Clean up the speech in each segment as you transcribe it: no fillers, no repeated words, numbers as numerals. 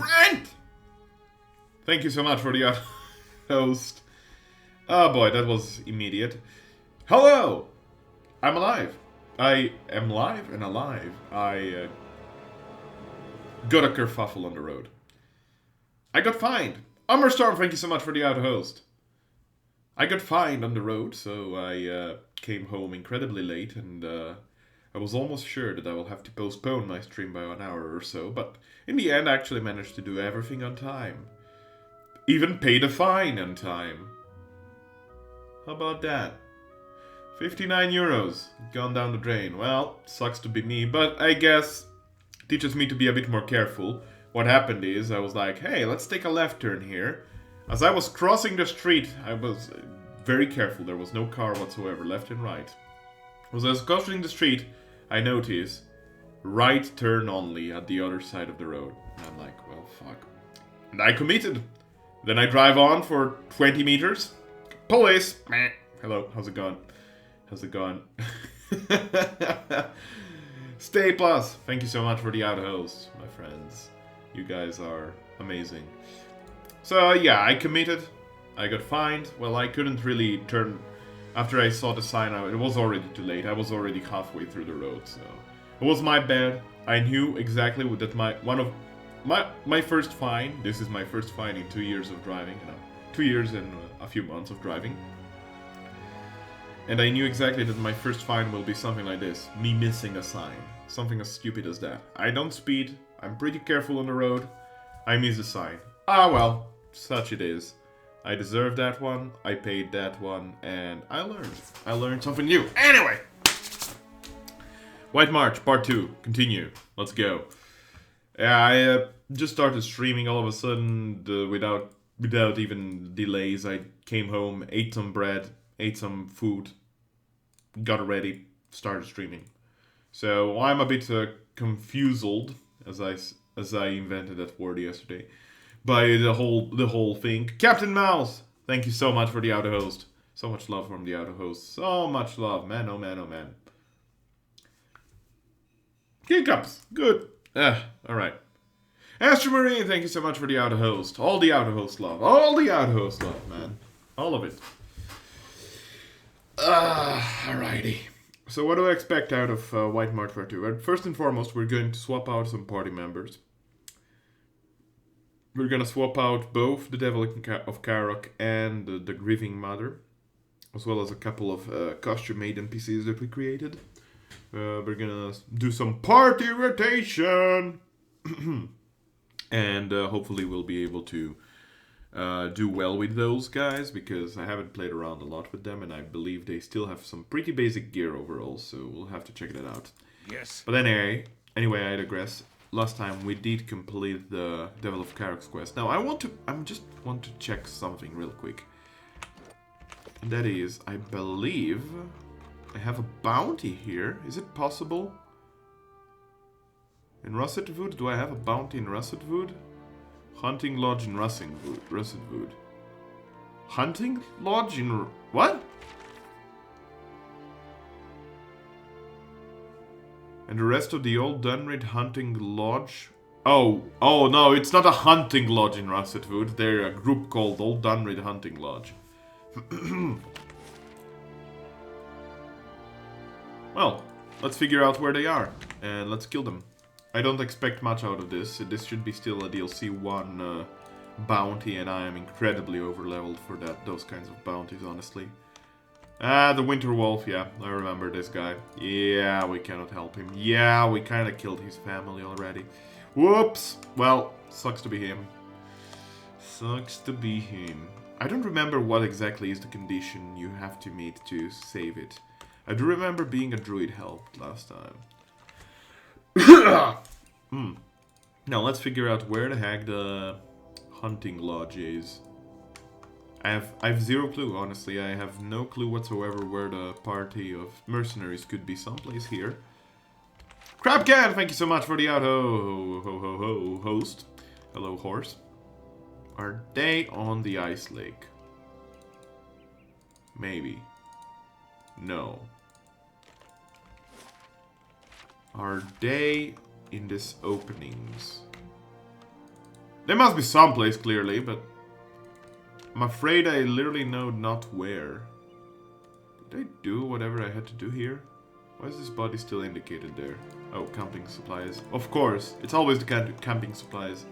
Brent! Thank you so much for the host. Oh boy, that was immediate. Hello! I'm alive. I am live and alive. I got a kerfuffle on the road. I got fined. Umberstorm, thank you so much for the host. I got fined on the road, so I came home incredibly late, and I was almost sure that I will have to postpone my stream by an hour or so, but in the end I actually managed to do everything on time. Even pay the fine on time. How about that? 59 euros, gone down the drain. Well, sucks to be me, but I guess teaches me to be a bit more careful. What happened is, I was like, hey, let's take a left turn here. As I was crossing the street, I was very careful. There was no car whatsoever, left and right. As I was crossing the street, I noticed right turn only at the other side of the road. And I'm like, well, fuck. And I committed. Then I drive on for 20 meters. Police! Meh. Hello, how's it going? How's it going? Stay Plus, thank you so much for the host, my friends. You guys are amazing. So yeah, I committed. I got fined. Well, I couldn't really turn. After I saw the sign, it was already too late. I was already halfway through the road, so it was my bad. I knew exactly that my first fine. This is my first fine in 2 years of driving. 2 years and a few months of driving. And I knew exactly that my first fine will be something like this. Me missing a sign. Something as stupid as that. I don't speed. I'm pretty careful on the road. I miss a sign. Ah well, such it is. I deserve that one. I paid that one. And I learned. I learned something new. Anyway! White March, part 2. Continue. Let's go. Yeah, I just started streaming all of a sudden without even delays. I came home, ate some bread, ate some food, got ready, started streaming. So I'm a bit confused, as I invented that word yesterday, by the whole thing. Captain Mouse, thank you so much for the host. So much love from the host. So much love, man. Oh man, oh man. Hiccups, good. All right. Astro Marine, thank you so much for the host. All the host love. All the host love, man. All of it. Alrighty. So what do I expect out of White March Part 2? Well, first and foremost, we're going to swap out some party members. We're going to swap out both the Devil of Karok and the Grieving Mother, as well as a couple of costume-made NPCs that we created. We're going to do some party rotation! And hopefully we'll be able to do well with those guys, because I haven't played around a lot with them, and I believe they still have some pretty basic gear overall, so we'll have to check that out. Yes. But anyway, I digress. Last time we did complete the Devil of Karok's quest. Now I just want to check something real quick. And that is, I believe I have a bounty here. Is it possible? In Russet Wood? Do I have a bounty in Russet Wood? Hunting Lodge in Russet Wood. Hunting Lodge in... What? And the rest of the Old Dunrid Hunting Lodge... Oh no, it's not a hunting lodge in Russet Wood. They're a group called Old Dunrid Hunting Lodge. Well, let's figure out where they are. And let's kill them. I don't expect much out of this. This should be still a DLC 1 bounty, and I am incredibly overleveled for those kinds of bounties, honestly. The Winter Wolf, yeah, I remember this guy. Yeah, we cannot help him. Yeah, we kind of killed his family already. Whoops! Well, sucks to be him. Sucks to be him. I don't remember what exactly is the condition you have to meet to save it. I do remember being a druid helped last time. Now let's figure out where the heck the hunting lodge is. I have zero clue, honestly. I have no clue whatsoever where the party of mercenaries could be. Someplace here. Crabcan, thank you so much for the host. Hello, horse. Are they on the ice lake? Maybe. No. Are they in this openings? There must be someplace, clearly, but I'm afraid I literally know not where. Did I do whatever I had to do here? Why is this body still indicated there? Oh, camping supplies. Of course, it's always the camping supplies.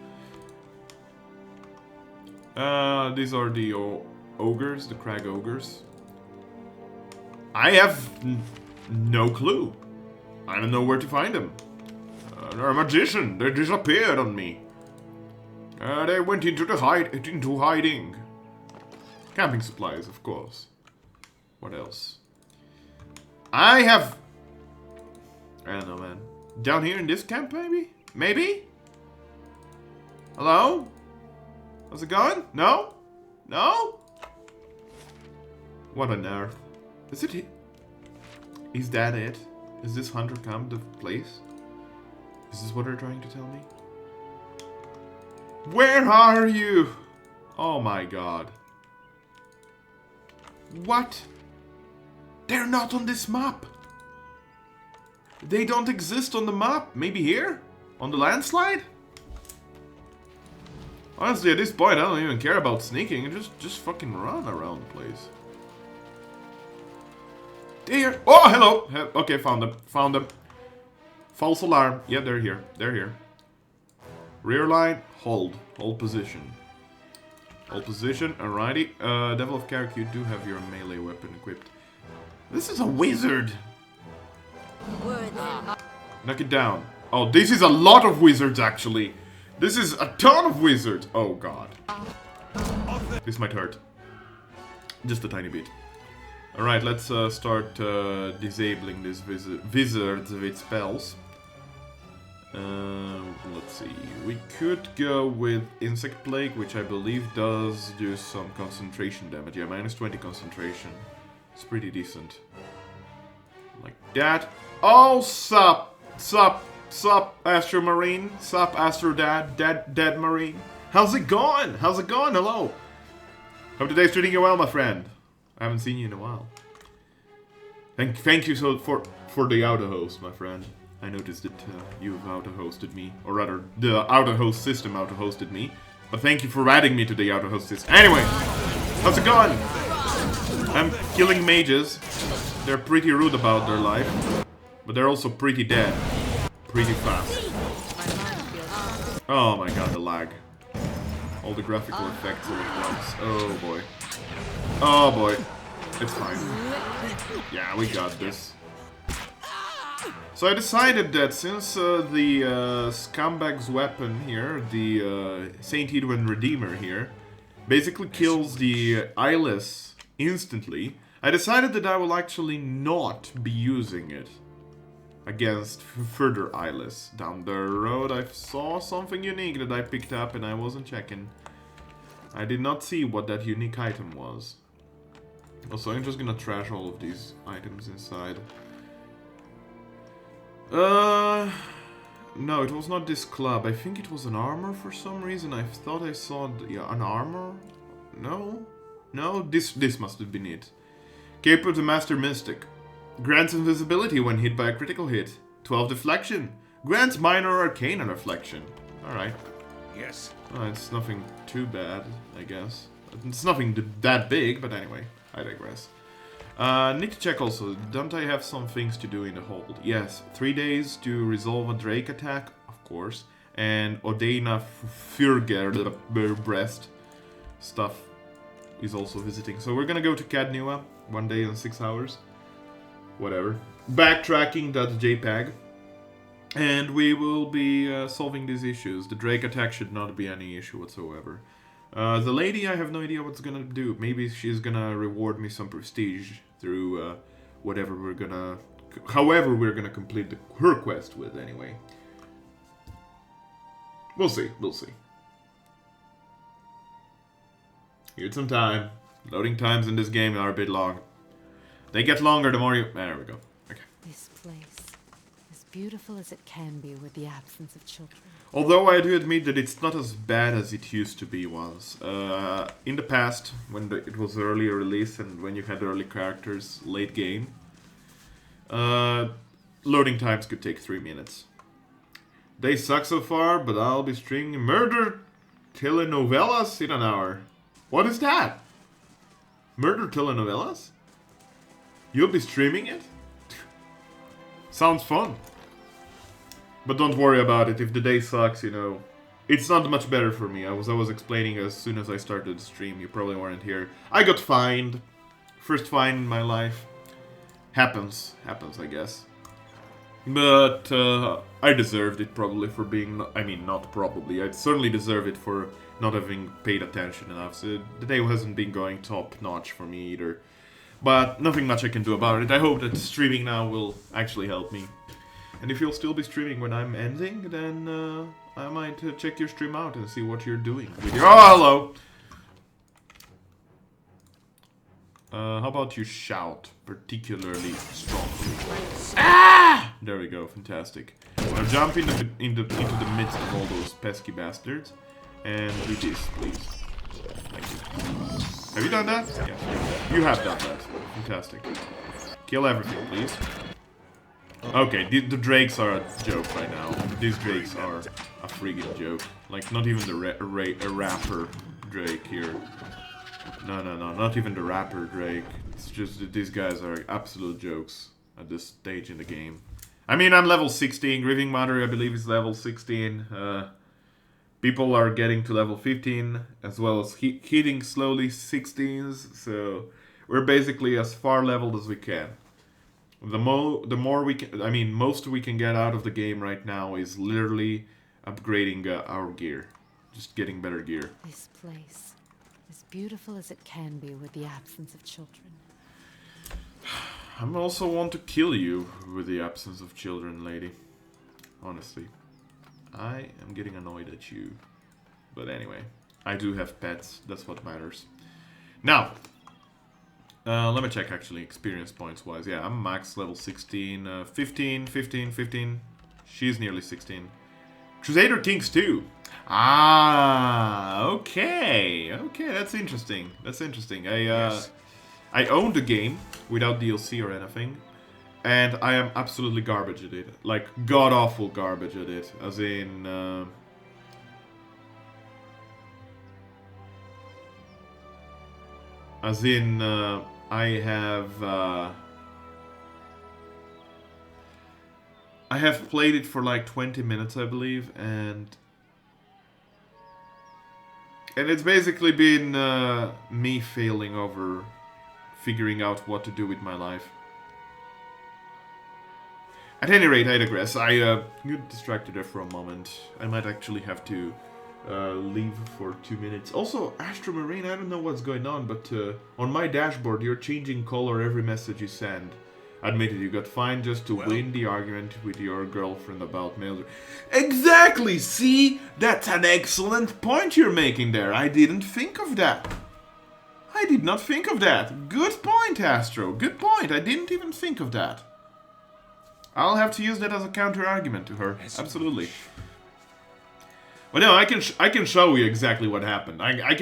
These are the ogres, the crag ogres. I have no clue. I don't know where to find them. They're a magician. They disappeared on me. They went into hiding. Camping supplies, of course. What else? I don't know, man. Down here in this camp, maybe? Maybe? Hello? How's it going? No? No? What on earth? Is it? Is that it? Is this hunter camp the place? Is this what they're trying to tell me? Where are you? Oh my god. What? They're not on this map. They don't exist on the map. Maybe here? On the landslide? Honestly, at this point, I don't even care about sneaking. Just fucking run around the place. There. Oh, hello. Okay, found them. Found them. False alarm. Yeah, they're here. They're here. Rear line. Hold. Hold position. Hold position. Alrighty. Devil of Carrick, you do have your melee weapon equipped. This is a wizard. Knock it down. Oh, this is a lot of wizards, actually. This is a ton of wizards. Oh, God. This might hurt. Just a tiny bit. Alright, let's start disabling this wizards with spells. Let's see. We could go with Insect Plague, which I believe does do some concentration damage. Yeah, minus 20 concentration. It's pretty decent. Like that. Oh, sup! Sup! Sup, Astro Marine? Sup, Astro Dad? Dead Marine? How's it going? How's it going? Hello! Hope today's treating you well, my friend. I haven't seen you in a while. Thank you so for the auto-host, my friend. I noticed that you've auto-hosted me. Or rather, the auto-host system auto-hosted me. But thank you for adding me to the auto-host system. Anyway! How's it going? I'm killing mages. They're pretty rude about their life. But they're also pretty dead. Pretty fast. Oh my god, the lag. All the graphical effects all at once. Oh boy. Oh boy. It's fine. Yeah, we got this. So I decided that since the scumbag's weapon here, the Saint Edwin Redeemer here, basically kills the eyeless instantly, I decided that I will actually not be using it against further eyeless. Down the road I saw something unique that I picked up and I wasn't checking. I did not see what that unique item was. Also, I'm just gonna trash all of these items inside. No, it was not this club. I think it was an armor for some reason. I thought I saw an armor. No? No? This must have been it. Cape of the Master Mystic. Grants invisibility when hit by a critical hit. 12 deflection. Grants minor arcana reflection. Alright. Yes. It's nothing too bad, I guess. It's nothing that big, but anyway, I digress. Need to check also, don't I have some things to do in the hold? Yes, 3 days to resolve a Drake attack, of course. And Odeina Furger breast stuff is also visiting. So we're gonna go to Cadnua, 1 day and 6 hours. Whatever. Backtracking.jpg. And we will be solving these issues. The Drake attack should not be any issue whatsoever. The lady, I have no idea what's gonna do. Maybe she's gonna reward me some prestige through whatever we're gonna... However we're gonna complete her quest with, anyway. We'll see, we'll see. Here's some time. Loading times in this game are a bit long. They get longer the more you... There we go. Okay. This place, as beautiful as it can be with the absence of children. Although I do admit that it's not as bad as it used to be once. In the past, when it was early release and when you had early characters late game, loading times could take 3 minutes. They suck so far, but I'll be stringing murder telenovelas in an hour. What is that? Murder telenovelas? You'll be streaming it? Sounds fun. But don't worry about it. If the day sucks, you know, it's not much better for me. I was explaining as soon as I started the stream. You probably weren't here. I got fined. First fine in my life. Happens, I guess. But I deserved it probably for being... I mean, not probably. I certainly deserve it for not having paid attention enough. So the day hasn't been going top-notch for me either. But nothing much I can do about it. I hope that streaming now will actually help me. And if you'll still be streaming when I'm ending, then I might check your stream out and see what you're doing. With your... Oh, hello! How about you shout particularly strongly? Ah! There we go, fantastic. Now jump into the midst of all those pesky bastards. And do this, please. Thank you. Have you done that? Yeah. You have done that. Fantastic. Kill everything, please. Okay, the drakes are a joke right now. These drakes are a friggin' joke. Like, not even the rapper Drake here. No, not even the rapper Drake. It's just that these guys are absolute jokes at this stage in the game. I mean, I'm level 16. Grieving Mother, I believe, is level 16. People are getting to level 15, as well as hitting slowly 16s. So we're basically as far leveled as we can. The more we can, I mean, most we can get out of the game right now is literally upgrading our gear, just getting better gear. This place, as beautiful as it can be with the absence of children. I also want to kill you with the absence of children, lady. Honestly, I am getting annoyed at you. But anyway, I do have pets. That's what matters. Now. Let me check actually, experience points wise. Yeah, I'm max level 16, 15. She's nearly 16. Crusader Kings 2. Ah, okay. Okay, that's interesting. That's interesting. Yes. I own the game without DLC or anything. And I am absolutely garbage at it. Like, god-awful garbage at it. As in... I have played it for like 20 minutes, I believe, and it's basically been me failing over figuring out what to do with my life. At any rate, I digress. I got distracted there for a moment. I might actually have to leave for 2 minutes. Also, Astro Marine, I don't know what's going on, but on my dashboard, you're changing color every message you send. Admitted, you got fined just to win the argument with your girlfriend about mail. Exactly! See? That's an excellent point you're making there. I didn't think of that. I did not think of that. Good point, Astro. Good point. I didn't even think of that. I'll have to use that as a counter-argument to her. Absolutely. Well, no, I can show you exactly what happened. Let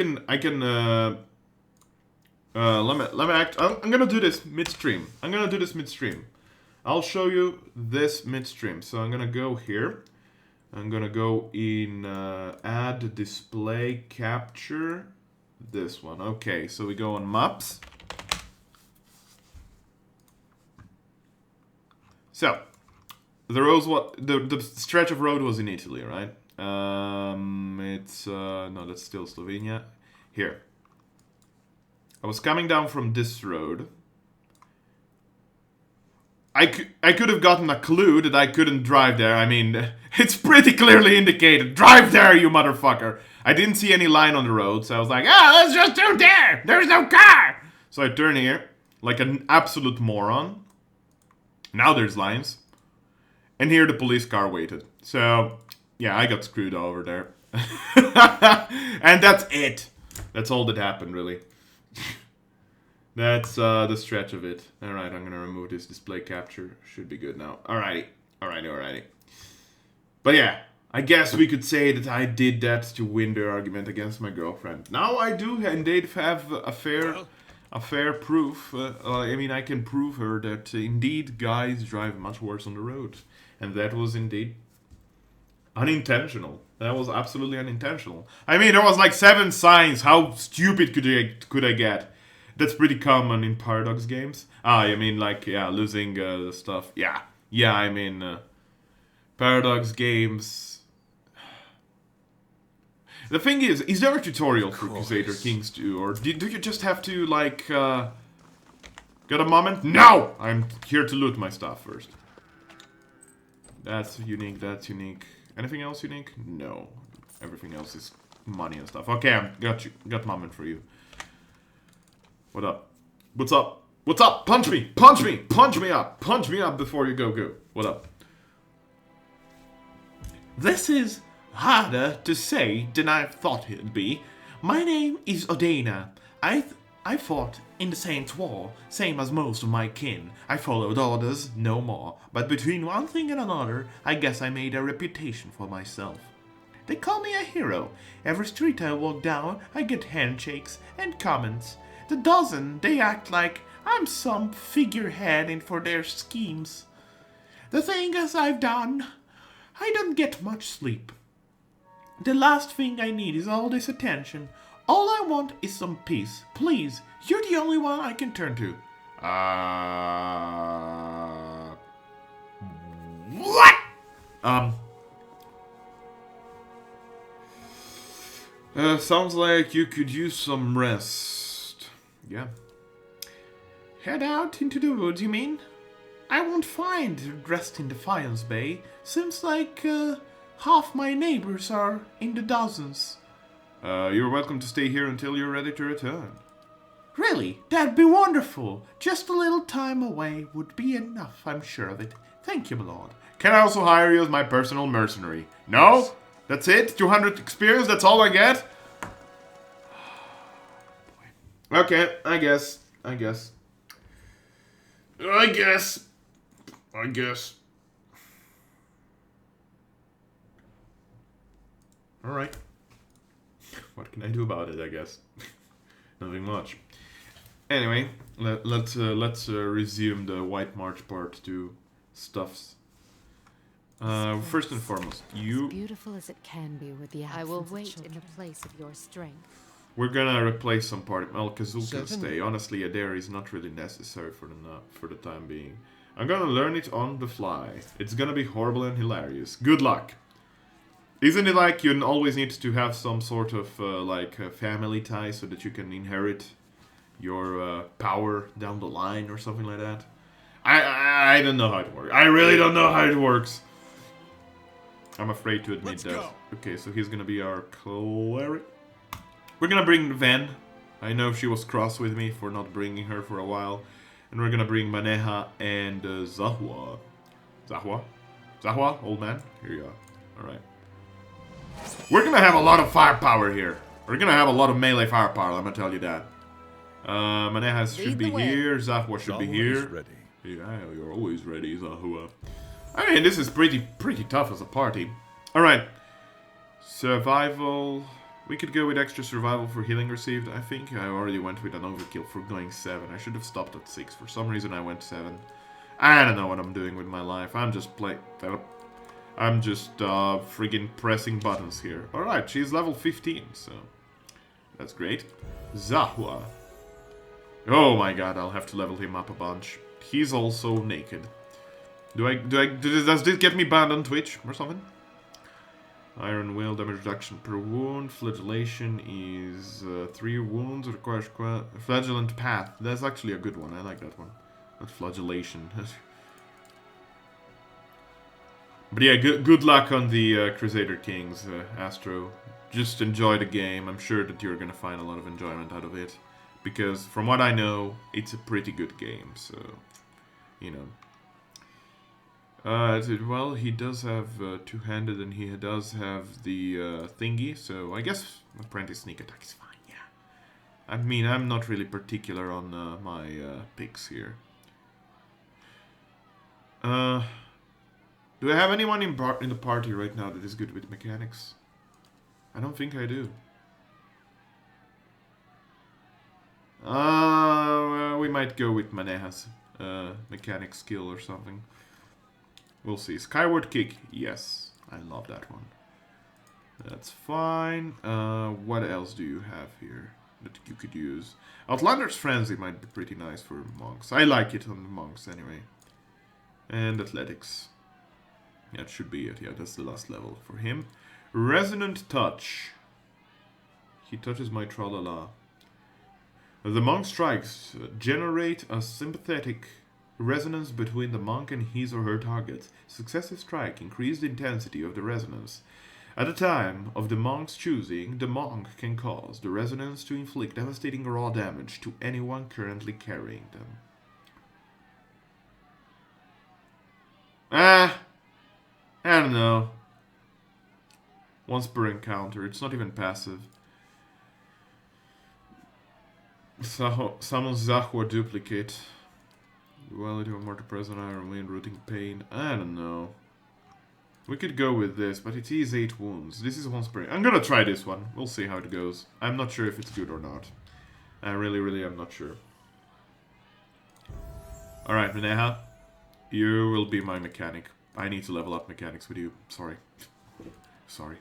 me act. I'm gonna do this midstream. I'll show you this midstream. So I'm gonna go here. I'm gonna go in add display capture. This one. Okay, so we go on maps. So the stretch of road was in Italy, right? No, that's still Slovenia. Here. I was coming down from this road. I could have gotten a clue that I couldn't drive there. I mean, it's pretty clearly indicated. Drive there, you motherfucker. I didn't see any line on the road, so I was like, let's just do there. There's no car. So I turn here like an absolute moron. Now there's lines. And here the police car waited. So, yeah, I got screwed over there. And that's it. That's all that happened, really. That's the stretch of it. Alright, I'm gonna remove this display capture. Should be good now. Alrighty. But yeah, I guess we could say that I did that to win the argument against my girlfriend. Now I do indeed have a fair proof. I mean, I can prove her that indeed guys drive much worse on the road. And that was indeed Unintentional. That was absolutely unintentional. I mean, there was like 7 signs. How stupid could I get? That's pretty common in Paradox games. Ah, I mean, like, yeah, losing the stuff. Yeah. Yeah, I mean, Paradox games. The thing is there a tutorial for Crusader Kings 2? Or do you just have to, like, get a moment? No! I'm here to loot my stuff first. That's unique, that's unique. Anything else unique? No. Everything else is money and stuff. Okay, got you. Got moment for you. What up? What's up? What's up? Punch me! Punch me! Punch me up! Punch me up before you go. What up? This is harder to say than I thought it'd be. My name is Odena. I fought in the Saints' War, same as most of my kin. I followed orders, no more. But between one thing and another, I guess I made a reputation for myself. They call me a hero. Every street I walk down, I get handshakes and comments. The dozen, they act like I'm some figurehead in for their schemes. The thing is I've done, I don't get much sleep. The last thing I need is all this attention. All I want is some peace. Please, you're the only one I can turn to. What? Sounds like you could use some rest. Yeah. Head out into the woods, you mean? I won't find rest in Defiance Bay. Seems like half my neighbors are in the dozens. You're welcome to stay here until you're ready to return. Really? That'd be wonderful. Just a little time away would be enough, I'm sure of it. Thank you, my lord. Can I also hire you as my personal mercenary? No? That's it? 200 experience? That's all I get? Okay, I guess. Alright. What can I do about it, I guess? Nothing much. Anyway, let's resume the White March Part 2 stuffs. First and foremost, As beautiful as it can be with the absence I will of wait in children. the place of your strength. we're gonna replace some party. Well, Kazul can stay. Honestly, Adair is not really necessary for the time being. I'm gonna learn it on the fly. It's gonna be horrible and hilarious. Good luck. Isn't it like you always need to have some sort of family tie so that you can inherit your power down the line or something like that? I don't know how it works. I really don't know how it works. I'm afraid to admit that. Okay, so he's gonna be our cleric. We're gonna bring Ven. I know she was cross with me for not bringing her for a while. And we're gonna bring Maneha and Zahua. Zahua, old man? Here you are. Alright. We're gonna have a lot of firepower here. We're gonna have a lot of melee firepower, I'm gonna tell you that. Maneha should be here. Zahua should be here. Ready. Yeah, you're always ready, Zahua. I mean, this is pretty tough as a party. Alright. Survival. We could go with extra survival for healing received. I think I already went with an overkill for going 7. I should have stopped at 6. For some reason I went 7. I don't know what I'm doing with my life. I'm just friggin' pressing buttons here. Alright, she's level 15, so that's great. Zahua. Oh my god, I'll have to level him up a bunch. He's also naked. Does this get me banned on Twitch or something? Iron Will, damage reduction per wound. Flagellation is 3 wounds. Requires Flagellant Path. That's actually a good one. I like that one. Not Flagellation. But yeah, good luck on the Crusader Kings, Astro. Just enjoy the game. I'm sure that you're gonna find a lot of enjoyment out of it. Because from what I know, it's a pretty good game. So, you know. Well, he does have two-handed and he does have the thingy, so I guess Apprentice Sneak Attack is fine, yeah. I mean, I'm not really particular on my picks here. Do I have anyone in the party right now that is good with mechanics? I don't think I do. We might go with Maneha's mechanic skill or something. We'll see. Skyward Kick, yes. I love that one. That's fine. What else do you have here that you could use? Outlander's Frenzy might be pretty nice for monks. I like it on the monks anyway. And athletics. Yeah, it should be it. Yeah, that's the last level for him. Resonant Touch. He touches my tralala. The monk strikes generate a sympathetic resonance between the monk and his or her target. Successive strike increase the intensity of the resonance. At the time of the monk's choosing, the monk can cause the resonance to inflict devastating raw damage to anyone currently carrying them. I don't know. Once per encounter, it's not even passive. Summon Zahua Duplicate. Duality of Mortal Present Iron Wind, Rooting Pain. I don't know. We could go with this, but it is 8 wounds. This is once per... I'm gonna try this one. We'll see how it goes. I'm not sure if it's good or not. I really am not sure. Alright, Mineha. You will be my mechanic. I need to level up mechanics with you. Sorry. Sorry.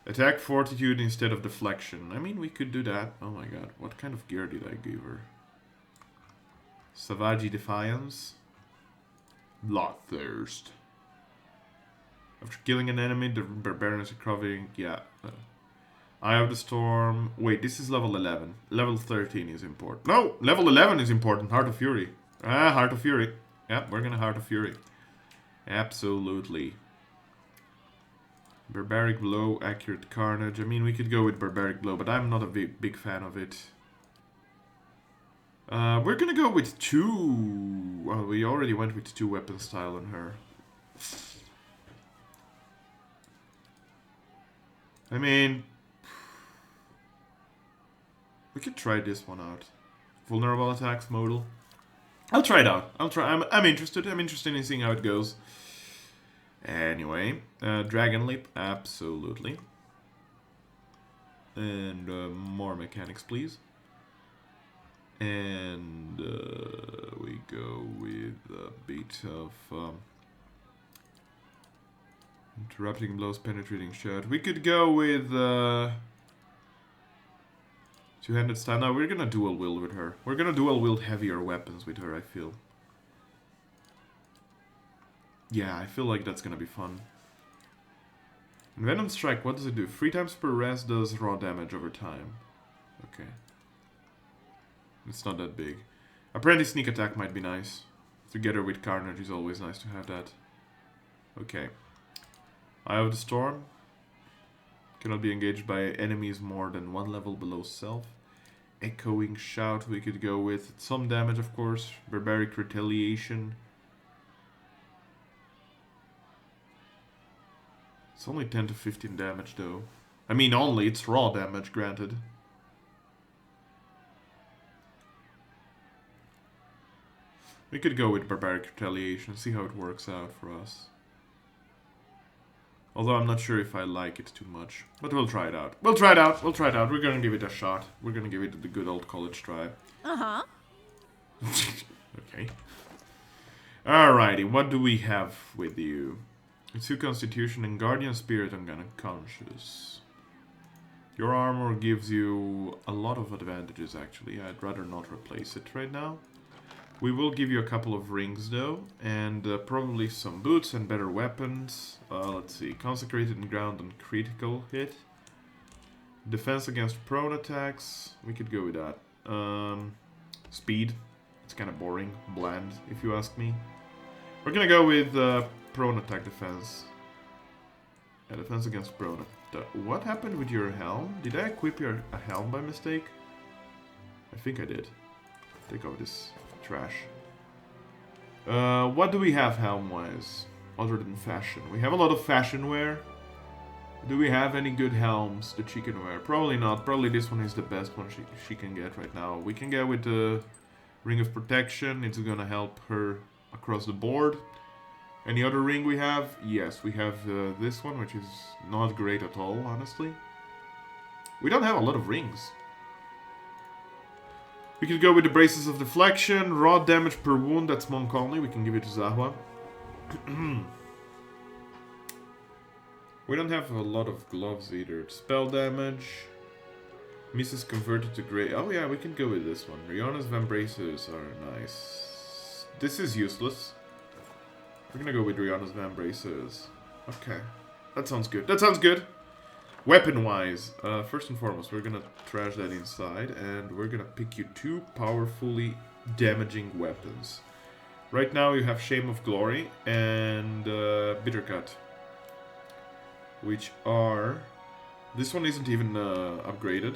Attack Fortitude instead of Deflection. I mean, we could do that. Oh my god. What kind of gear did I give her? Savage Defiance. Bloodthirst. After killing an enemy, the barbarian is recovering. Yeah. Eye of the Storm. Wait, this is level 11. Level 13 is important. No! Level 11 is important. Heart of Fury. Ah, Heart of Fury. Yeah, we're gonna Heart of Fury. Absolutely. Barbaric Blow, Accurate Carnage. I mean, we could go with Barbaric Blow, but I'm not a big fan of it. We're gonna go with 2... Well, we already went with 2 weapon style on her. I mean... We could try this one out. Vulnerable attacks, modal. I'll try it out. I'm interested. I'm interested in seeing how it goes. Anyway, Dragon Leap, absolutely. And more mechanics, please. And we go with a bit of interrupting blows, penetrating shot. We could go with two-handed style. No, we're gonna dual wield with her. We're gonna dual wield heavier weapons with her, I feel. Yeah, I feel like that's gonna be fun. And Venom Strike, what does it do? 3 times per rest does raw damage over time. Okay. It's not that big. Apparently Sneak Attack might be nice. Together with Carnage is always nice to have that. Okay. Eye of the Storm. Cannot be engaged by enemies more than 1 level below self. Echoing Shout we could go with. Some damage, of course. Barbaric Retaliation. It's only 10 to 15 damage, though. I mean, only. It's raw damage, granted. We could go with Barbaric Retaliation, see how it works out for us. Although I'm not sure if I like it too much. But we'll try it out. We'll try it out. We'll try it out. We're gonna give it a shot. We're gonna give it the good old college try. Uh-huh. Okay. Alrighty, what do we have with you? 2 Constitution and Guardian Spirit unconscious. Your armor gives you a lot of advantages, actually. I'd rather not replace it right now. We will give you a couple of rings, though, and probably some boots and better weapons. Let's see. Consecrated and ground and critical hit. Defense against prone attacks. We could go with that. Speed. It's kind of boring. Bland, if you ask me. We're gonna go with prone attack defense. Yeah, defense against prone. What happened with your helm? Did I equip a helm by mistake? I think I did. Take off this trash. What do we have helm-wise? Other than fashion. We have a lot of fashion wear. Do we have any good helms that she can wear? Probably not. Probably this one is the best one she can get right now. We can get with the Ring of Protection. It's gonna help her across the board. Any other ring we have? Yes, we have this one, which is not great at all, honestly. We don't have a lot of rings. We could go with the Braces of Deflection, raw damage per wound, that's monk only. We can give it to Zahua. We don't have a lot of gloves either. Spell damage. Misses converted to grey. Oh yeah, we can go with this one. Rihanna's Vambraces are nice. This is useless. We're gonna go with Rihanna's Vambraces. Okay. That sounds good. That sounds good! Weapon-wise, first and foremost, we're gonna trash that inside, and we're gonna pick you 2 powerfully damaging weapons. Right now you have Shame of Glory and Bittercut, which are... This one isn't even upgraded,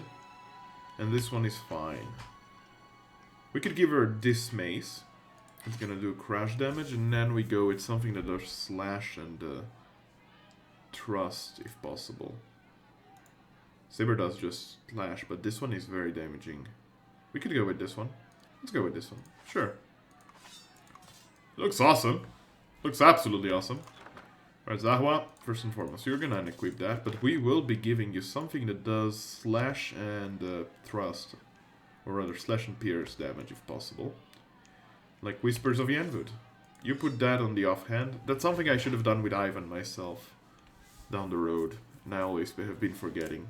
and this one is fine. We could give her this mace. It's gonna do crash damage, and then we go with something that does slash and thrust, if possible. Saber does just slash, but this one is very damaging. We could go with this one. Let's go with this one. Sure. Looks awesome. Looks absolutely awesome. Alright, Zahua, first and foremost, you're gonna unequip that, but we will be giving you something that does slash and thrust. Or rather, slash and pierce damage, if possible. Like Whispers of Yenvud. You put that on the offhand. That's something I should have done with Ivan myself. Down the road. And I always have been forgetting.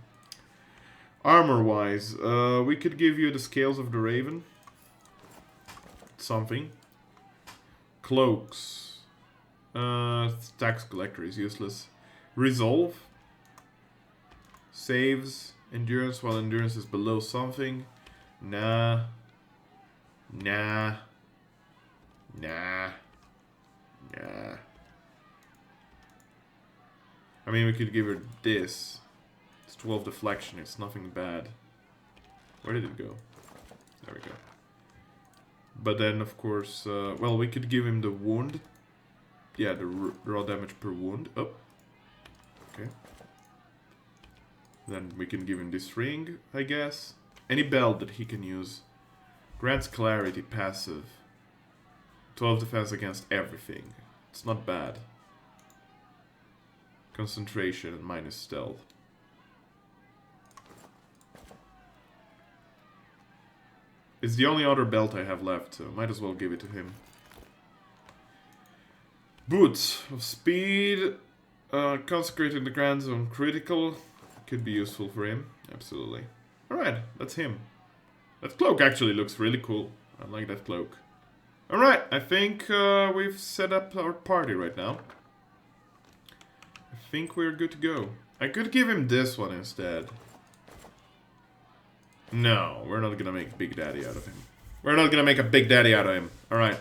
Armor-wise, we could give you the Scales of the Raven. Something. Cloaks. Tax Collector is useless. Resolve. Saves. Endurance while endurance is below something. Nah. Nah. Nah. Nah. I mean, we could give her this. It's 12 deflection, it's nothing bad. Where did it go? There we go. But then, of course, well, we could give him the wound. Yeah, the raw damage per wound. Oh. Okay. Then we can give him this ring, I guess. Any belt that he can use. Grants clarity, passive. 12 defense against everything. It's not bad. Concentration and minus stealth. It's the only other belt I have left, so might as well give it to him. Boots of speed. Consecrated the Grand Zone critical. Could be useful for him. Absolutely. Alright, that's him. That cloak actually looks really cool. I like that cloak. Alright, I think we've set up our party right now. I think we're good to go. I could give him this one instead. No, we're not gonna make Big Daddy out of him. We're not gonna make a Big Daddy out of him. Alright.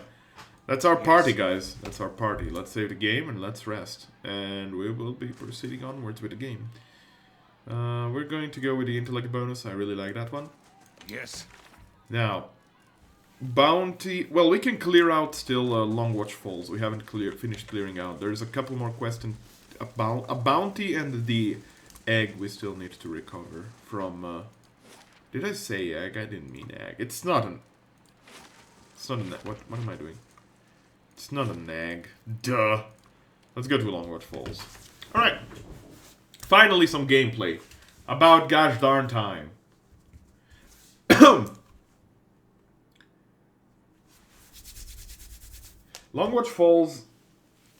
That's our party, guys. That's our party. Let's save the game and let's rest. And we will be proceeding onwards with the game. We're going to go with the intellect bonus. I really like that one. Yes. Now, bounty. Well, we can clear out still Longwatch Falls. We haven't finished clearing out. There's a couple more quests about a bounty and the egg we still need to recover from. Did I say egg? I didn't mean egg. It's not an. It's not an. What am I doing? It's not an egg. Duh. Let's go to Longwatch Falls. All right. Finally, some gameplay. About gosh darn time. Longwatch Falls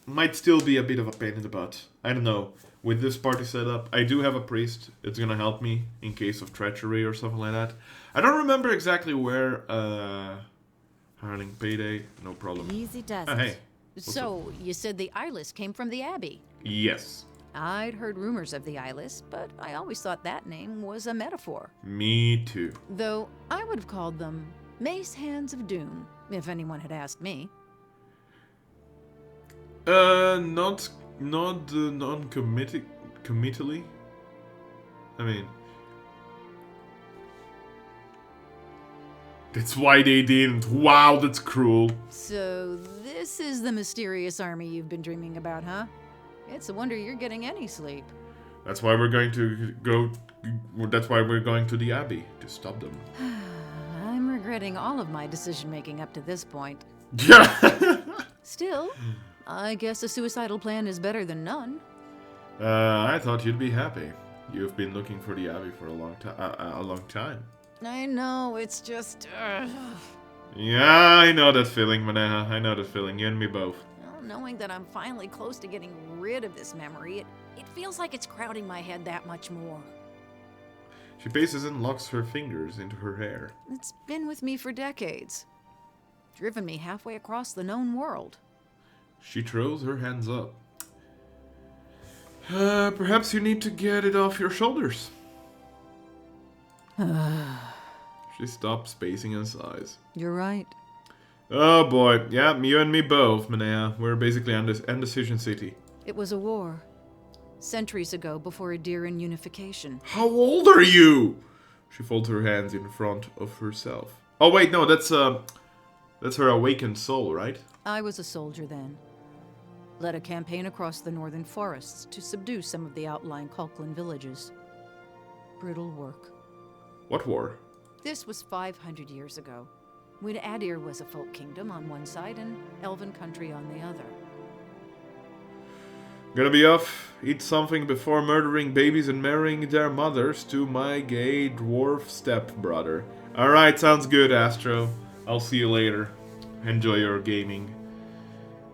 might still be a bit of a pain in the butt. I don't know. With this party setup, I do have a priest. It's gonna help me in case of treachery or something like that. I don't remember exactly where. Hireling Payday, no problem. Easy does Hey. So, you said the eyeless came from the Abbey. Yes. I'd heard rumors of the eyeless, but I always thought that name was a metaphor. Me too. Though I would have called them Mace Hands of Doom, if anyone had asked me. Not non-committally. I mean, that's why they didn't. Wow, that's cruel. So, this is the mysterious army you've been dreaming about, huh? It's a wonder you're getting any sleep. That's why we're going to go. That's why we're going to the Abbey to stop them. I'm regretting all of my decision-making up to this point. Yeah. Still, I guess a suicidal plan is better than none. I thought you'd be happy. You've been looking for the Abbey for a long time. I know, it's just... Yeah, I know that feeling, Maneha. I know that feeling. You and me both. Well, knowing that I'm finally close to getting rid of this memory, it feels like it's crowding my head that much more. She paces and locks her fingers into her hair. It's been with me for decades. Driven me halfway across the known world. She throws her hands up. Perhaps you need to get it off your shoulders. She stops, pacing and sighs. You're right. Oh boy, yeah, you and me both, Manea. We're basically Indecision City. It was a war. Centuries ago, before Adiran unification. How old are you? She folds her hands in front of herself. Oh wait, no, that's her awakened soul, right? I was a soldier then. Led a campaign across the northern forests to subdue some of the outlying Kalklan villages. Brutal work. What war? This was 500 years ago, when Adir was a folk kingdom on one side and elven country on the other. Gonna be off, eat something before murdering babies and marrying their mothers to my gay dwarf stepbrother. Alright, sounds good, Astro. I'll see you later. Enjoy your gaming.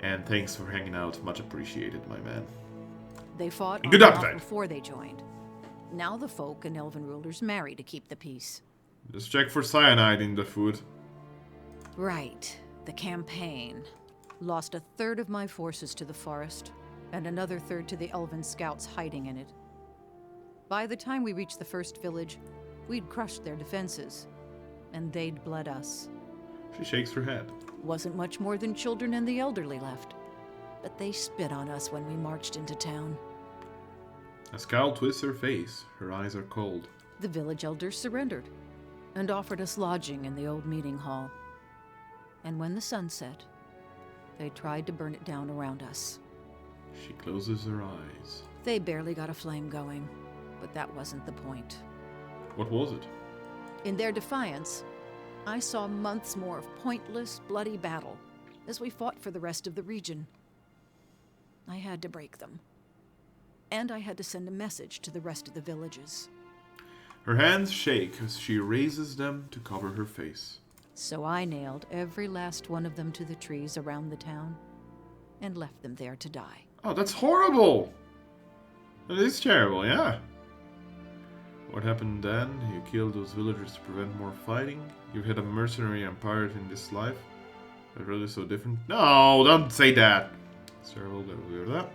And thanks for hanging out. Much appreciated, my man. They fought Good appetite. before they joined. Now the folk and elven rulers marry to keep the peace. Just check for cyanide in the food. Right. The campaign. Lost a third of my forces to the forest, and another third to the elven scouts hiding in it. By the time we reached the first village, we'd crushed their defenses, and they'd bled us. She shakes her head. Wasn't much more than children and the elderly left, but they spit on us when we marched into town. A scowl twists her face. Her eyes are cold. The village elders surrendered, and offered us lodging in the old meeting hall. And when the sun set, they tried to burn it down around us. She closes her eyes. They barely got a flame going, but that wasn't the point. What was it? In their defiance, I saw months more of pointless, bloody battle as we fought for the rest of the region. I had to break them. And I had to send a message to the rest of the villages. Her hands shake as she raises them to cover her face. So I nailed every last one of them to the trees around the town and left them there to die. Oh, that's horrible! That is terrible, yeah. What happened then? You killed those villagers to prevent more fighting? You've had a mercenary and pirate in this life? They're really so different? No, don't say that! It's terrible that we hear that.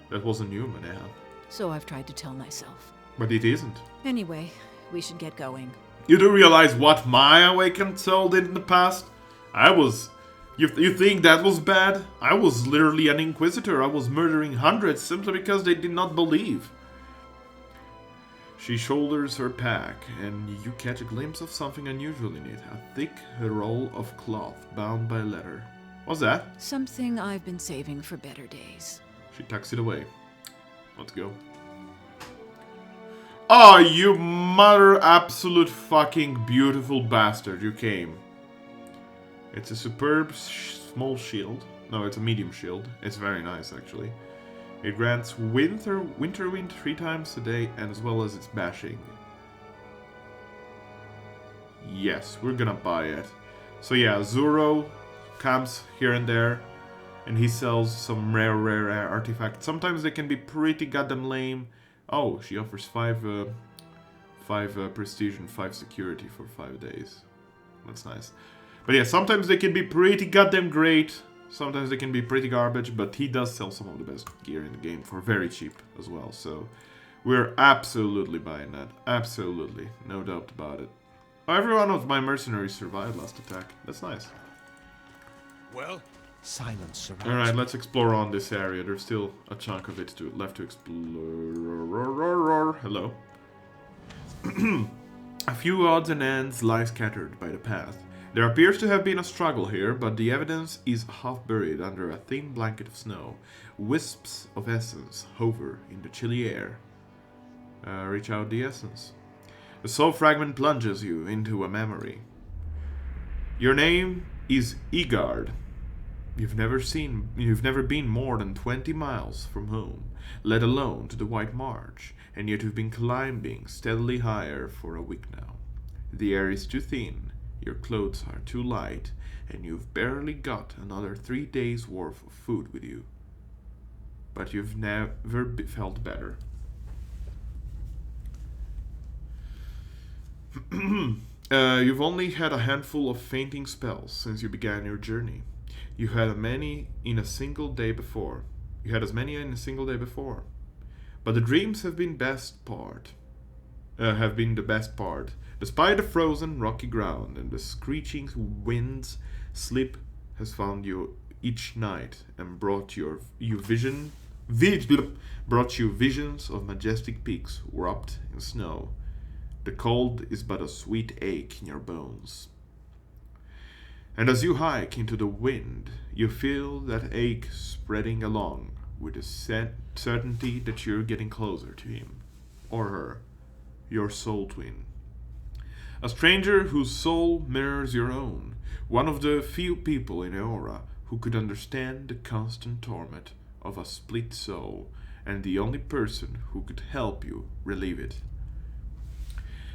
That wasn't you, Manea. So I've tried to tell myself. But it isn't. Anyway, we should get going. You do realize what my awakened soul did in the past? You think that was bad? I was literally an inquisitor. I was murdering hundreds simply because they did not believe. She shoulders her pack, and you catch a glimpse of something unusual in it. A thick roll of cloth bound by leather. What's that? Something I've been saving for better days. She tucks it away. Let's go. Oh, you mother absolute fucking beautiful bastard. You came. It's a superb small shield. No, it's a medium shield. It's very nice, actually. It grants winter wind 3 times a day, and as well as its bashing. Yes, we're gonna buy it. So yeah, Zoro comes here and there, and he sells some rare artifacts. Sometimes they can be pretty goddamn lame. Oh, she offers 5 prestige and 5 security for 5 days. That's nice. But yeah, sometimes they can be pretty goddamn great. Sometimes they can be pretty garbage, but he does sell some of the best gear in the game for very cheap as well. So we're absolutely buying that. Absolutely. No doubt about it. Oh, every one of my mercenaries survived last attack. That's nice. Well, silence surrounds Alright, let's explore on this area. There's still a chunk of it left to explore. Hello. A few odds and ends lie scattered by the path. There appears to have been a struggle here, but the evidence is half buried under a thin blanket of snow. Wisps of essence hover in the chilly air. Reach out the essence. The soul fragment plunges you into a memory. Your name is Igard. You've never been more than 20 miles from home, let alone to the White March, and yet you've been climbing steadily higher for a week now. The air is too thin, Your clothes are too light, and you've barely got another 3 days' worth of food with you. But you've never felt better. You've only had a handful of fainting spells since you began your journey. You had as many in a single day before. But the dreams have been the best part. Despite the frozen, rocky ground and the screeching winds, sleep has found you each night and brought you visions of majestic peaks wrapped in snow. The cold is but a sweet ache in your bones. And as you hike into the wind, you feel that ache spreading along with the certainty that you're getting closer to him or her, your soul twin. A stranger whose soul mirrors your own, one of the few people in Eora who could understand the constant torment of a split soul, and the only person who could help you relieve it.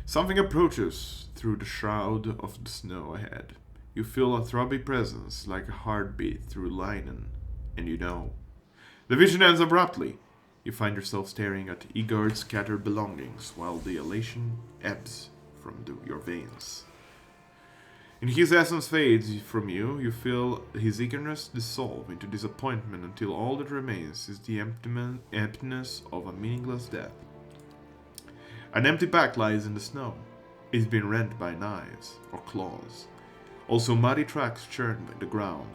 Something approaches through the shroud of the snow ahead. You feel a throbby presence like a heartbeat through linen, and you know. The vision ends abruptly. You find yourself staring at Igard's scattered belongings while the elation ebbs from your veins. And his essence fades from you. You feel his eagerness dissolve into disappointment until all that remains is the emptiness of a meaningless death. An empty pack lies in the snow. It's been rent by knives or claws. Also muddy tracks churn the ground.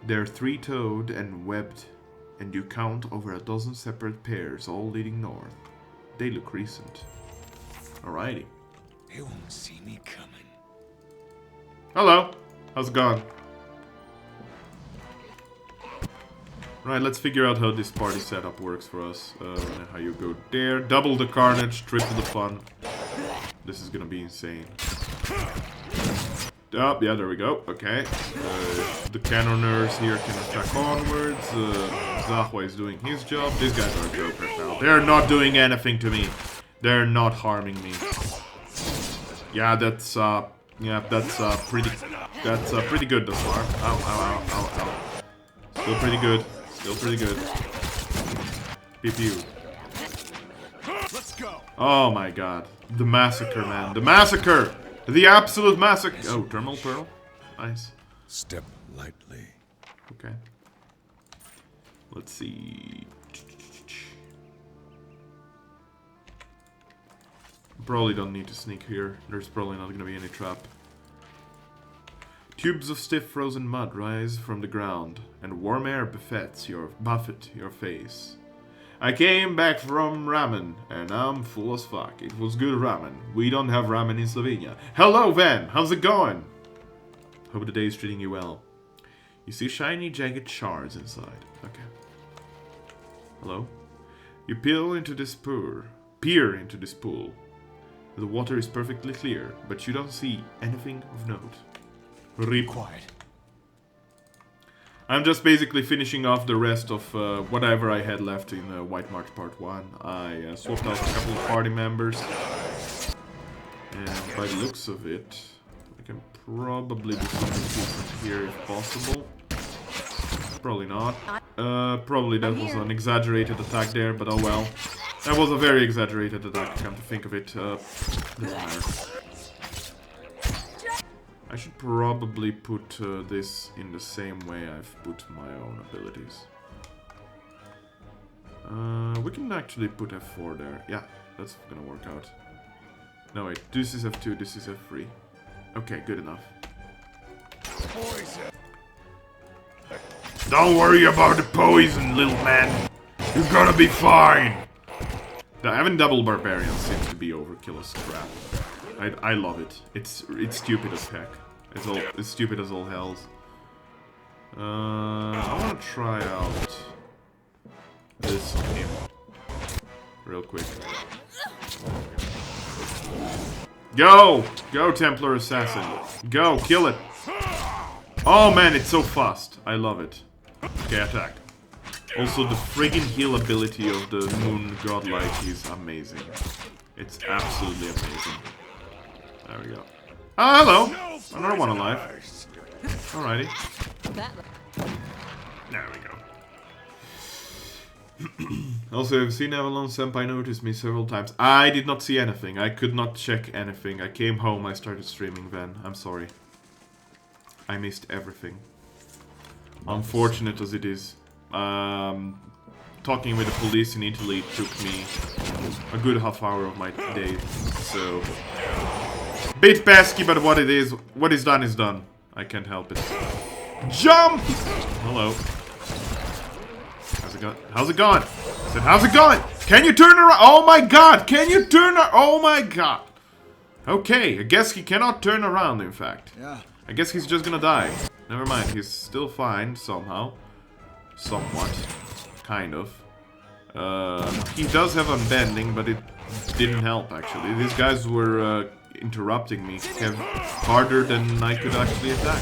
They're three-toed and webbed, and you count over a dozen separate pairs, all leading north. They look recent. Alrighty. They won't see me coming. Hello. How's it going? Right, let's figure out how this party setup works for us. And how you go there. Double the carnage, triple the fun. This is gonna be insane. Oh, yeah, there we go. Okay. The cannoners here can attack onwards. Zahua is doing his job. These guys are a joke right now. They're not doing anything to me. They're not harming me. Yeah, that's pretty good thus far. Ow, ow, ow, ow, ow. Still pretty good. Still pretty good. Pew pew. Let's go. Oh my god. The massacre, man. The massacre! The absolute massacre! Oh, thermal pearl. Nice. Step lightly. Okay. Let's see. Probably don't need to sneak here. There's probably not gonna be any trap. Tubes of stiff frozen mud rise from the ground, and warm air buffet your face. I came back from ramen, and I'm full as fuck. It was good ramen. We don't have ramen in Slovenia. Hello, Van! How's it going? Hope the day is treating you well. You see shiny, jagged shards inside. Okay. Hello? You peer into this pool. The water is perfectly clear, but you don't see anything of note. Rip. Quiet. I'm just basically finishing off the rest of whatever I had left in White March Part 1. I swapped out a couple of party members. And by the looks of it, I can probably do something different here if possible. Probably not. Probably that was an exaggerated attack there, but oh well. That was a very exaggerated attack, come to think of it. Doesn't matter. I should probably put this in the same way I've put my own abilities. We can actually put F4 there. Yeah, that's gonna work out. No wait, this is F2, this is F3. Okay, good enough. Poison. Don't worry about the poison, little man. You're gonna be fine. Having double barbarians seems to be overkill as crap. I love it. It's stupid as heck. It's stupid as all hells. I want to try out this on him real quick. Go! Go, Templar Assassin. Go, kill it. Oh man, it's so fast. I love it. Okay, attack. Also, the friggin' heal ability of the Moon Godlike is amazing. It's absolutely amazing. There we go. Ah, hello. No Another one poison alive. ours. Alrighty. That There we go. Also, I've seen Avalon Senpai notice me several times. I did not see anything. I could not check anything. I came home, I started streaming then. I'm sorry. I missed everything. Unfortunate as it is. Talking with the police in Italy took me a good half hour of my day. So... bit pesky, but what is done is done. I can't help it. Jump! Hello. How's it going? How's it going? I said, how's it going? Can you turn around? Oh my god! Can you turn around? Oh my god! Okay, I guess he cannot turn around, in fact. Yeah. I guess he's just gonna die. Never mind, he's still fine, somehow. Somewhat. Kind of. He does have unbending, but it didn't help, actually. These guys were interrupting me harder than I could actually attack.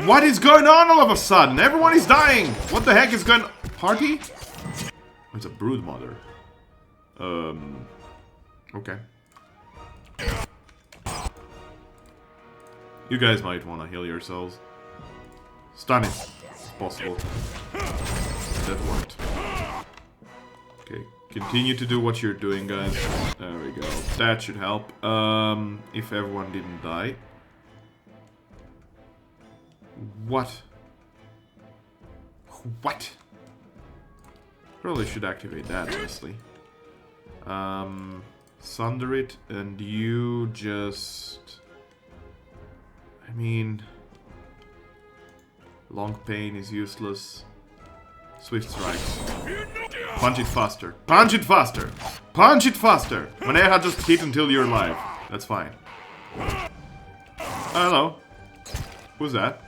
What is going on all of a sudden? Everyone is dying! What the heck is going on? Party? It's a brood mother. Okay. You guys might want to heal yourselves. Stun it, if possible. That worked. Okay, continue to do what you're doing, guys. There we go. That should help. If everyone didn't die. What? What? Probably should activate that, honestly. Sunder it, and you just... I mean... Long pain is useless. Swift strikes. Punch it faster. Punch it faster! Punch it faster! Maneha, just hit until you're alive. That's fine. Hello. Who's that?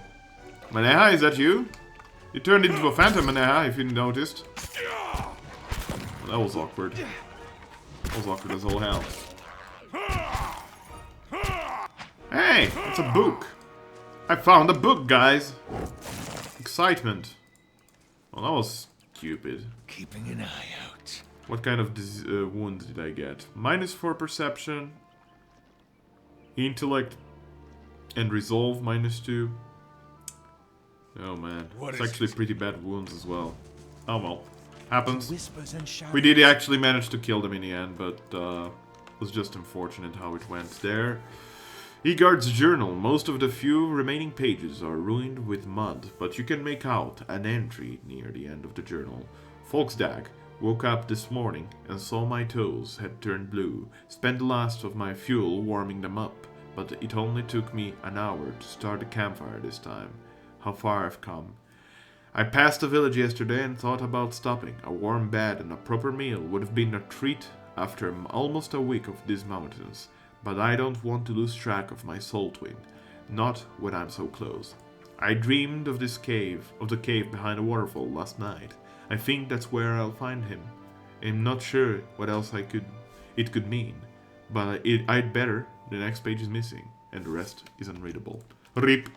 Maneha, is that you? You turned into a phantom, Maneha, if you noticed. Well, that was awkward. That was awkward as all hell. Hey, it's a book. I found a book, guys. Excitement. Well, that was stupid. Keeping an eye out. What kind of wound did I get? -4 perception. Intellect. And resolve -2. Oh man. What It's is actually it? pretty bad wounds as well. Oh well. Happens. Whispers and shadows. We did actually manage to kill them in the end, but it was just unfortunate how it went there. Egard's journal. Most of the few remaining pages are ruined with mud, but you can make out an entry near the end of the journal. Volksdag woke up this morning and saw my toes had turned blue. Spent the last of my fuel warming them up, but it only took me an hour to start a campfire this time. How far I've come. I passed a village yesterday and thought about stopping. A warm bed and a proper meal would have been a treat after almost a week of these mountains. But I don't want to lose track of my soul twin. Not when I'm so close. I dreamed of this cave, of the cave behind the waterfall last night. I think that's where I'll find him. I'm not sure what else it could mean. But I'd better. The next page is missing. And the rest is unreadable. RIP.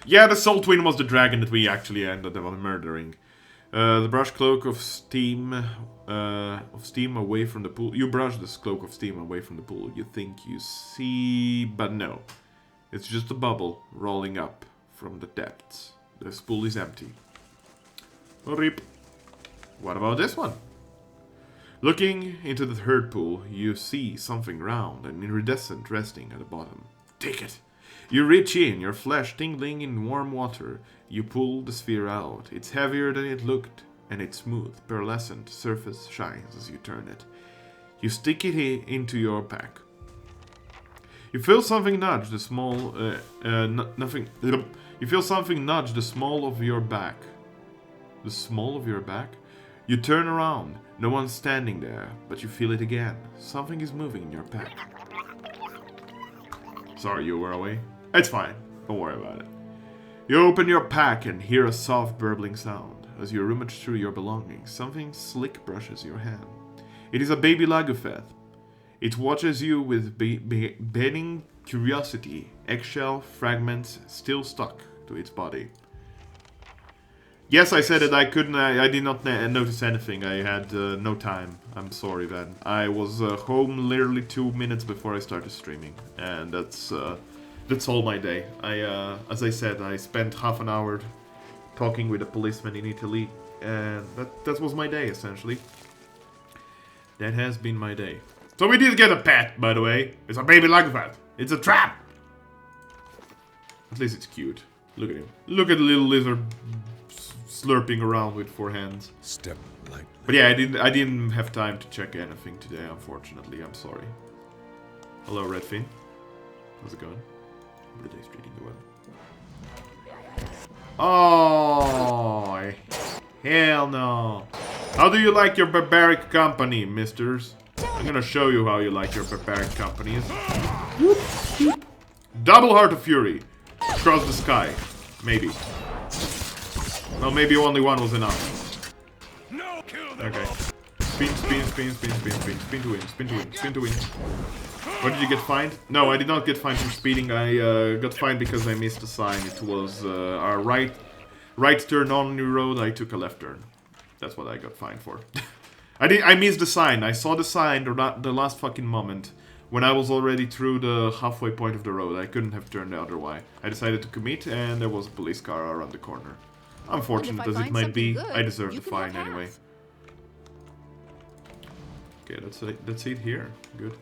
Yeah, the Soul Twin was the dragon that we actually ended up murdering. The brush cloak of steam away from the pool. You brush this cloak of steam away from the pool. You think you see, but no. It's just a bubble rolling up from the depths. This pool is empty. RIP. What about this one? Looking into the third pool, you see something round and iridescent resting at the bottom. Take it. You reach in, your flesh tingling in warm water. You pull the sphere out. It's heavier than it looked, and its smooth, pearlescent surface shines as you turn it. You stick it into your pack. You feel something nudge the small, You feel something nudge the small of your back. The small of your back? You turn around. No one's standing there, but you feel it again. Something is moving in your pack. Sorry you were away. It's fine. Don't worry about it. You open your pack and hear a soft burbling sound. As you rummage through your belongings, something slick brushes your hand. It is a baby Lagufeth. It watches you with bending curiosity, eggshell fragments still stuck to its body. Yes, I said it. I couldn't. I did not notice anything. I had no time. I'm sorry, man. I was home literally 2 minutes before I started streaming, and that's all my day. As I said, I spent half an hour talking with a policeman in Italy, and that was my day essentially. That has been my day. So we did get a pet, by the way. It's a baby lagvat. It's a trap. At least it's cute. Look at him. Look at the little lizard slurping around with 4 hands. Step lightly. But yeah, I didn't have time to check anything today, unfortunately. I'm sorry. Hello, Redfin. How's it going? The day's treating you well. Oh, hell no. How do you like your barbaric company, misters? I'm gonna show you how you like your barbaric companies. Double Heart of Fury. Across the sky. Maybe. Well, maybe only one was enough. No, kill them. Okay. Spin, spin, spin, spin, spin, spin, spin to win, spin to win, spin to win. What did you get fined? No, I did not get fined for speeding. I got fined because I missed a sign. It was a right turn on new road. I took a left turn. That's what I got fined for. I missed the sign. I saw the sign the last fucking moment. When I was already through the halfway point of the road, I couldn't have turned the other way. I decided to commit, and there was a police car around the corner. Unfortunate as it might be, I deserve the fine anyway. Okay, that's it here. Good.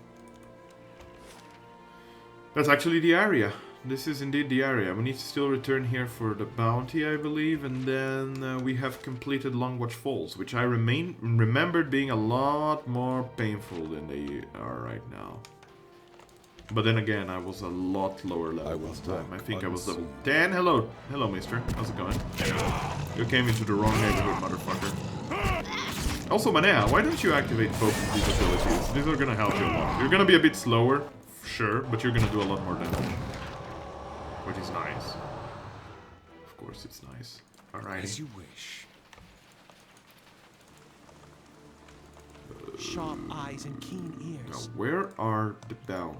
That's actually the area. This is indeed the area. We need to still return here for the bounty, I believe, and then we have completed Longwatch Falls, which I remembered being a lot more painful than they are right now. But then again, I was a lot lower level last time. I think I was level 10. Hello, mister. How's it going? You came into the wrong neighborhood, motherfucker. Also, Manea, why don't you activate both of these abilities? These are gonna help you a lot. You're gonna be a bit slower, sure, but you're gonna do a lot more damage. Which is nice. Of course it's nice. Alright. As you wish. Sharp eyes and keen Now, ears. where are the bounty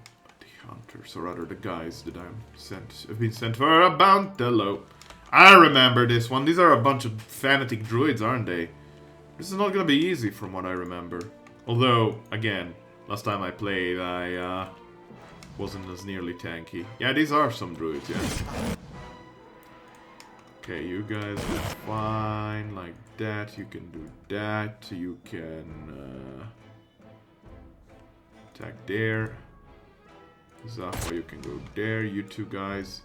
hunters, or rather the guys that have been sent for a bounty? I remember this one. These are a bunch of fanatic druids, aren't they? This is not gonna be easy from what I remember. Although, again, last time I played, I wasn't as nearly tanky. Yeah, these are some druids, yeah. Okay, you guys are fine like that. You can do that. You can attack there. Zaffa, you can go there. You two guys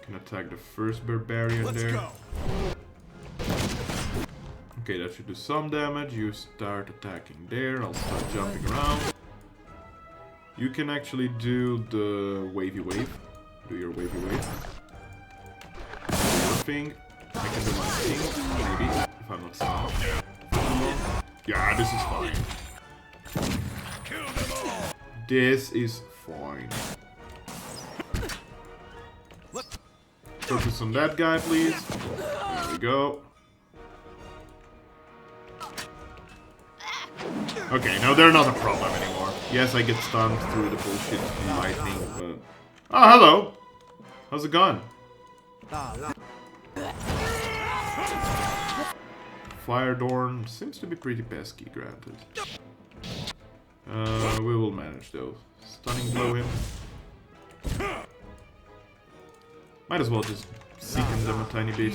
can attack the first barbarian there. Go. Okay, that should do some damage. You start attacking there. I'll start jumping around. You can actually do the wavy wave. Do your wavy wave. Do your thing. I can do my thing, maybe, if I'm not stopped. Yeah, this is fine. This is fine. Focus on that guy, please. There we go. Okay, no, they're not a problem anymore. Yes, I get stunned through the bullshit lightning, but... Oh, hello! How's it going? Firedorn seems to be pretty pesky, granted. We will manage, though. Stunning blow him. Might as well just seeking them a tiny bit.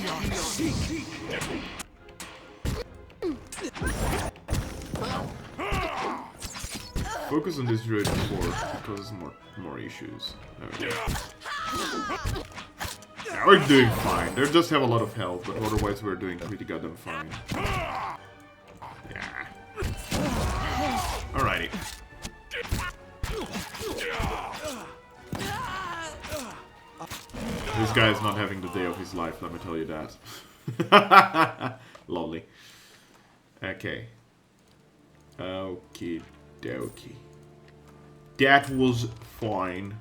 Focus on this druid before it causes more issues. There we go. Yeah, we're doing fine. They just have a lot of health, but otherwise we're doing pretty goddamn fine. Yeah. Alrighty. This guy is not having the day of his life, let me tell you that. Lovely. Okay. Okie dokie. That was fine.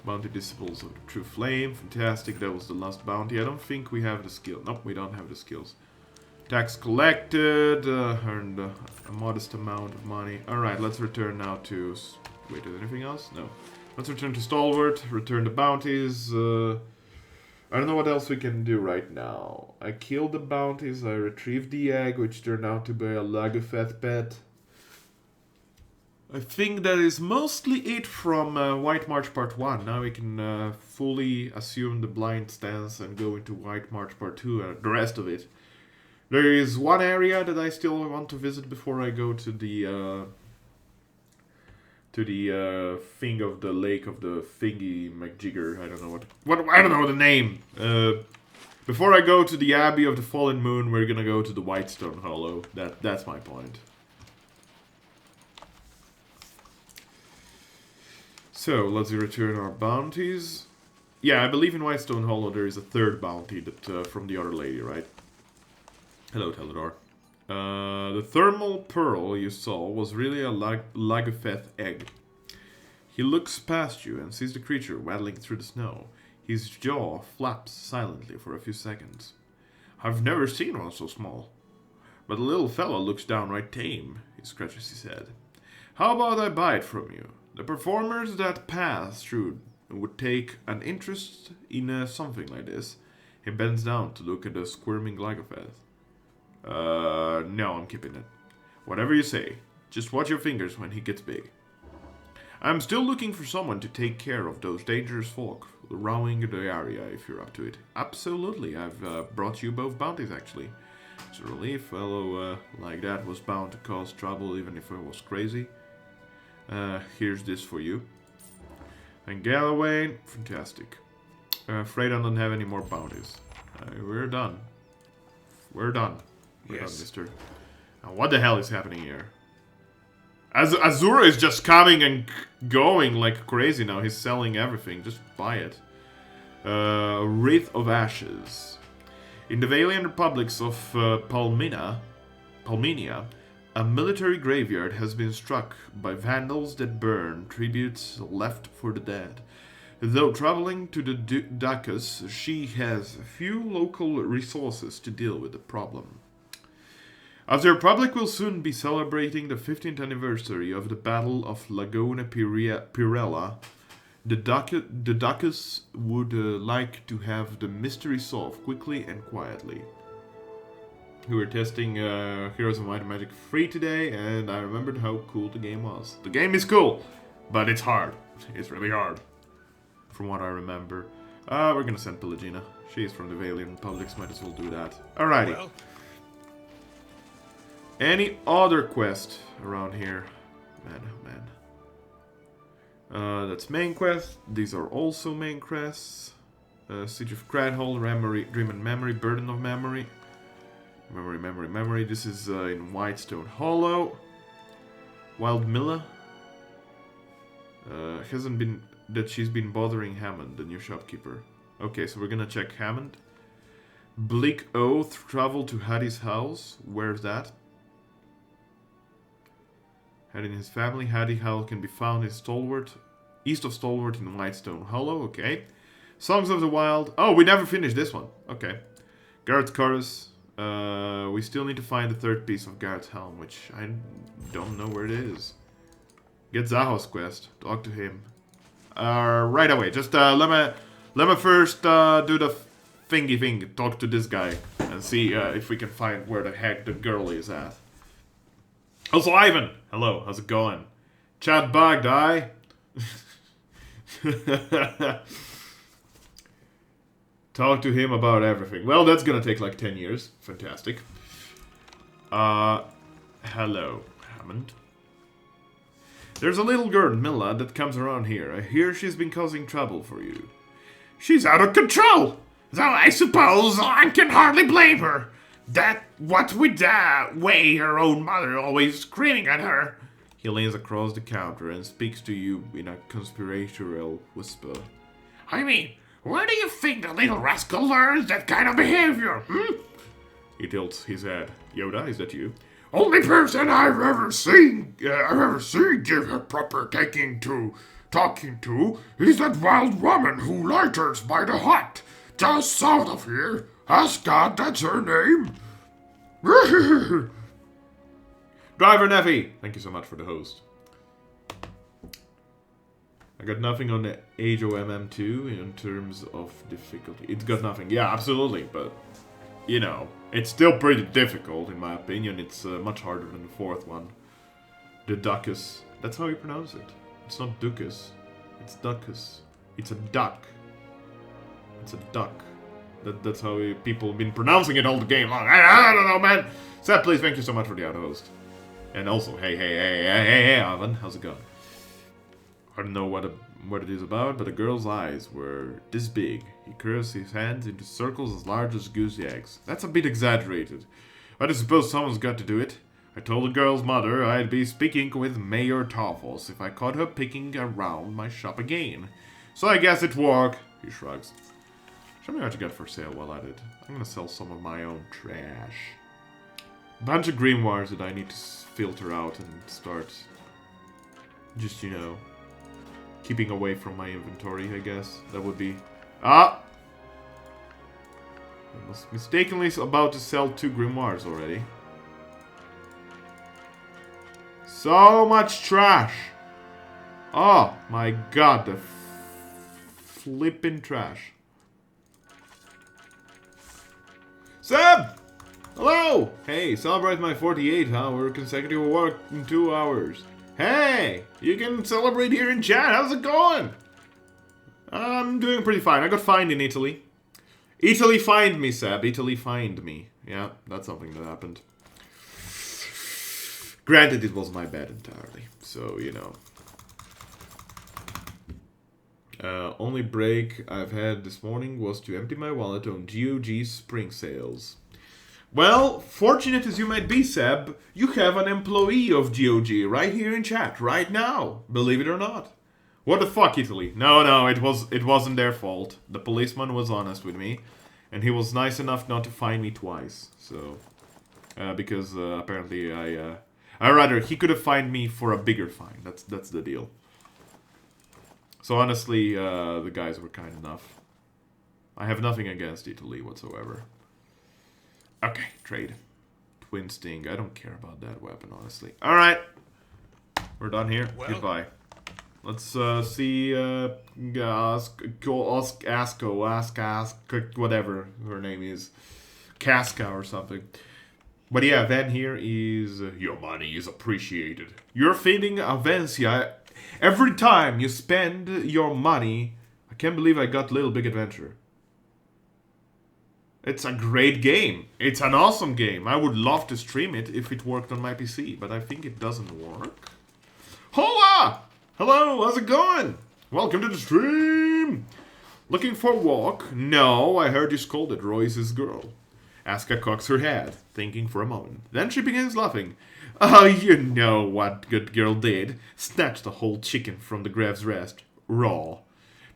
Bounty Disciples of the True Flame. Fantastic. That was the last bounty. I don't think we have the skill. Nope, we don't have the skills. Tax collected. Earned a modest amount of money. Alright, let's return now to... Wait, is there anything else? No. Let's return to Stalwart. Return the bounties. I don't know what else we can do right now. I killed the bounties, I retrieved the egg, which turned out to be a Lagufeth pet. I think that is mostly it from White March Part 1. Now we can fully assume the blind stance and go into White March Part 2 and the rest of it. There is one area that I still want to visit before I go to the thing of the lake of the thingy McJigger. I don't know what I don't know the name. Before I go to the Abbey of the Fallen Moon, we're gonna go to the Whitestone Hollow. That's my point. So let's return our bounties. Yeah, I believe in Whitestone Hollow there is a third bounty that from the other lady, right? Hello, Teledor. The thermal pearl you saw was really a Lagufeth egg. He looks past you and sees the creature waddling through the snow. His jaw flaps silently for a few seconds. I've never seen one so small. But the little fellow looks downright tame, he scratches his head. How about I buy it from you? The performers that pass through would take an interest in something like this. He bends down to look at the squirming Lagufeth. No, I'm keeping it. Whatever you say. Just watch your fingers when he gets big. I'm still looking for someone to take care of those dangerous folk roaming the area if you're up to it. Absolutely, I've brought you both bounties actually. It's a relief, fellow like that was bound to cause trouble even if it was crazy. Here's this for you. And Galloway, fantastic. Afraid I don't have any more bounties. We're done. We're done. We're done, mister. Now, what the hell is happening here? Azura is just coming and going like crazy now. He's selling everything. Just buy it. Wreath of Ashes. In the Valiant Republics of Palmenia, a military graveyard has been struck by vandals that burn tributes left for the dead. Though traveling to the Ducas, she has few local resources to deal with the problem. As the Republic will soon be celebrating the 15th anniversary of the Battle of Laguna Pirella, the Ducas would like to have the mystery solved quickly and quietly. We were testing Heroes of Might and Magic free today, and I remembered how cool the game was. The game is cool, but it's hard. It's really hard, from what I remember. We're gonna send Pelagina. She's from the Valiant Republic, so might as well do that. Alrighty. Well, any other quest around here? Man, oh man. That's main quest. These are also main quests. Siege of Cradhall, Dream and Memory, Burden of Memory. Memory. This is in Whitestone Hollow. Wild Milla. Hasn't been that she's been bothering Hammond, the new shopkeeper. Okay, so we're gonna check Hammond. Bleak Oath, travel to Hattie's house. Where's that? Hattie and his family. Hattie House can be found in Stalwart, east of Stalwart in Whitestone Hollow. Okay. Songs of the Wild. Oh, we never finished this one. Okay. Garrett's Chorus. We still need to find the third piece of Garrett's Helm, which I don't know where it is. Get Zahos quest. Talk to him. Right away. Just let me first do the thingy thing. Talk to this guy and see if we can find where the heck the girl is at. Also, Ivan. Hello. How's it going? Chat bugged, aye? Talk to him about everything. Well, that's gonna take like 10 years. Fantastic. Hello, Hammond. There's a little girl, Milla, that comes around here. I hear she's been causing trouble for you. She's out of control! Though I suppose I can hardly blame her. That what with that way her own mother always screaming at her. He leans across the counter and speaks to you in a conspiratorial whisper. I mean, where do you think the little rascal learns that kind of behavior, He tilts his head. Yoda, is that you? Only person I've ever seen give her proper talking to is that wild woman who loiters by the hut, just south of here. Asgard, that's her name. Driver Neffy, thank you so much for the host. I got nothing on the Age of MM2 in terms of difficulty. It's got nothing. Yeah, absolutely, but you know, it's still pretty difficult in my opinion. It's much harder than the fourth one. The Duckus. That's how you pronounce it. It's not Duckus. It's Duckus. It's a duck. It's a duck. That's how people have been pronouncing it all the game long. I don't know, man. Seb, please, thank you so much for the out-host. And also, hey, Ivan, how's it going? I don't know what it is about, but the girl's eyes were this big. He curved his hands into circles as large as goose eggs. That's a bit exaggerated, but I suppose someone's got to do it. I told the girl's mother I'd be speaking with Mayor Toffles if I caught her picking around my shop again. So I guess it worked. He shrugs. Show me what you got for sale while at it. I'm gonna sell some of my own trash. A bunch of grimoires that I need to filter out and start just, you know, keeping away from my inventory, I guess. That would be... Ah! I was mistakenly about to sell 2 grimoires already. So much trash! Oh my god, the flippin' trash. Seb! Hello! Hey, celebrate my 48-hour consecutive work in 2 hours. Hey! You can celebrate here in chat. How's it going? I'm doing pretty fine. I got fined in Italy. Italy fined me, Seb. Italy fined me. Yeah, that's something that happened. Granted, it was my bad entirely. So, you know. Only break I've had this morning was to empty my wallet on GOG spring sales. Well, fortunate as you might be, Seb, you have an employee of GOG right here in chat, right now. Believe it or not. What the fuck, Italy? No, it wasn't their fault. The policeman was honest with me, and he was nice enough not to fine me twice. So, because apparently he could have fined me for a bigger fine. That's the deal. So honestly, the guys were kind enough. I have nothing against Italy whatsoever. Okay, trade. Twin Sting. I don't care about that weapon, honestly. Alright. We're done here. Well. Goodbye. Let's see, Ask, whatever her name is. Casca or something. But yeah, then here is, your money is appreciated. You're feeding Avencia. Every time you spend your money, I can't believe I got Little Big Adventure. It's a great game. It's an awesome game. I would love to stream it if it worked on my PC, but I think it doesn't work. Hola! Hello, how's it going? Welcome to the stream! Looking for a walk? No, I heard you scolded Royce's girl. Aska cocks her head, thinking for a moment. Then she begins laughing. Oh, you know what good girl did. Snatched the whole chicken from the Grev's rest. Raw.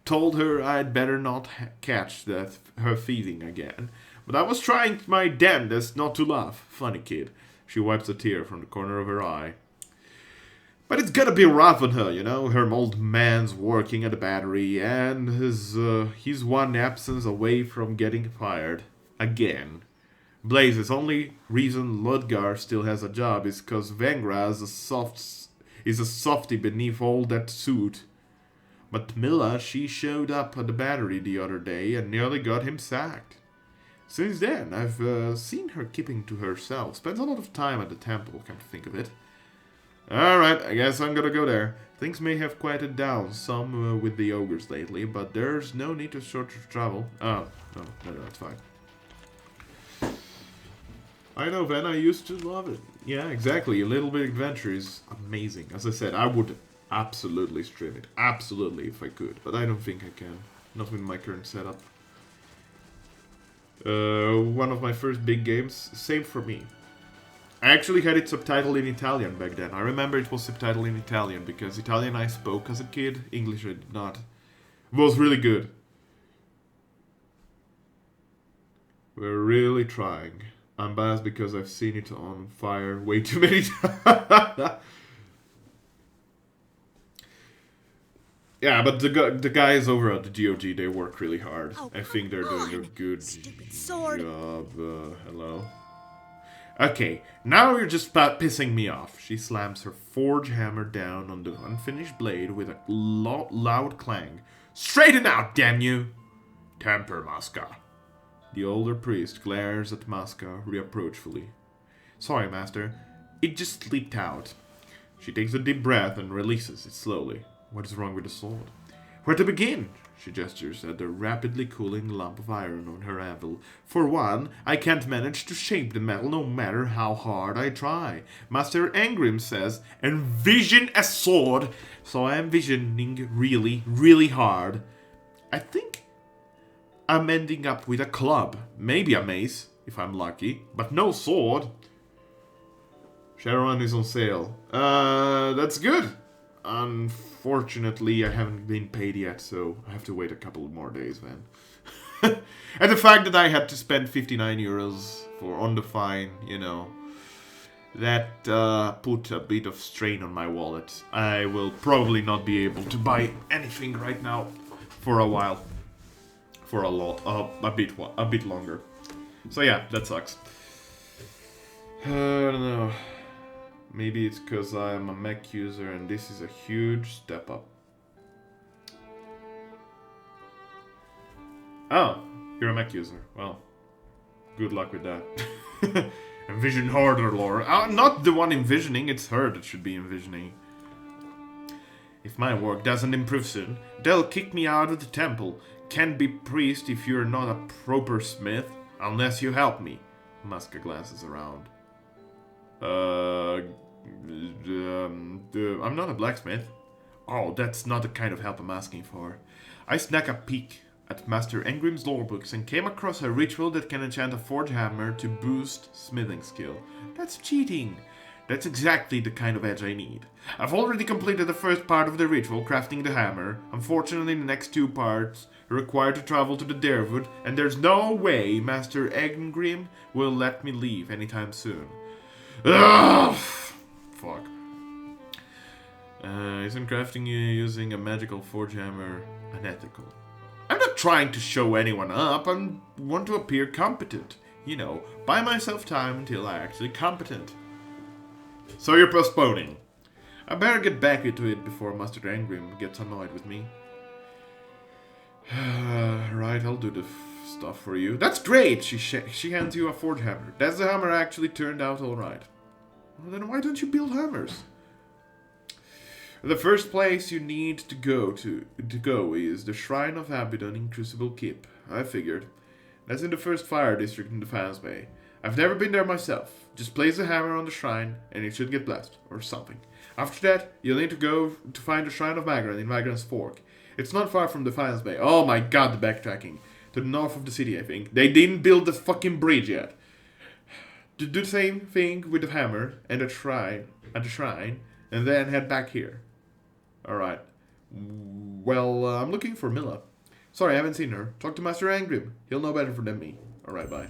Told her I'd better not catch her thieving again. But I was trying my damnedest not to laugh. Funny kid. She wipes a tear from the corner of her eye. But it's gotta be rough on her, you know? Her old man's working at the battery, and he's one absence away from getting fired. Again. Blaze's only reason Ludgar still has a job is cause Vengra is a softy beneath all that suit. But Milla, she showed up at the battery the other day and nearly got him sacked. Since then, I've seen her keeping to herself. Spends a lot of time at the temple, come to think of it. Alright, I guess I'm gonna go there. Things may have quieted down some with the ogres lately, but there's no need to short travel. Oh, no, that's fine. I know, Ven, I used to love it. Yeah, exactly. A Little Big Adventure is amazing. As I said, I would absolutely stream it. Absolutely, if I could. But I don't think I can. Not with my current setup. One of my first big games. Same for me. I actually had it subtitled in Italian back then. I remember it was subtitled in Italian because Italian I spoke as a kid. English I did not. It was really good. We're really trying. I'm biased because I've seen it on fire way too many times. Yeah, but the guys over at the GOG, they work really hard. Oh, I think they're doing a good stupid sword. job. Hello. Okay, now you're just about pissing me off. She slams her forge hammer down on the unfinished blade with a loud clang. Straighten out, damn you! Temper, Masca. The older priest glares at Masca reproachfully. Sorry, master. It just leaked out. She takes a deep breath and releases it slowly. What is wrong with the sword? Where to begin? She gestures at the rapidly cooling lump of iron on her anvil. For one, I can't manage to shape the metal no matter how hard I try. Master Angrim says, envision a sword. So I am visioning really, really hard. I think I'm ending up with a club. Maybe a mace, if I'm lucky. But no sword. Shadowrun is on sale. That's good. Unfortunately, I haven't been paid yet, so I have to wait a couple more days, man. And the fact that I had to spend 59 euros on the fine, you know, that put a bit of strain on my wallet. I will probably not be able to buy anything right now for a while, for a bit longer. So yeah, that sucks. I don't know. Maybe it's because I'm a mech user and this is a huge step up. Oh, you're a mech user. Well, good luck with that. Envision harder, Laura. Not the one envisioning, it's her that should be envisioning. If my work doesn't improve soon, they'll kick me out of the temple. Can't be priest if you're not a proper smith, unless you help me. Masca glances around. I'm not a blacksmith. Oh, that's not the kind of help I'm asking for. I snuck a peek at Master Engrim's lore books and came across a ritual that can enchant a forge hammer to boost smithing skill. That's cheating. That's exactly the kind of edge I need. I've already completed the first part of the ritual, crafting the hammer. Unfortunately, the next two parts require to travel to the Darewood, and there's no way Master Engrim will let me leave anytime soon. Ugh! Fuck. Isn't crafting using a magical forge hammer unethical? I'm not trying to show anyone up. I want to appear competent. You know, buy myself time until I'm actually competent. So you're postponing. I better get back into it before Master Angrim gets annoyed with me. Right, I'll do the stuff for you. That's great! She hands you a forge hammer. Does the hammer actually turned out alright? Well, then why don't you build hammers? The first place you need to go is the Shrine of Abaddon in Crucible Keep. I figured. That's in the first fire district in the Fans Bay. I've never been there myself. Just place the hammer on the shrine and it should get blessed, or something. After that, you'll need to go to find the Shrine of Magran in Magran's Fork. It's not far from the Fans Bay. Oh my god, the backtracking. To the north of the city, I think. They didn't build the fucking bridge yet. To do the same thing with the hammer and the shrine, and then head back here. Alright. Well, I'm looking for Milla. Sorry, I haven't seen her. Talk to Master Angrim. He'll know better than me. Alright, bye.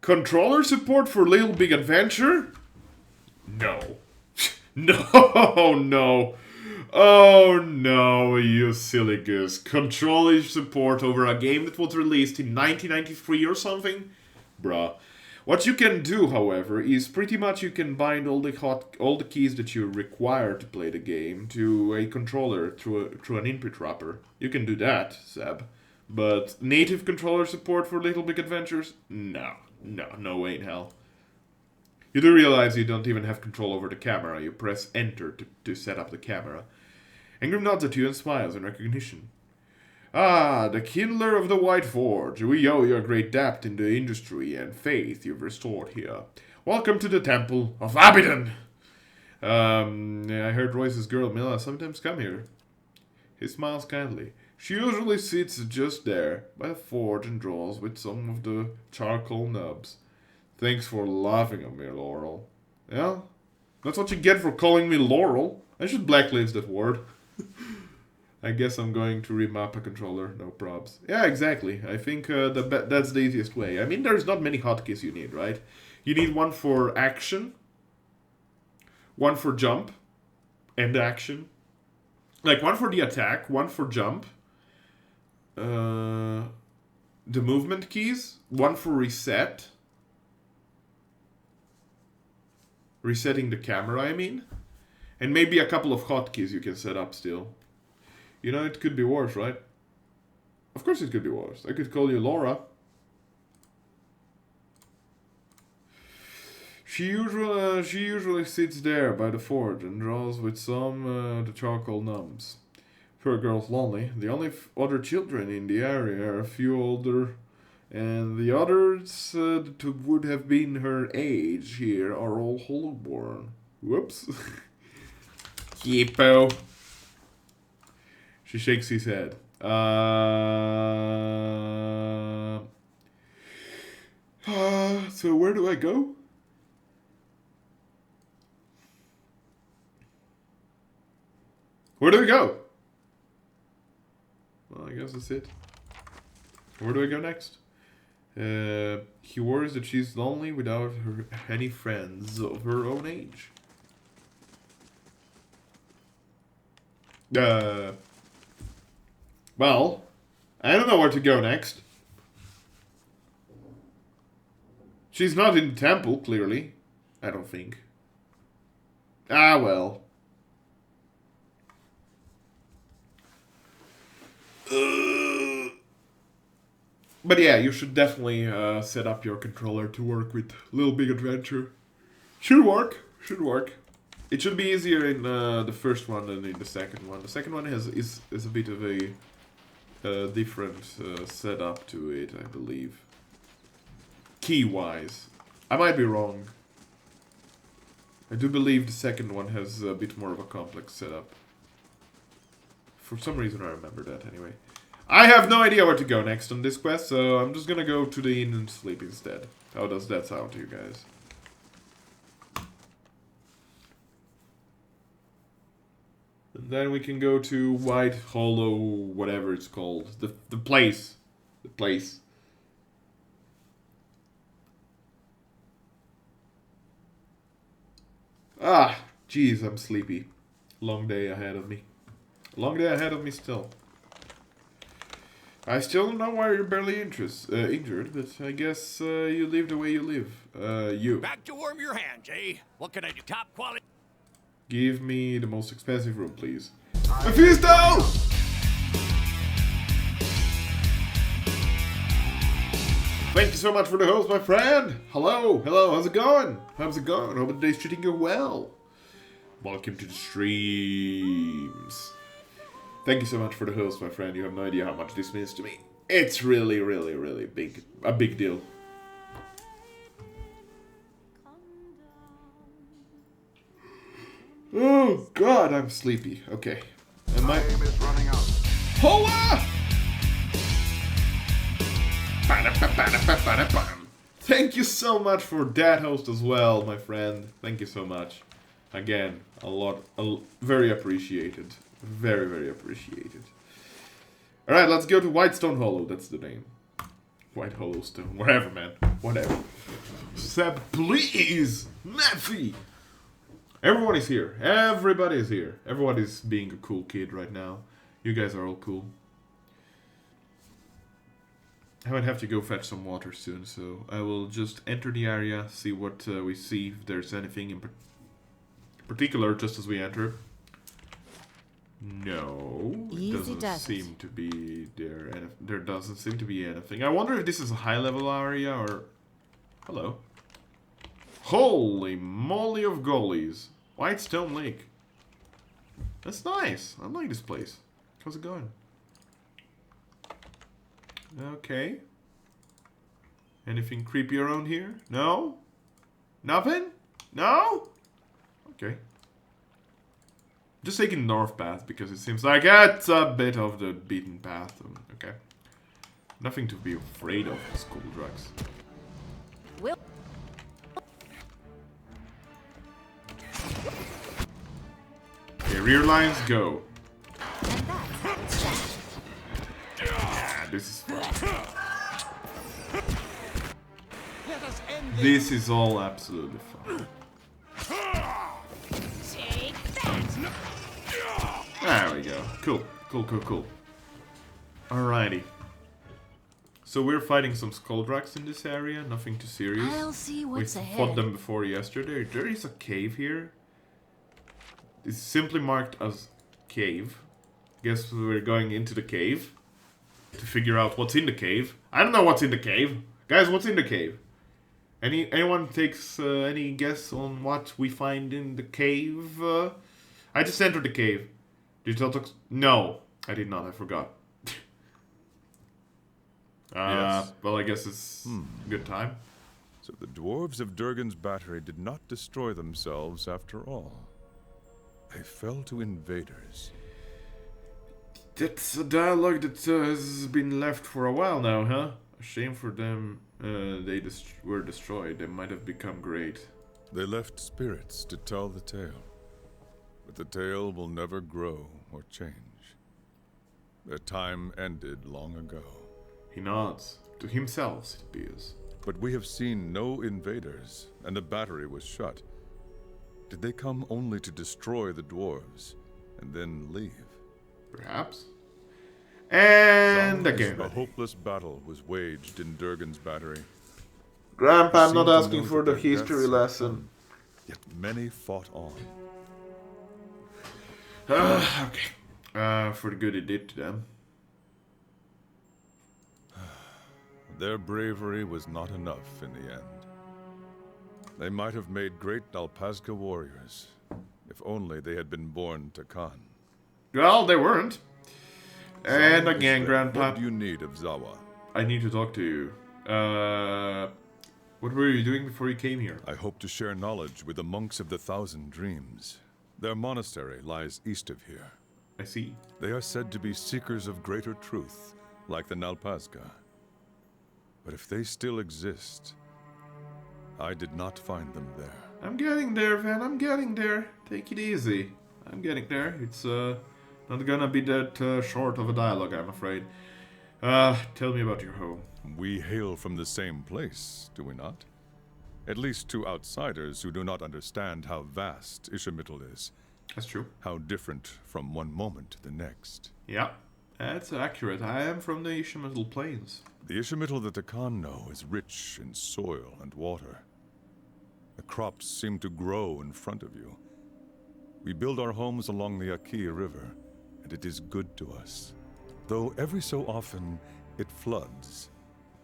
Controller support for Little Big Adventure? No. No. Oh no, you silly goose. Controller support over a game that was released in 1993 or something? Bruh. What you can do, however, is pretty much you can bind all the keys that you require to play the game to a controller through an input wrapper. You can do that, Seb. But native controller support for Little Big Adventures? No way in hell. You do realize you don't even have control over the camera. You press enter to set up the camera. Angrim nods at you and smiles in recognition. Ah, the kindler of the White Forge. We owe you a great debt in the industry and faith you've restored here. Welcome to the Temple of Abaddon. I heard Royce's girl Milla sometimes come here. He smiles kindly. She usually sits just there, by the forge and draws with some of the charcoal nubs. Thanks for laughing at me, Laurel. Yeah? That's what you get for calling me Laurel. I should blacklist that word. I guess I'm going to remap a controller, no probs. Yeah, exactly. I think that's the easiest way. I mean, there's not many hotkeys you need, right? You need one for action, one for jump, and action. Like, one for the attack, one for jump, the movement keys. One for reset. Resetting the camera, I mean. And maybe a couple of hotkeys you can set up still. You know, it could be worse, right? Of course it could be worse. I could call you Laura. She usually sits there by the forge and draws with some the charcoal numbs. Poor girl's lonely. The only other children in the area are a few older, and the others that would have been her age here are all Hollowborn. Whoops. Hippo. She shakes his head. So where do I go? Where do we go? Well, I guess that's it. Where do I go next? He worries that she's lonely without any friends of her own age. Well, I don't know where to go next. She's not in the temple, clearly. I don't think. Ah, well. But yeah, you should definitely set up your controller to work with Little Big Adventure. Should work. Should work. It should be easier in the first one than in the second one. The second one is a bit of a different setup to it, I believe. Key-wise. I might be wrong. I do believe the second one has a bit more of a complex setup. For some reason I remember that anyway. I have no idea where to go next on this quest, so I'm just gonna go to the inn and sleep instead. How does that sound to you guys? And then we can go to White Hollow, whatever it's called. The place. The place. Ah, jeez, I'm sleepy. Long day ahead of me. Long day ahead of me still. I still don't know why you're barely injured, but I guess you live the way you live. You. Back to warm your hands, eh? What can I do? Top quality. Give me the most expensive room, please. Mephisto! Thank you so much for the host, my friend. Hello, hello, how's it going? How's it going? Hope the day's treating you well. Welcome to the streams. Thank you so much for the host, my friend. You have no idea how much this means to me. It's really, really, really a big deal. Oh God, I'm sleepy. Okay, am I? Time is running out. Hoa! Thank you so much for that host as well, my friend. Thank you so much. Again, very appreciated. Very, very appreciated. Alright, let's go to Whitestone Hollow. That's the name. White Hollow Stone. Wherever, man. Whatever. Seb, please! Nephi! Everyone is here. Everybody is here. Everyone is being a cool kid right now. You guys are all cool. I might have to go fetch some water soon, so I will just enter the area, see what we see, if there's anything in particular just as we enter. No, doesn't seem to be there. There doesn't seem to be anything. I wonder if this is a high-level area or... Hello. Holy moly of gollies. Whitestone Lake. That's nice. I like this place. How's it going? Okay. Anything creepy around here? No? Nothing? No? Okay. Just taking north path because it seems like it's a bit of the beaten path. Okay. Nothing to be afraid of with school drugs. Will. Okay, rear lines go. And that's how it's done. Yeah, this is fun. Let us end this. This is all absolutely fun. Take that. There we go. Cool. Cool, cool, cool. Alrighty. So we're fighting some Skulldraks in this area, nothing too serious. I'll see what's We ahead. fought them before yesterday. There is a cave here. It's simply marked as cave. Guess we're going into the cave to figure out what's in the cave. I don't know what's in the cave. Guys, what's in the cave? Anyone takes any guess on what we find in the cave? I just entered the cave. Did you talk? No, I did not. I forgot. Yes. Well, I guess it's a good time. So the dwarves of Durgan's battery did not destroy themselves after all. They fell to invaders. That's a dialogue that has been left for a while now, huh? A shame for them. They were destroyed. They might have become great. They left spirits to tell the tale. But the tale will never grow or change. Their time ended long ago. He nods. To himself, it appears. But we have seen no invaders, and the battery was shut. Did they come only to destroy the dwarves, and then leave? Perhaps. And Some again. A hopeless battle was waged in Durgan's battery. Grandpa, I'm not Seem to asking know for that the their history deaths had lesson. come, yet many fought on. Okay. For the good it did to them. Their bravery was not enough in the end. They might have made great Alpazga warriors, if only they had been born to Khan. Well, they weren't. And Zawa is again, dead. Grandpa, What do you need of Zawa? I need to talk to you. What were you doing before you came here? I hope to share knowledge with the monks of the Thousand Dreams. Their monastery lies east of here. I see. They are said to be seekers of greater truth, like the Nalpazga. But if they still exist, I did not find them there. I'm getting there, Van. I'm getting there. Take it easy. I'm getting there. It's not gonna be that short of a dialogue, I'm afraid. Tell me about your home. We hail from the same place, do we not? At least to outsiders who do not understand how vast Ishamitl is, That's true. how different from one moment to the next. Yeah, that's accurate. I am from the Ishamitl Plains. The Ishamitl that the Khan know is rich in soil and water. The crops seem to grow in front of you. We build our homes along the Aki River, and it is good to us. Though every so often it floods,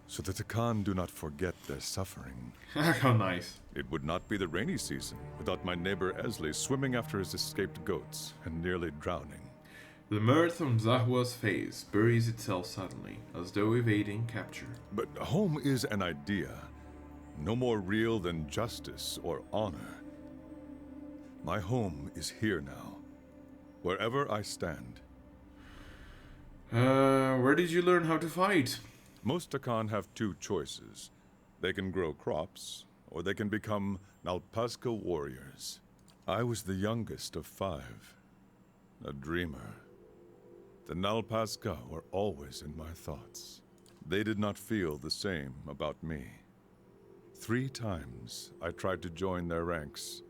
so that the Khan do not forget their suffering. How nice. It would not be the rainy season without my neighbor Esley swimming after his escaped goats and nearly drowning. The mirth on Zahua's face buries itself suddenly, as though evading capture. But home is an idea, no more real than justice or honor. My home is here now, wherever I stand. Where did you learn how to fight? Most Akan have two choices. They can grow crops, or they can become Nalpazga warriors. I was the youngest of 5, a dreamer. The Nalpazga were always in my thoughts. They did not feel the same about me. 3 times I tried to join their ranks.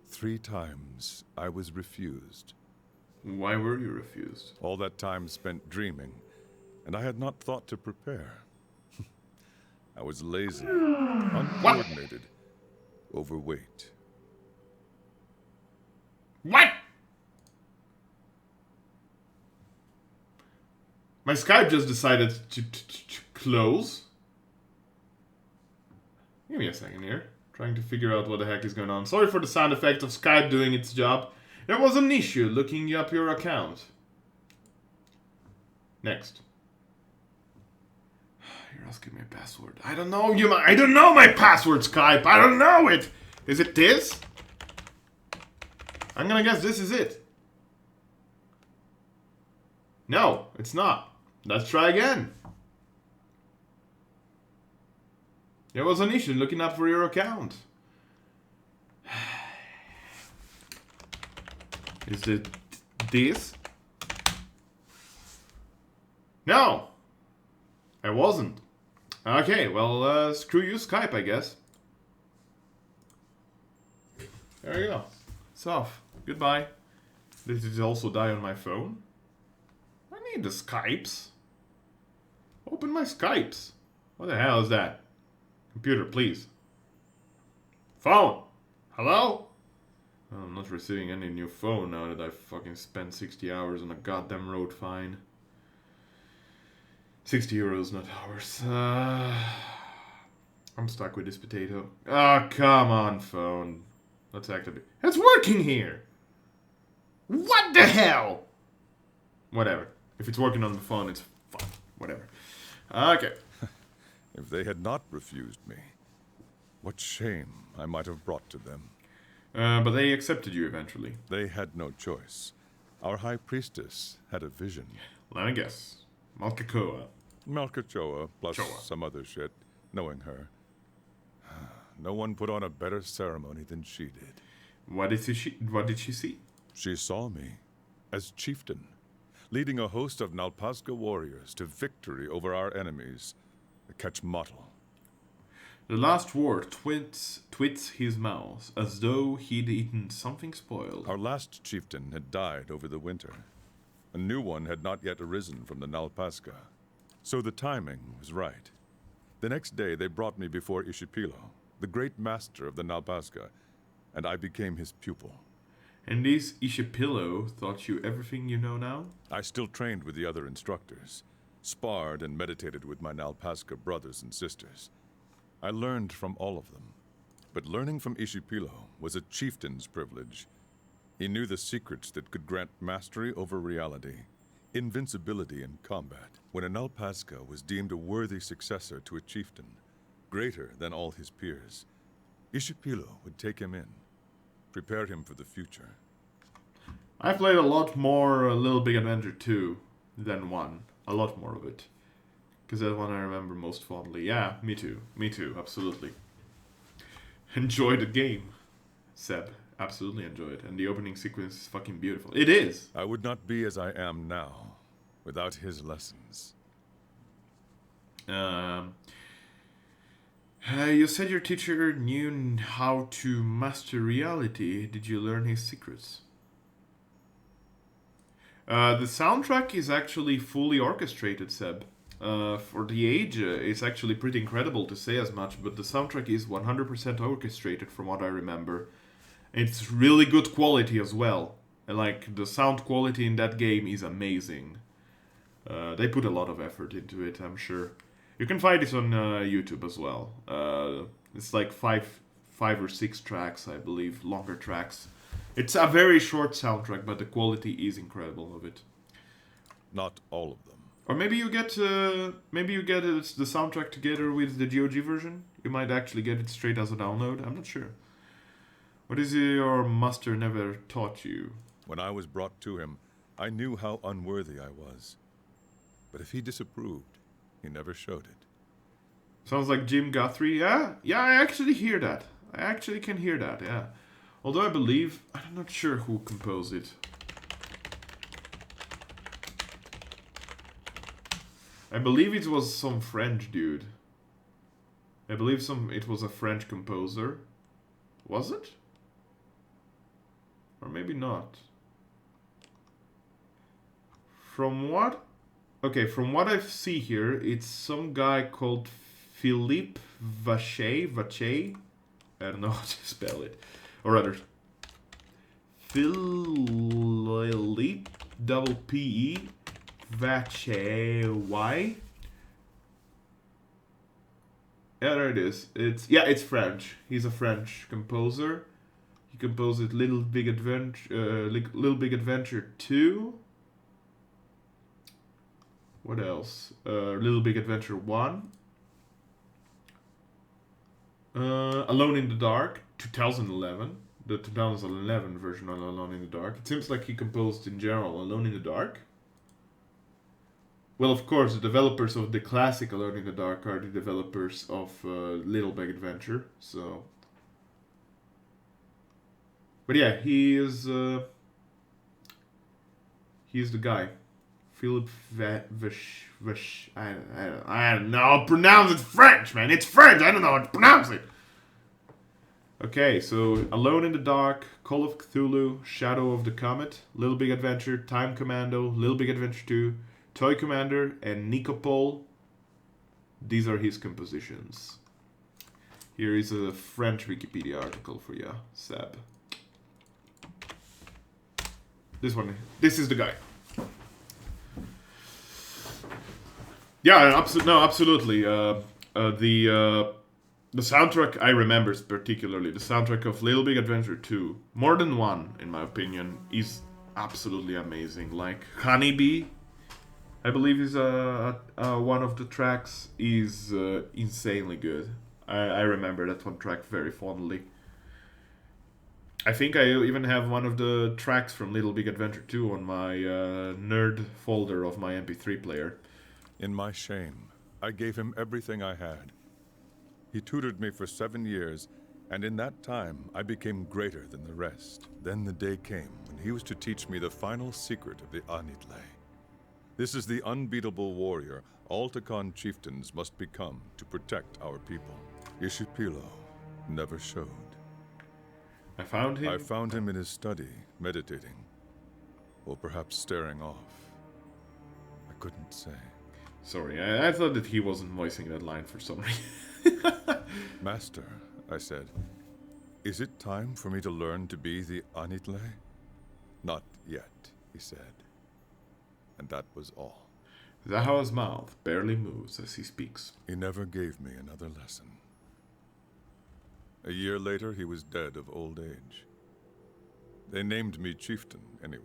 3 times I was refused. Why were you refused? All that time spent dreaming, and I had not thought to prepare. I was lazy, uncoordinated, overweight. What? My Skype just decided to close. Give me a second here. Trying to figure out what the heck is going on. Sorry for the sound effect of Skype doing its job. There was an issue looking up your account. Next. You're asking my password. I don't know I don't know my password, Skype. I don't know it. Is it this? I'm gonna guess this is it. No, it's not. Let's try again. There was an issue looking up for your account. Is it this? No! I wasn't. Okay, well, screw you, Skype, I guess. There you go. It's off. Goodbye. Did it also die on my phone? I need the Skypes. Open my Skypes. What the hell is that? Computer, please. Phone! Hello? I'm not receiving any new phone now that I've fucking spent 60 hours on a goddamn road fine. 60 euros, not hours. I'm stuck with this potato. Ah, come on, phone. Let's activate. It's working here! What the hell? Whatever. If it's working on the phone, it's fine. Whatever. Okay. If they had not refused me, what shame I might have brought to them. But they accepted you eventually. They had no choice. Our high priestess had a vision. Let me guess. Malkakoa. Malkachoa, plus Choa. some other shit, knowing her. No one put on a better ceremony than she did. What did she see? She saw me as chieftain, leading a host of Nalpazga warriors to victory over our enemies, the Kechmatl. The last word twits his mouth, as though he'd eaten something spoiled. Our last chieftain had died over the winter. A new one had not yet arisen from the Nalpazga. So the timing was right. The next day they brought me before Ishipilo, the great master of the Nalpazga, and I became his pupil. And this Ishipilo taught you everything you know now? I still trained with the other instructors, sparred and meditated with my Nalpazga brothers and sisters. I learned from all of them. But learning from Ishipilo was a chieftain's privilege. He knew the secrets that could grant mastery over reality, invincibility in combat, when a Nalpazga was deemed a worthy successor to a chieftain, greater than all his peers. Ishipilo would take him in, prepare him for the future. I've played a lot more Little Big Adventure 2 than 1. A lot more of it. Because that's one I remember most fondly. Yeah, me too. Me too, absolutely. Enjoy the game, Seb. Absolutely enjoy it. And the opening sequence is fucking beautiful. It is! I would not be as I am now without his lessons. You said your teacher knew how to master reality. Did you learn his secrets? The soundtrack is actually fully orchestrated, Seb. For the age, it's actually pretty incredible to say as much, but the soundtrack is 100% orchestrated from what I remember. It's really good quality as well. And like, the sound quality in that game is amazing. They put a lot of effort into it, I'm sure. You can find it on YouTube as well. It's like five or six tracks, I believe, longer tracks. It's a very short soundtrack, but the quality is incredible of it. Not all of them. Or maybe you get the soundtrack together with the GOG version. You might actually get it straight as a download. I'm not sure. What is your master never taught you? When I was brought to him, I knew how unworthy I was. But if he disapproved, he never showed it. Sounds like Jim Guthrie. Yeah, I actually hear that. I actually can hear that, yeah. Although I believe, I'm not sure who composed it. I believe it was some French dude. I believe it was a French composer. Was it? Or maybe not. From what I see here, it's some guy called Philippe Vacher. I don't know how to spell it. Or rather, Philippe, double P-E, Vacher, Y. Yeah, there it is. It's French. He's a French composer. He composed Little Big Adventure 2. What else? Little Big Adventure 1. Alone in the Dark, 2011. The 2011 version of Alone in the Dark. It seems like he composed in general Alone in the Dark. Well, of course, the developers of the classic Alone in the Dark are the developers of Little Big Adventure, so... But yeah, he's the guy. Philip Vash... I don't know how to pronounce it. French, man. It's French. I don't know how to pronounce it. Okay, so Alone in the Dark, Call of Cthulhu, Shadow of the Comet, Little Big Adventure, Time Commando, Little Big Adventure 2, Toy Commander, and Nicopol. These are his compositions. Here is a French Wikipedia article for you, Seb. This is the guy. Yeah, absolutely. The soundtrack I remember particularly, the soundtrack of Little Big Adventure 2, more than one, in my opinion, is absolutely amazing. Like Honeybee, I believe is one of the tracks, is insanely good. I remember that one track very fondly. I think I even have one of the tracks from Little Big Adventure 2 on my nerd folder of my MP3 player. In my shame, I gave him everything I had. He tutored me for 7 years, and in that time, I became greater than the rest. Then the day came when he was to teach me the final secret of the Anitle. This is the unbeatable warrior all Takan chieftains must become to protect our people. Ishipilo never showed. I found him in his study, meditating. Or perhaps staring off. I couldn't say. Sorry, I thought that he wasn't voicing that line for some reason. Master, I said, is it time for me to learn to be the Anitle? Not yet, he said. And that was all. Zahawa's mouth barely moves as he speaks. He never gave me another lesson. A year later, he was dead of old age. They named me chieftain, anyway.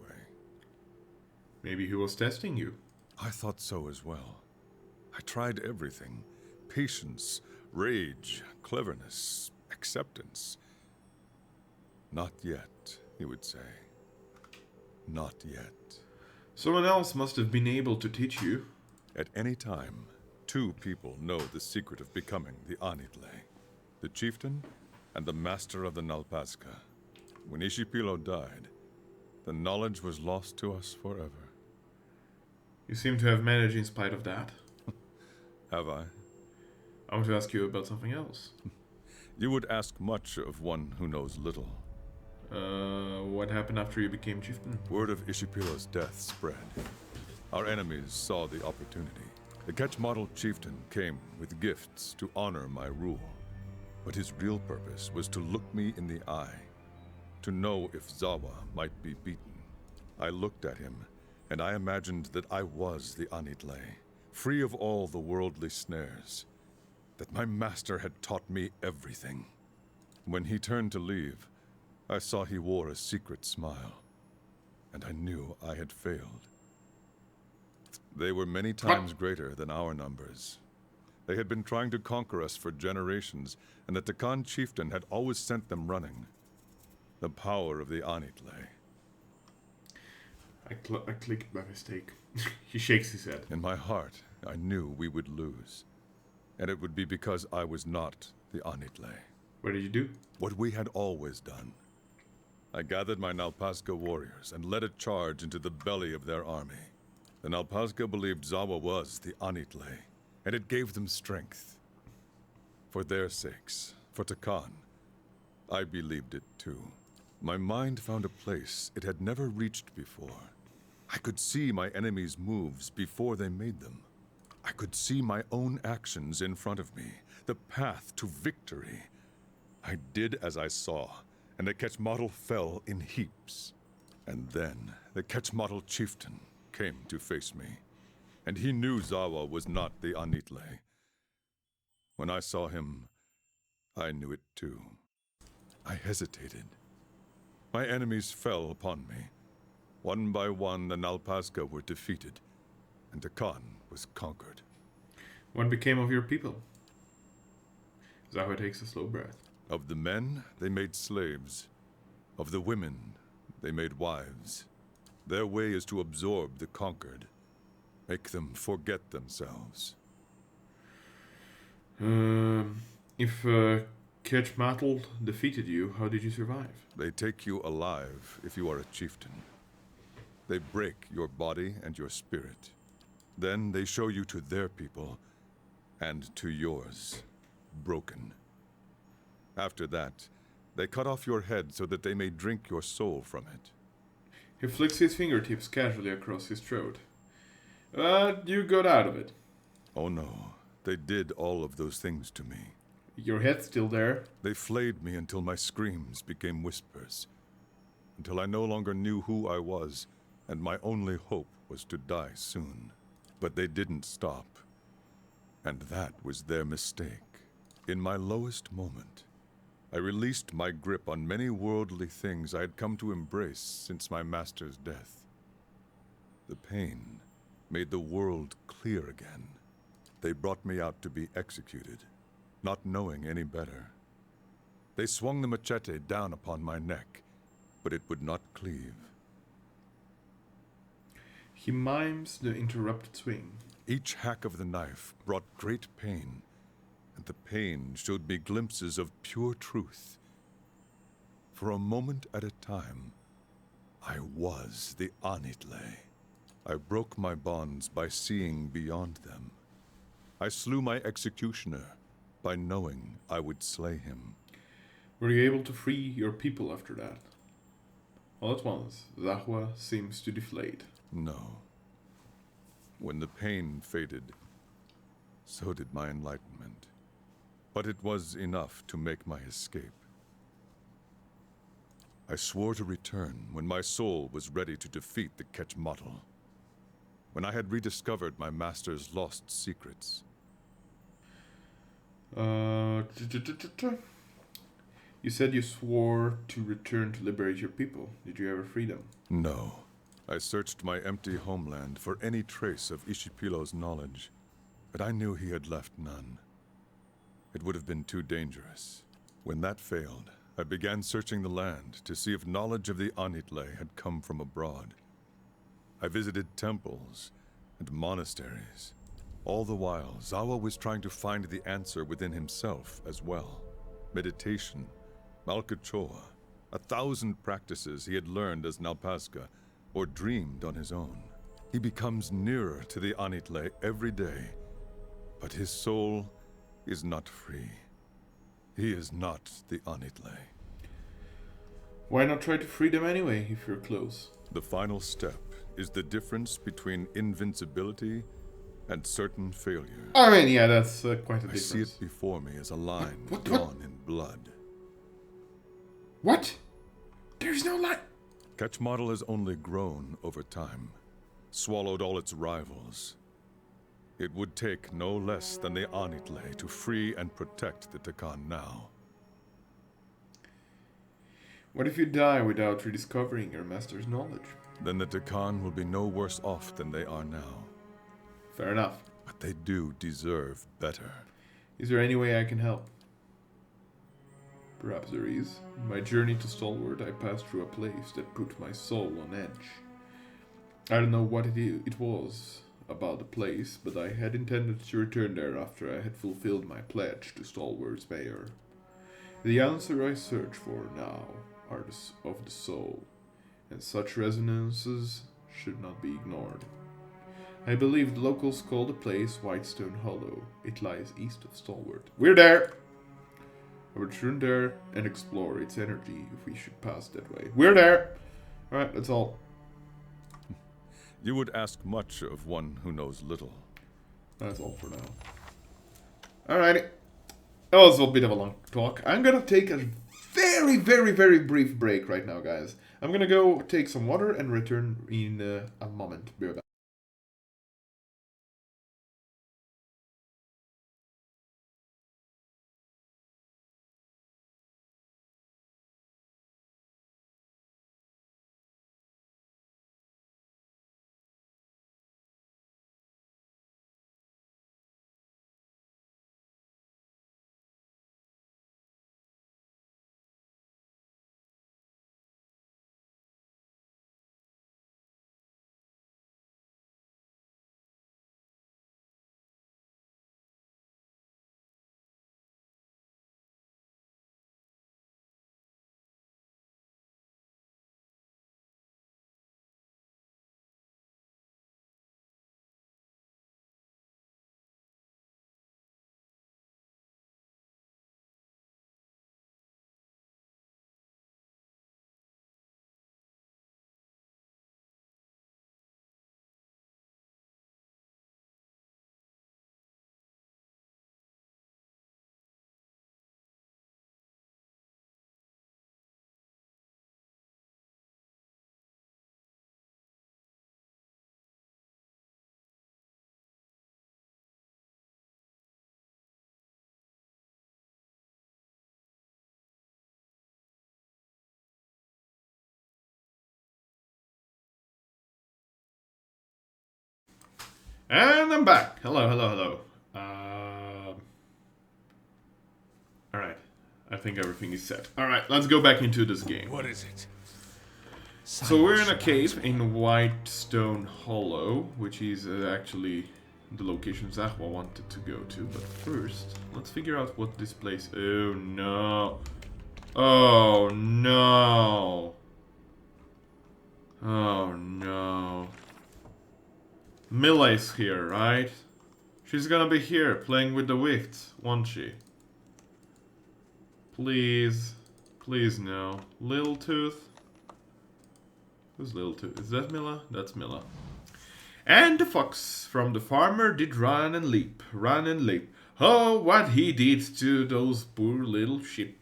Maybe he was testing you. I thought so as well. I tried everything. Patience, rage, cleverness, acceptance. Not yet, he would say. Not yet. Someone else must have been able to teach you. At any time, 2 people know the secret of becoming the Anitle. The chieftain and the master of the Nalpazka. When Ishipilo died, the knowledge was lost to us forever. You seem to have managed in spite of that. Have I? I want to ask you about something else. You would ask much of one who knows little. What happened after you became chieftain? Word of Ishipilo's death spread. Our enemies saw the opportunity. The Ketchmodel chieftain came with gifts to honor my rule. But his real purpose was to look me in the eye, to know if Zawa might be beaten. I looked at him, and I imagined that I was the Anitle, free of all the worldly snares, that my master had taught me everything. When he turned to leave, I saw he wore a secret smile, and I knew I had failed. They were many times greater than our numbers. They had been trying to conquer us for generations, and the Takan chieftain had always sent them running. The power of the Anitle. I clicked by mistake. He shakes his head. In my heart, I knew we would lose. And it would be because I was not the Anitle. What did you do? What we had always done. I gathered my Nalpazka warriors and led a charge into the belly of their army. The Nalpazka believed Zawa was the Anitle, and it gave them strength. For their sakes, for Takan, I believed it too. My mind found a place it had never reached before. I could see my enemies' moves before they made them. I could see my own actions in front of me, the path to victory. I did as I saw, and the Ketchmodel fell in heaps. And then the Ketchmodel chieftain came to face me, and he knew Zawa was not the Anitle. When I saw him, I knew it too. I hesitated. My enemies fell upon me. One by one, the Nalpazka were defeated, and Takan was conquered. What became of your people? Zawa takes a slow breath. Of the men, they made slaves. Of the women, they made wives. Their way is to absorb the conquered, make them forget themselves. If Ketchmodel defeated you, how did you survive? They take you alive if you are a chieftain. They break your body and your spirit. Then they show you to their people, and to yours, broken. After that, they cut off your head so that they may drink your soul from it. He flicks his fingertips casually across his throat. You got out of it. Oh no, They did all of those things to me. Your head's still there. They flayed me until my screams became whispers, until I no longer knew who I was, and my only hope was to die soon. But they didn't stop, and that was their mistake. In my lowest moment, I released my grip on many worldly things I had come to embrace since my master's death. The pain made the world clear again. They brought me out to be executed, not knowing any better. They swung the machete down upon my neck, but it would not cleave. He mimes the interrupted swing. Each hack of the knife brought great pain, and the pain showed me glimpses of pure truth. For a moment at a time, I was the Anitle. I broke my bonds by seeing beyond them. I slew my executioner by knowing I would slay him. Were you able to free your people after that? All at once, Zahua seems to deflate. No. When the pain faded, so did my enlightenment. But it was enough to make my escape. I swore to return when my soul was ready to defeat the Quechmatl. When I had rediscovered my master's lost secrets. You said you swore to return to liberate your people. Did you ever free them? No. I searched my empty homeland for any trace of Ishipilo's knowledge, but I knew he had left none. It would have been too dangerous. When that failed, I began searching the land to see if knowledge of the Anitle had come from abroad. I visited temples and monasteries. All the while, Zawa was trying to find the answer within himself as well. Meditation, Malkachoa, 1,000 practices he had learned as Nalpaska, or dreamed on his own. He becomes nearer to the Anitle every day, but his soul is not free. He is not the Anitle. Why not try to free them anyway, if you're close? The final step is the difference between invincibility and certain failure. I mean, yeah, that's quite a I difference. see it before me as a line What? drawn in blood. What? There's no line. Quechmatl has only grown over time, swallowed all its rivals. It would take no less than the Anitle to free and protect the Takan now. What if you die without rediscovering your master's knowledge? Then the Takan will be no worse off than they are now. Fair enough. But they do deserve better. Is there any way I can help? Perhaps there is. In my journey to Stalwart, I passed through a place that put my soul on edge. I don't know what it was about the place, but I had intended to return there after I had fulfilled my pledge to Stalwart's mayor. The answer I search for now are of the soul, and such resonances should not be ignored. I believe the locals call the place Whitestone Hollow. It lies east of Stalwart. We're there! I will return there and explore its energy if we should pass that way. We're there! Alright, that's all. You would ask much of one who knows little. That's all for now. Alrighty. That was a bit of a long talk. I'm gonna take a very, very, very brief break right now, guys. I'm gonna go take some water and return in a moment. Be right back. And I'm back. Hello. Alright. I think everything is set. Alright, let's go back into this game. What is it? So we're in a cave in Whitestone Hollow, which is actually the location Zahwa wanted to go to. But first, let's figure out what this place... Oh no. Oh no. Oh no. Milla is here, right? She's gonna be here, playing with the Wicts, won't she? Please. Please no. Little Tooth? Who's Little Tooth? Is that Milla? That's Milla. And the fox from the farmer did run and leap. Oh, what he did to those poor little sheep.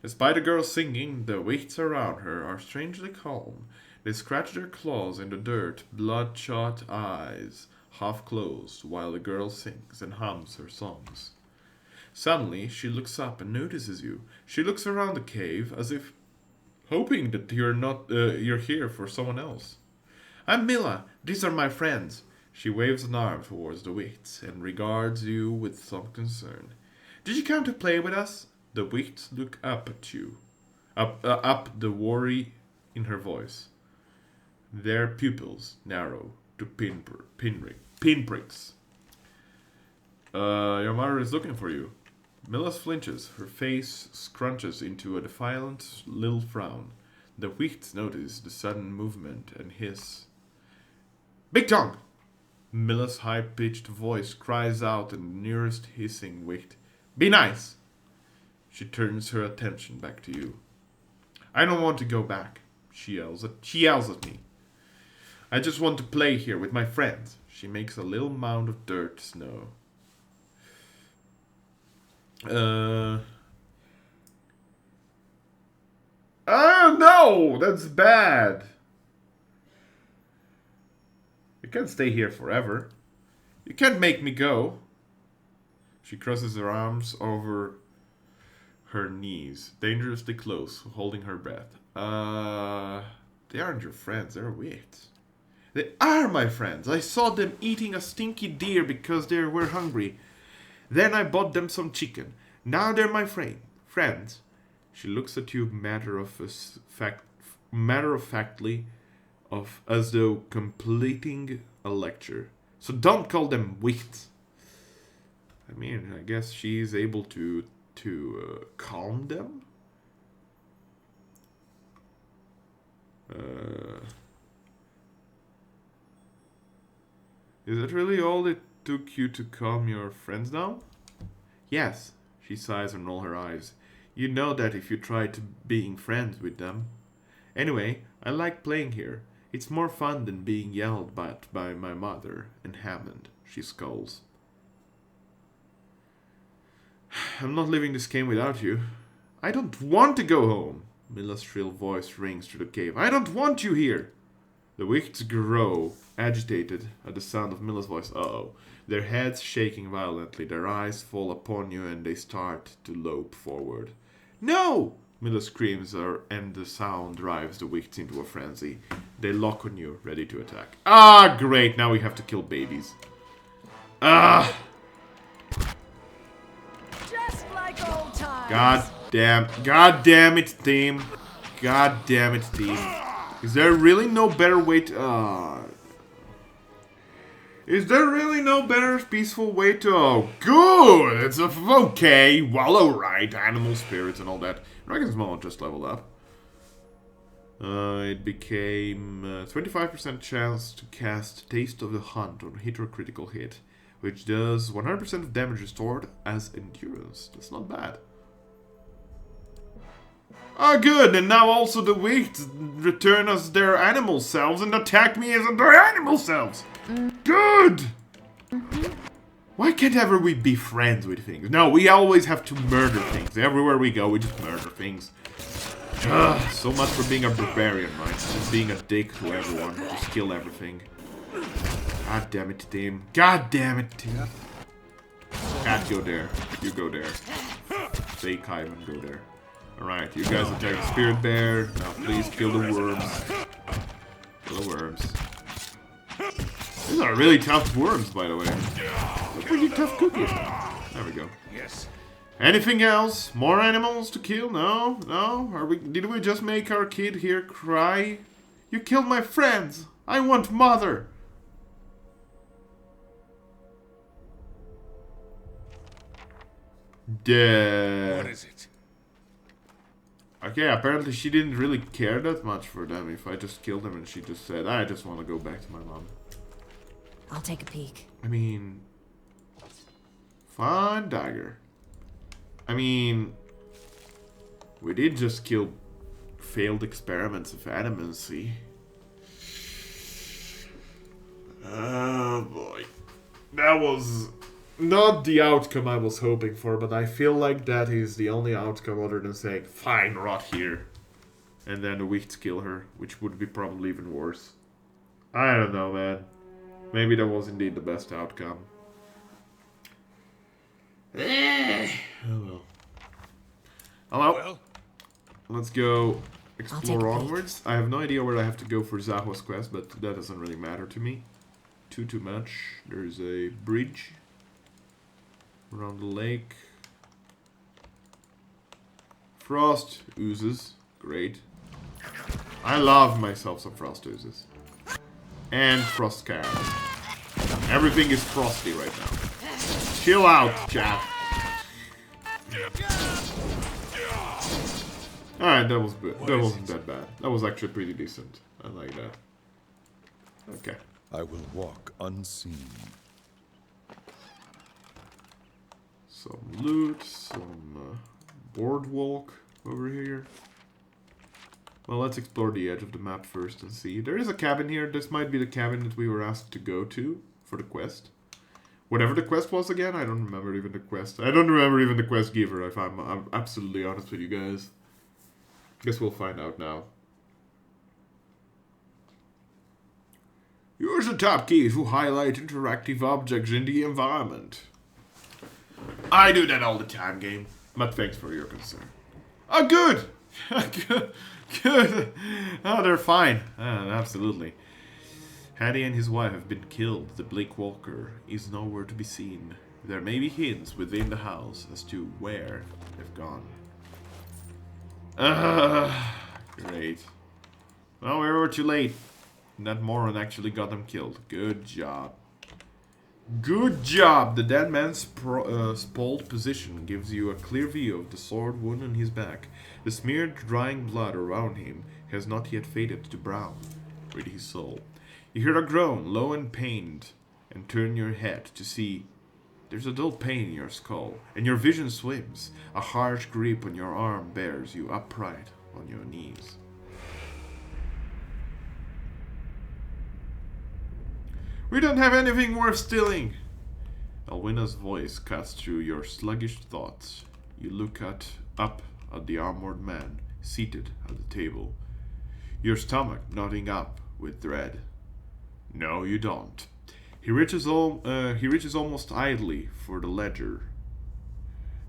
Despite the girl singing, the Wicts around her are strangely calm. They scratch their claws in the dirt, bloodshot eyes half closed, while the girl sings and hums her songs. Suddenly, she looks up and notices you. She looks around the cave as if hoping that you're here for someone else. I'm Milla. These are my friends. She waves an arm towards the Wicts and regards you with some concern. Did you come to play with us? The Wicts look up at you. Up the worry in her voice. Their pupils narrow to pinpricks. Your mother is looking for you. Milla flinches. Her face scrunches into a defiant little frown. The Wicts notice the sudden movement and hiss. Big tongue! Milla's high-pitched voice cries out in the nearest hissing Wict. Be nice! She turns her attention back to you. I don't want to go back, she yells at me. I just want to play here with my friends. She makes a little mound of dirt snow. Oh no! That's bad! You can't stay here forever. You can't make me go. She crosses her arms over her knees, dangerously close, holding her breath. They aren't your friends, they're Wicts. They are my friends. I saw them eating a stinky deer because they were hungry. Then I bought them some chicken. Now they're my friends. She looks at you matter-of-factly, as though completing a lecture. So don't call them Wicts. I mean, I guess she's able to calm them. Is that really all it took you to calm your friends down? Yes, she sighs and rolls her eyes. You know that if you try to being friends with them. Anyway, I like playing here. It's more fun than being yelled at by my mother and Hammond, she scolds. I'm not leaving this game without you. I don't want to go home. Milla's shrill voice rings through the cave. I don't want you here. The Wicts grow agitated at the sound of Milla's voice. Uh-oh. Their heads shaking violently, their eyes fall upon you and they start to lope forward. No! Milla screams and the sound drives the Wicts into a frenzy. They lock on you, ready to attack. Ah, great! Now we have to kill babies. Ah! Just like old times. God damn it, team. God damn it, team. Is there really no better way to... Is there really no better peaceful way to... Oh, good! It's okay. Well, alright. Animal spirits and all that. Dragon's Maw just leveled up. It became 25% chance to cast Taste of the Hunt on hit or critical hit, which does 100% of damage restored as endurance. That's not bad. Ah, good, and now also the Wicts return as their animal selves and attack me as their animal selves. Good! Why can't ever we be friends with things? No, we always have to murder things. Everywhere we go, we just murder things. Ugh, so much for being a barbarian, right? Just being a dick to everyone. Just kill everything. God damn it, team. God damn it, team. Cat, go there. You go there. Say Kaiman, go there. Alright, you guys attack the Spirit Bear. Now please kill the worms. Kill the worms. These are really tough worms, by the way. They're pretty tough cookies. There we go. Yes. Anything else? More animals to kill? No? No? Did we just make our kid here cry? You killed my friends! I want mother! What is it? Okay, apparently she didn't really care that much for them if I just killed them and she just said, I just want to go back to my mom. I'll take a peek. I mean... Fun dagger. I mean... We did just kill failed experiments of adamancy. Oh boy. That was not the outcome I was hoping for, but I feel like that is the only outcome other than saying, fine, rot here. And then a week to kill her, which would be probably even worse. I don't know, man. Maybe that was indeed the best outcome. Oh well. Hello. Well, Let's go take a explore peek. onwards. I have no idea where I have to go for Zaho's quest, but that doesn't really matter to me. Too much. There's a bridge around the lake. Frost oozes. Great. I love myself some frost oozes. And frost carrots. Everything is frosty right now. Chill out, chat. Alright, that was good. That wasn't that bad. That was actually pretty decent. I like that. Okay. I will walk unseen. Some loot, some boardwalk over here. Well, let's explore the edge of the map first and see. There is a cabin here. This might be the cabin that we were asked to go to for the quest. Whatever the quest was again, I don't remember even the quest. I don't remember even the quest giver, if I'm absolutely honest with you guys. Guess we'll find out now. Use the top key to highlight interactive objects in the environment. I do that all the time, game. But thanks for your concern. Oh, good! Good. Good. Oh, they're fine. Absolutely. Hattie and his wife have been killed. The Blake Walker is nowhere to be seen. There may be hints within the house as to where they've gone. Great. Well, we were too late. That moron actually got them killed. Good job. Good job! The dead man's spalled position gives you a clear view of the sword wound on his back. The smeared, drying blood around him has not yet faded to brown. Read his soul. You hear a groan, low and pained, and turn your head to see there's a dull pain in your skull, and your vision swims. A harsh grip on your arm bears you upright on your knees. We don't have anything worth stealing! Alwina's voice cuts through your sluggish thoughts. You look up at the armored man seated at the table, your stomach knotting up with dread. No, you don't. He reaches almost idly for the ledger.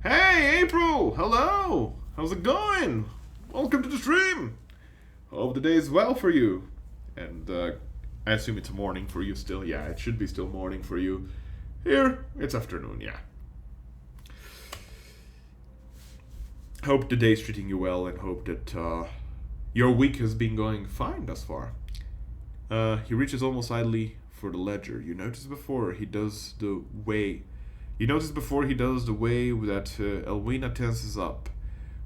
Hey, April! Hello! How's it going? Welcome to the stream! Hope the day is well for you. And, I assume it's morning for you still. Yeah, it should be still morning for you. Here, it's afternoon, yeah. Hope the day's treating you well and hope that your week has been going fine thus far. He reaches almost idly for the ledger. You notice before he does the way that Elwina tenses up.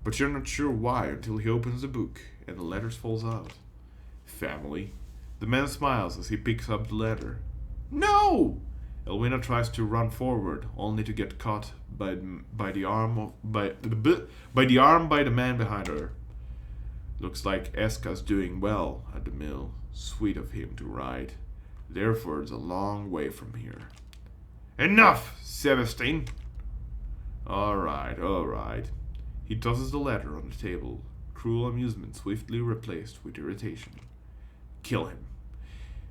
But you're not sure why until he opens the book and the letters falls out. Family. The man smiles as he picks up the letter. No! Elwina tries to run forward, only to get caught by the arm by the man behind her. Looks like Eska's doing well at the mill. Sweet of him to ride. Therefore, it's a long way from here. Enough, Sebastian! Alright. He tosses the letter on the table. Cruel amusement swiftly replaced with irritation. Kill him.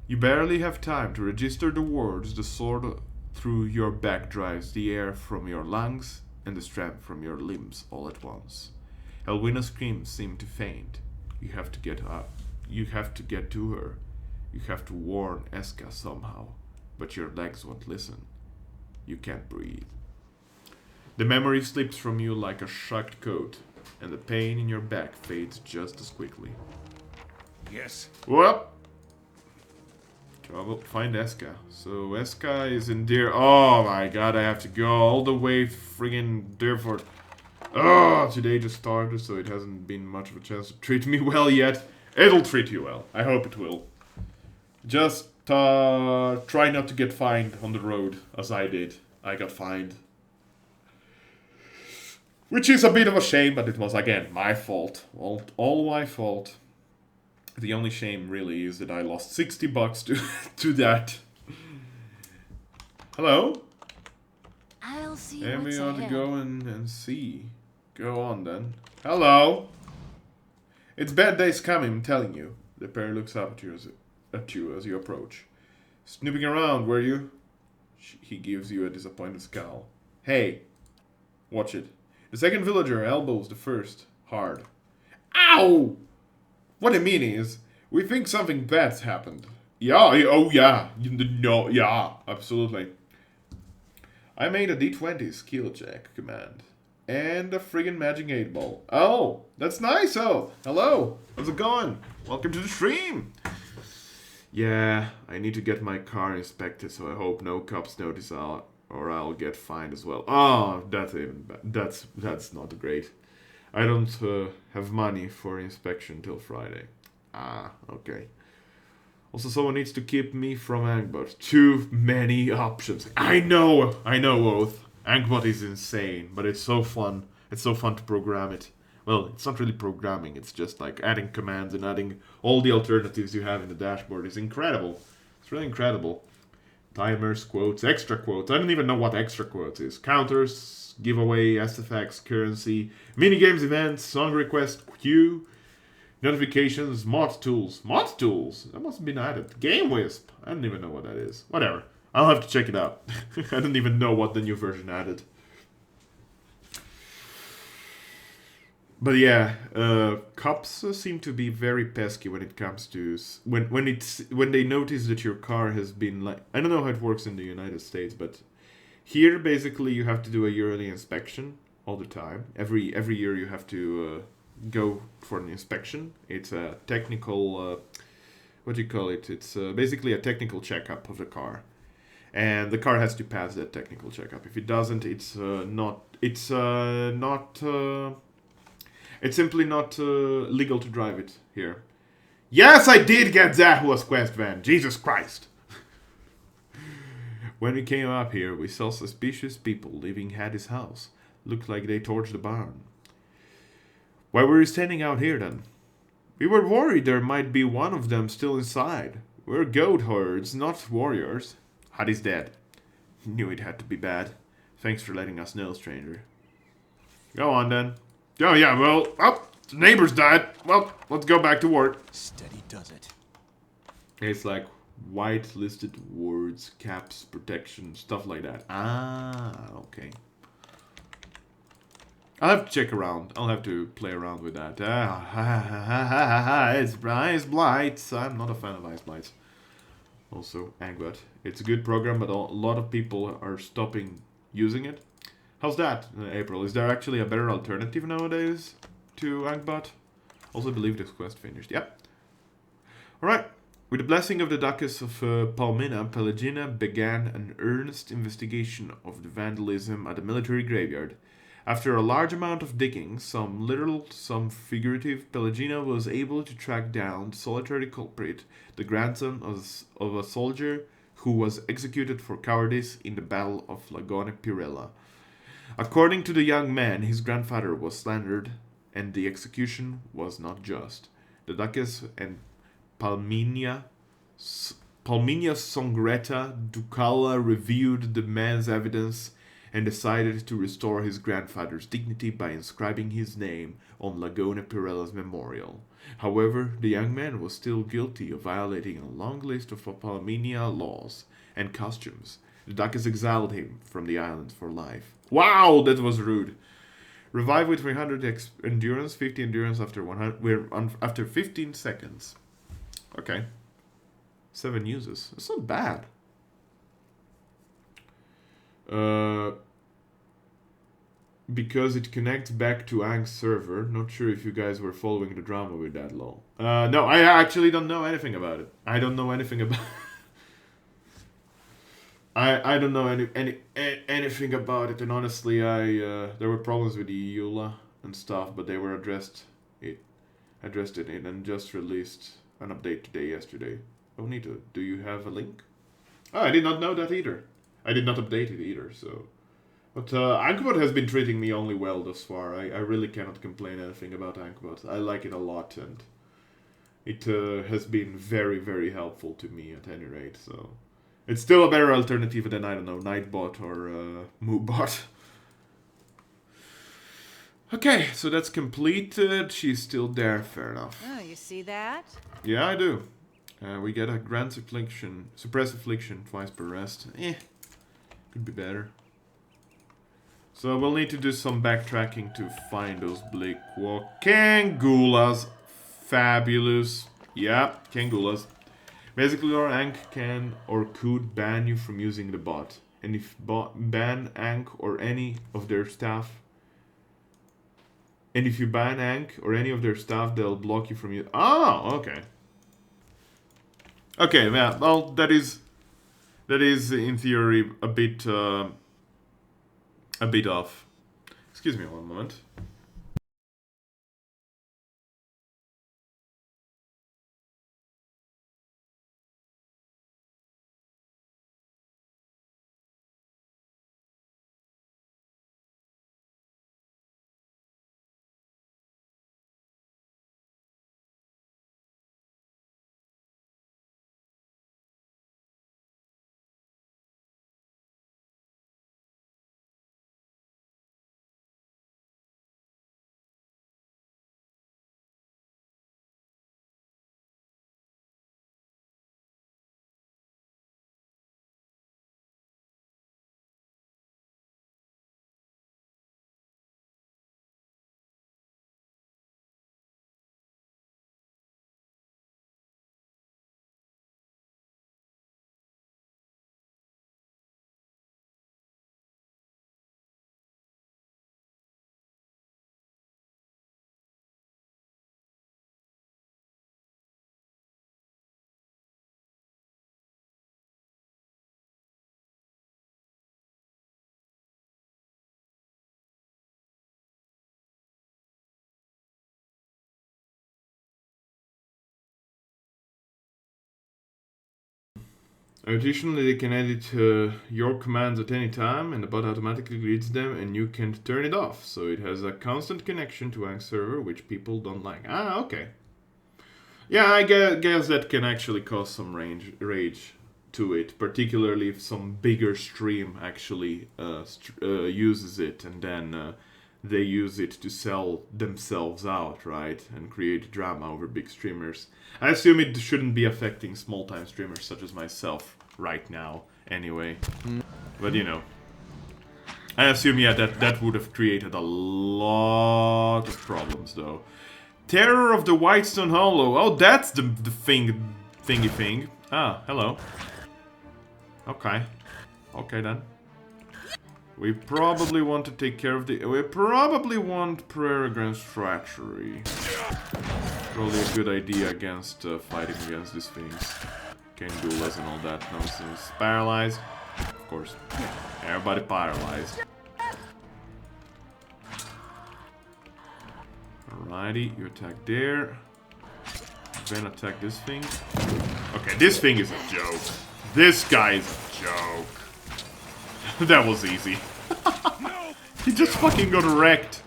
You barely have time to register the words. The sword through your back drives the air from your lungs and the strength from your limbs all at once. Elwina's screams seem to faint. You have to get up. You have to get to her. You have to warn Eska somehow. but your legs won't listen. You can't breathe. The memory slips from you like a shucked coat, and the pain in your back fades just as quickly. Yes. Well, go find Eska. So Eska is in Deer. Oh my god, I have to go all the way friggin' Deerford. Oh, today just started, so it hasn't been much of a chance to treat me well yet. It'll treat you well. I hope it will. Just try not to get fined on the road, as I did. I got fined. Which is a bit of a shame, but it was, again, my fault. All my fault. The only shame, really, is that I lost $60 to that. Hello? I'll see And what's we ought to ahead. go and see. Go on, then. Hello? It's bad days coming, I'm telling you. The pair looks up at you as you approach. Snooping around, were you? He gives you a disappointed scowl. Hey, watch it. The second villager elbows the first, hard. Ow! What I mean is, we think something bad's happened. Yeah, oh yeah. No, yeah, absolutely. I made a D20 skill check command. And a friggin' magic 8 ball. Oh, that's nice, oh. Hello, how's it going? Welcome to the stream. Yeah, I need to get my car inspected, so I hope no cops notice or I'll get fined as well. Oh, that's even bad. That's not great. I don't have money for inspection till Friday. Ah, okay. Also, someone needs to keep me from Angbot. Too many options. I know, Oath. Angbot is insane, but it's so fun. It's so fun to program it. Well, it's not really programming. It's just like adding commands and adding all the alternatives you have in the dashboard. It's incredible. It's really incredible. Timers, quotes, extra quotes. I don't even know what extra quotes is. Counters, giveaway, SFX, currency, minigames, events, song request, queue, notifications, mod tools. Mod tools? That must have been added. Game Wisp. I don't even know what that is. Whatever. I'll have to check it out. I don't even know what the new version added. But yeah, cops seem to be very pesky when it comes to when they notice that your car has been like, I don't know how it works in the United States, but here basically you have to do a yearly inspection all the time. Every year you have to go for an inspection. It's a technical what do you call it? It's basically a technical checkup of the car, and the car has to pass that technical checkup. If it doesn't, it's simply not legal to drive it here. Yes, I did get Zahua's quest van. Jesus Christ. When we came up here, we saw suspicious people leaving Hattie's house. Looked like they torched the barn. Why were you standing out here then? We were worried there might be one of them still inside. We're goat herds, not warriors. Hattie's dead. Knew it had to be bad. Thanks for letting us know, stranger. Go on then. Oh yeah, well, the neighbors died. Well, let's go back to work. Steady does it. It's like white-listed words, caps, protection, stuff like that. Ah, okay. I'll have to check around. I'll have to play around with that. It's Ice Blights. I'm not a fan of Ice Blights. Also, Angbot. It's a good program, but a lot of people are stopping using it. How's that, April? Is there actually a better alternative nowadays to Angbot? Also, I believe this quest finished. Yep. Alright. With the blessing of the Duchess of Palmina, Pelagina began an earnest investigation of the vandalism at the military graveyard. After a large amount of digging, some literal, some figurative, Pelagina was able to track down the solitary culprit, the grandson of a soldier who was executed for cowardice in the Battle of Lagone Pirella. According to the young man, his grandfather was slandered, and the execution was not just. The Duchess and Palminia Songretta Ducala reviewed the man's evidence and decided to restore his grandfather's dignity by inscribing his name on Lagone Pirella's memorial. However, the young man was still guilty of violating a long list of Palminia laws and customs. The Duchess exiled him from the island for life. Wow, that was rude. Revive with 300 endurance, 50 endurance after after 15 seconds. Okay. 7 uses. That's not bad. Because it connects back to Ang's server. Not sure if you guys were following the drama with that, lol. No, I actually don't know anything about it. I don't know anything about... I don't know anything about it, and honestly, there were problems with the EULA and stuff, but they were addressed it and just released an update yesterday. Oh, Nito, do you have a link? Oh, I did not know that either. I did not update it either, so... But Ankbot has been treating me only well thus far. I really cannot complain anything about Ankbot. I like it a lot, and it has been very, very helpful to me at any rate, so... It's still a better alternative than, I don't know, Nightbot or Moobot. Okay, so that's completed. She's still there, fair enough. Oh, you see that? Yeah, I do. We get a grant affliction, suppress affliction twice per rest. Could be better. So we'll need to do some backtracking to find those Blickwa Kangulas. Fabulous. Yeah, Kangulas. Basically, your Ankh can or could ban you from using the bot. And if ban Ankh or any of their staff... And if you ban Ankh or any of their staff, they'll block you from you. Oh, okay. Okay, yeah, well, that is in theory a bit off. Excuse me one moment. Additionally, they can edit your commands at any time, and the bot automatically reads them, and you can turn it off. So it has a constant connection to Ankh server, which people don't like. Ah, okay. Yeah, I guess that can actually cause some rage to it, particularly if some bigger stream actually uses it, and then they use it to sell themselves out, right? And create drama over big streamers. I assume it shouldn't be affecting small-time streamers such as myself right now, anyway. But, you know. I assume, yeah, that would have created a lot of problems, though. Terror of the Whitestone Hollow. Oh, that's the thingy thing. Ah, hello. Okay. Okay, then. We probably want to take care of the... We probably want prayer against treachery. Probably a good idea against fighting against these things. Kangulas and all that nonsense. Paralyzed? Of course. Everybody paralyzed. Alrighty, you attack there. Then attack this thing. Okay, this thing is a joke. This guy is a joke. That was easy. He just fucking got wrecked.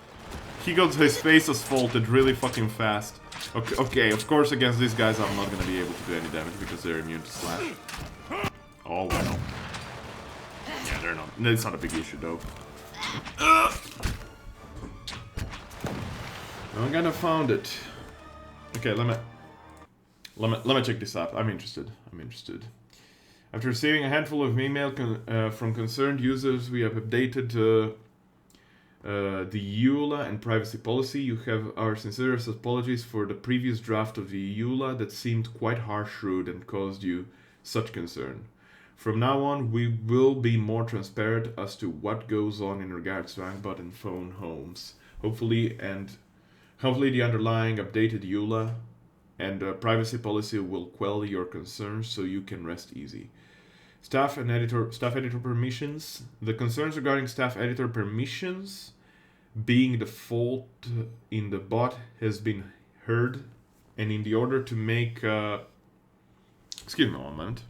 He got his face asphalted really fucking fast. Okay, of course against these guys I'm not gonna be able to do any damage because they're immune to slash. Oh well. Yeah, they're not. It's not a big issue though. I'm gonna found it. Okay, let me check this up. I'm interested. After receiving a handful of email from concerned users, we have updated the EULA and privacy policy. You have our sincerest apologies for the previous draft of the EULA that seemed quite harsh, rude, and caused you such concern. From now on, we will be more transparent as to what goes on in regards to Angbot and phone homes. Hopefully the underlying updated EULA and privacy policy will quell your concerns so you can rest easy. Staff editor permissions. The concerns regarding staff editor permissions being the fault in the bot has been heard, and in the order to make excuse me a moment.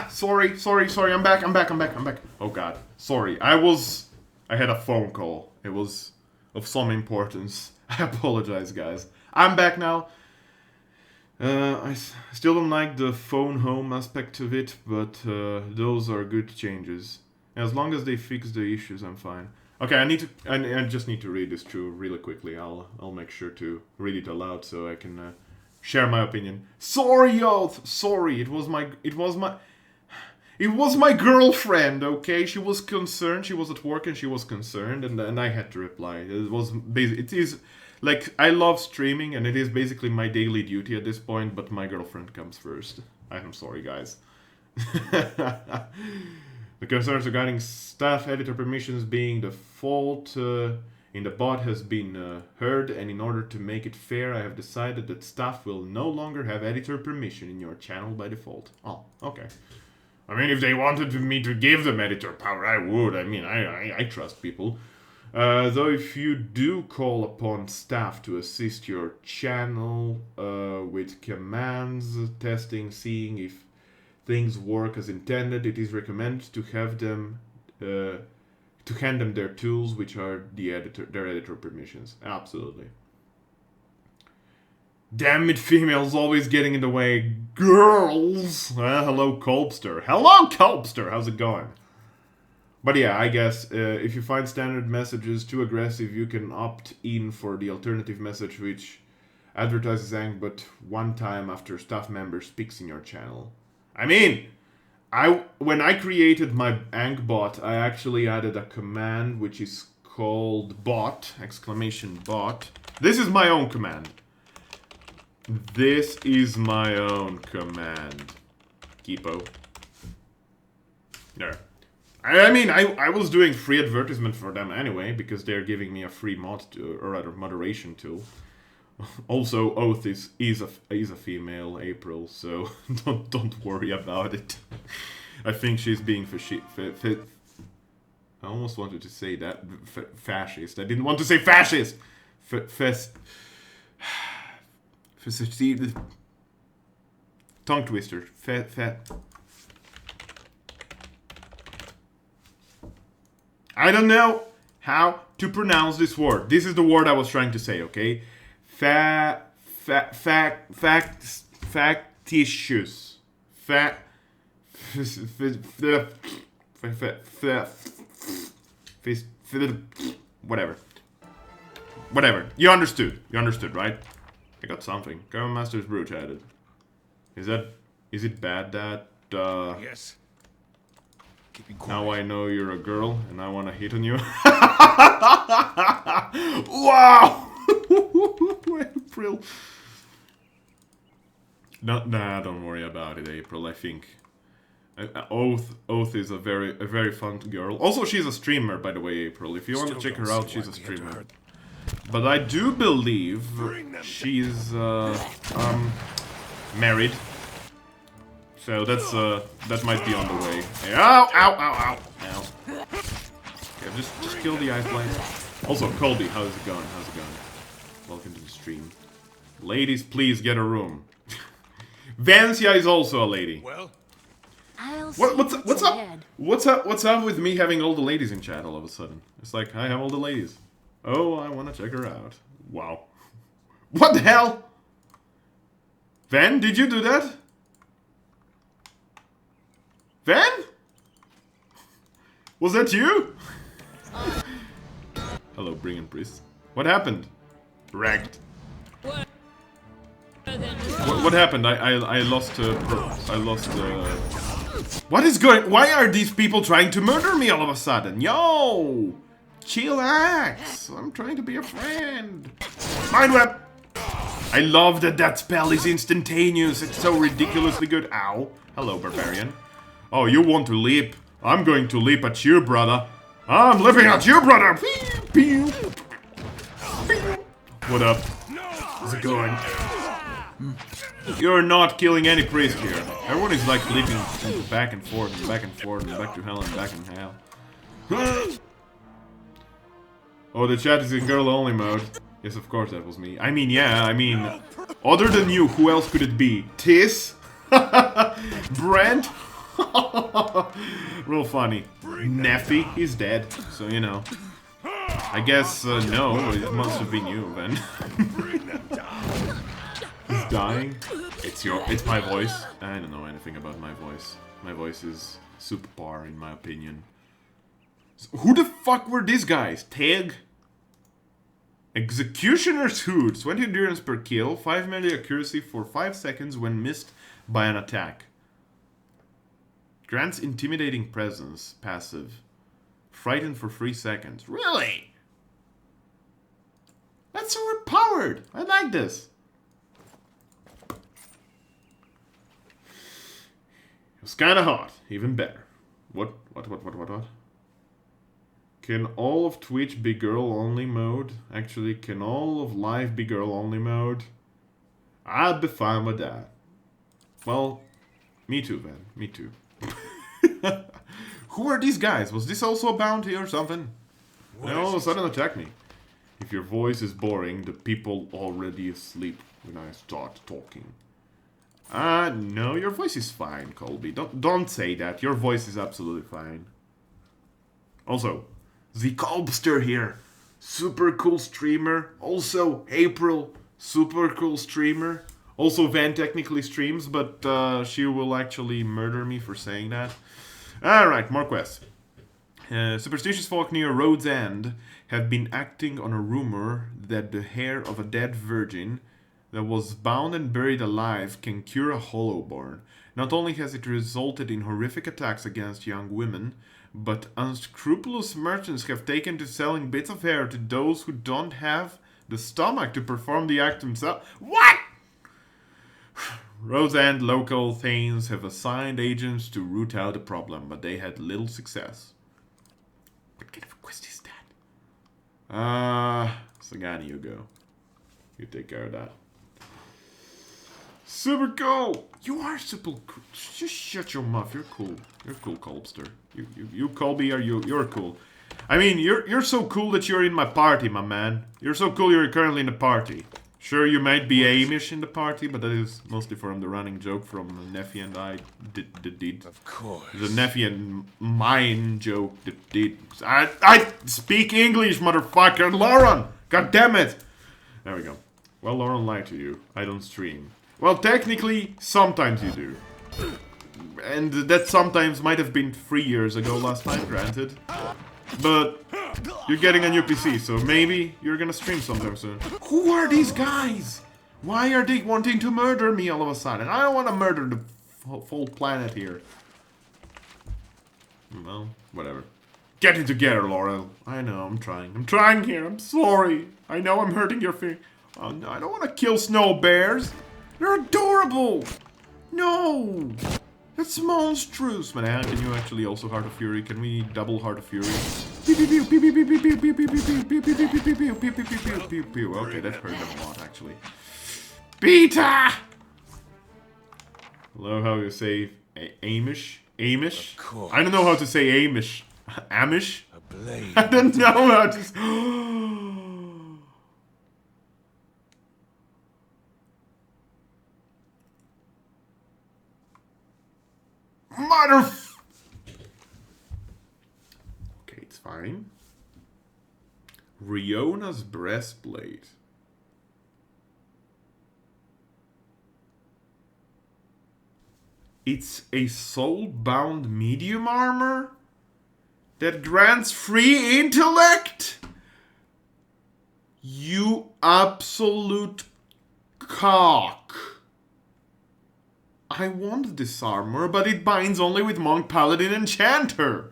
Sorry, I'm back. Oh god, sorry. I had a phone call. It was of some importance. I apologize, guys. I'm back now. Still don't like the phone home aspect of it, but those are good changes. As long as they fix the issues, I'm fine. Okay, I just need to read this through really quickly. I'll make sure to read it aloud so I can share my opinion. Sorry, Oath. Sorry, it was my girlfriend. Okay, she was concerned. She was at work and she was concerned, and I had to reply. It is like I love streaming, and it is basically my daily duty at this point. But my girlfriend comes first. I'm sorry, guys. The concerns regarding staff editor permissions being the fault in the bot has been heard, and in order to make it fair, I have decided that staff will no longer have editor permission in your channel by default. Oh, okay. I mean, if they wanted me to give them editor power, I would. I mean, I trust people. Though if you do call upon staff to assist your channel with commands, testing, seeing if things work as intended, it is recommended to have them to hand them their tools, which are their editor permissions. Absolutely. Damn it, females always getting in the way. Girls! Hello, Colbster. Hello, Colbster! How's it going? But yeah, I guess if you find standard messages too aggressive, you can opt in for the alternative message, which advertises Aang but one time after staff member speaks in your channel. I mean, when I created my Aang bot, I actually added a command which is called bot, exclamation bot. This is my own command. This is my own command. Kipo. There. I mean, I was doing free advertisement for them anyway, because they're giving me a free or rather moderation tool. Also, Oath is a female, April, so don't worry about it. I think she's being I almost wanted to say that fascist. I didn't want to say fascist. Tongue twister. I don't know how to pronounce this word. This is the word I was trying to say, okay? Factitious. Whatever. You understood. You understood, right? I got something. Garden Master's Brew chatted. Is it bad that, Yes. Keeping quiet. Now I know you're a girl and I wanna hit on you? Wow! April. Nah, don't worry about it, April. I think Oath is a very fun girl. Also, she's a streamer, by the way, April. If you want to check her out, she's a streamer. But I do believe she's married. So that might be on the way. Ow! Ow! Okay, just kill the ice blade. Also, Colby, how's it going? Welcome to the stream. Ladies, please get a room. Vancia is also a lady. Well, What's up with me having all the ladies in chat all of a sudden? It's like I have all the ladies. Oh, I want to check her out. Wow. What the hell? Van, did you do that? Van? Was that you? Hello, Brigand Priest. What happened? Wrecked. What happened? I lost. What is going? Why are these people trying to murder me all of a sudden? Yo, chillax. I'm trying to be a friend. Mind Web. I love that spell is instantaneous. It's so ridiculously good. Ow. Hello, Barbarian. Oh, you want to leap? I'm going to leap at you, brother. I'm leaping at you, brother. What up? How's it going? You're not killing any priest here. Everyone is like leaping back and forth and back and forth and back to hell and back in hell. Oh, the chat is in girl-only mode. Yes, of course that was me. I mean, other than you, who else could it be? Tis? Brent? Real funny. Neffy, he's dead, so you know. I guess, no, it must have been you then. He's dying. It's my voice. I don't know anything about my voice. My voice is subpar in my opinion. So who the fuck were these guys? Tag? Executioner's Hood. 20 endurance per kill, 5 melee accuracy for 5 seconds when missed by an attack. Grants intimidating presence. Passive. Frightened for 3 seconds. Really? That's overpowered. I like this. It's kinda hot. Even better. What? Can all of Twitch be girl-only mode? Actually, can all of Live be girl-only mode? I'd be fine with that. Well, me too, then. Me too. Who are these guys? Was this also a bounty or something? They all of a sudden attack me. If your voice is boring, the people already asleep when I start talking. No, your voice is fine, Colby. Don't say that. Your voice is absolutely fine. Also, the Colbster here. Super cool streamer. Also, April. Super cool streamer. Also, Van technically streams, but she will actually murder me for saying that. Alright, more quests. Superstitious folk near Road's End have been acting on a rumor that the hair of a dead virgin that was bound and buried alive can cure a Hollowborn. Not only has it resulted in horrific attacks against young women, but unscrupulous merchants have taken to selling bits of hair to those who don't have the stomach to perform the act themselves. What?! Rose End local thanes have assigned agents to root out the problem, but they had little success. What kind of quest is that? Sagani, you go. You take care of that. Super cool! You are super cool. Just shut your mouth. You're cool. You're cool, Colbster. You Colby, you're cool. I mean, you're so cool that you're in my party, my man. You're so cool you're currently in the party. Sure, you might be Amish in the party, but that is mostly from the running joke from Neffy and I did. Of course. The Neffy and mine joke that did. I speak English, motherfucker! Lauren! God damn it! There we go. Well, Lauren lied to you. I don't stream. Well, technically, sometimes you do. And that sometimes might have been 3 years ago last time, granted. But you're getting a new PC, so maybe you're gonna stream sometime soon. Who are these guys? Why are they wanting to murder me all of a sudden? I don't want to murder the full planet here. Well, whatever. Get it together, Laurel. I know, I'm trying. I'm trying here, I'm sorry. I know I'm hurting your feelings. Oh no, I don't want to kill snow bears. They're adorable! No! That's monstrous! Man, can you actually also Heart of Fury? Can we double Heart of Fury? Okay, that hurt them a lot, actually. Beta! Love how you say Amish? Amish? I don't know how to say Amish. Amish? I don't know how to say... Okay, it's fine. Riona's breastplate. It's a soul-bound medium armor that grants free intellect? You absolute cock. I want this armor, but it binds only with Monk, Paladin, Enchanter.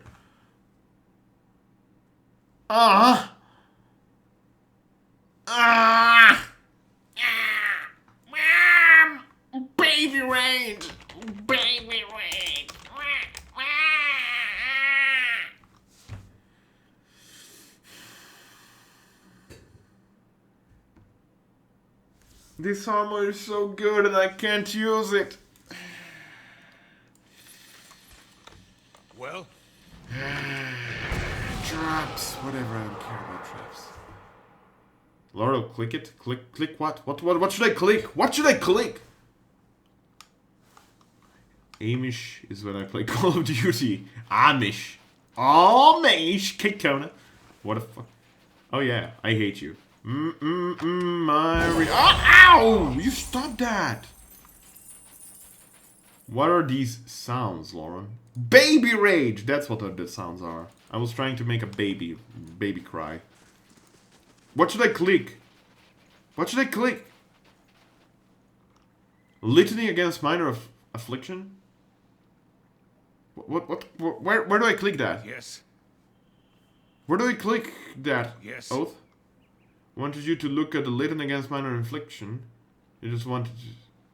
Baby range! Baby range! This armor is so good and I can't use it. Well? Traps. Whatever, I don't care about traps. Laurel, click it. Click what? What should I click? What should I click? Amish is when I play Call of Duty. Amish. Amish. Kick-tona. What a fuck. Oh yeah, I hate you. Ow! You stop that! What are these sounds, Lauren? Baby rage! That's what the sounds are. I was trying to make a baby cry. What should I click? What should I click? Litany against minor affliction? Where do I click that? Yes. Where do I click that? Yes. Oath? Wanted you to look at the litany against minor affliction. You just wanted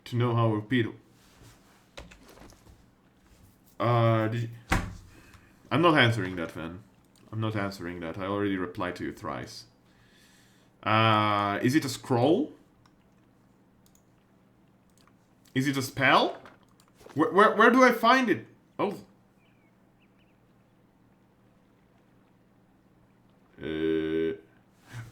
to know how repeat. Did you... I'm not answering that, Van. I'm not answering that. I already replied to you thrice. Is it a scroll? Is it a spell? Where do I find it? Oh.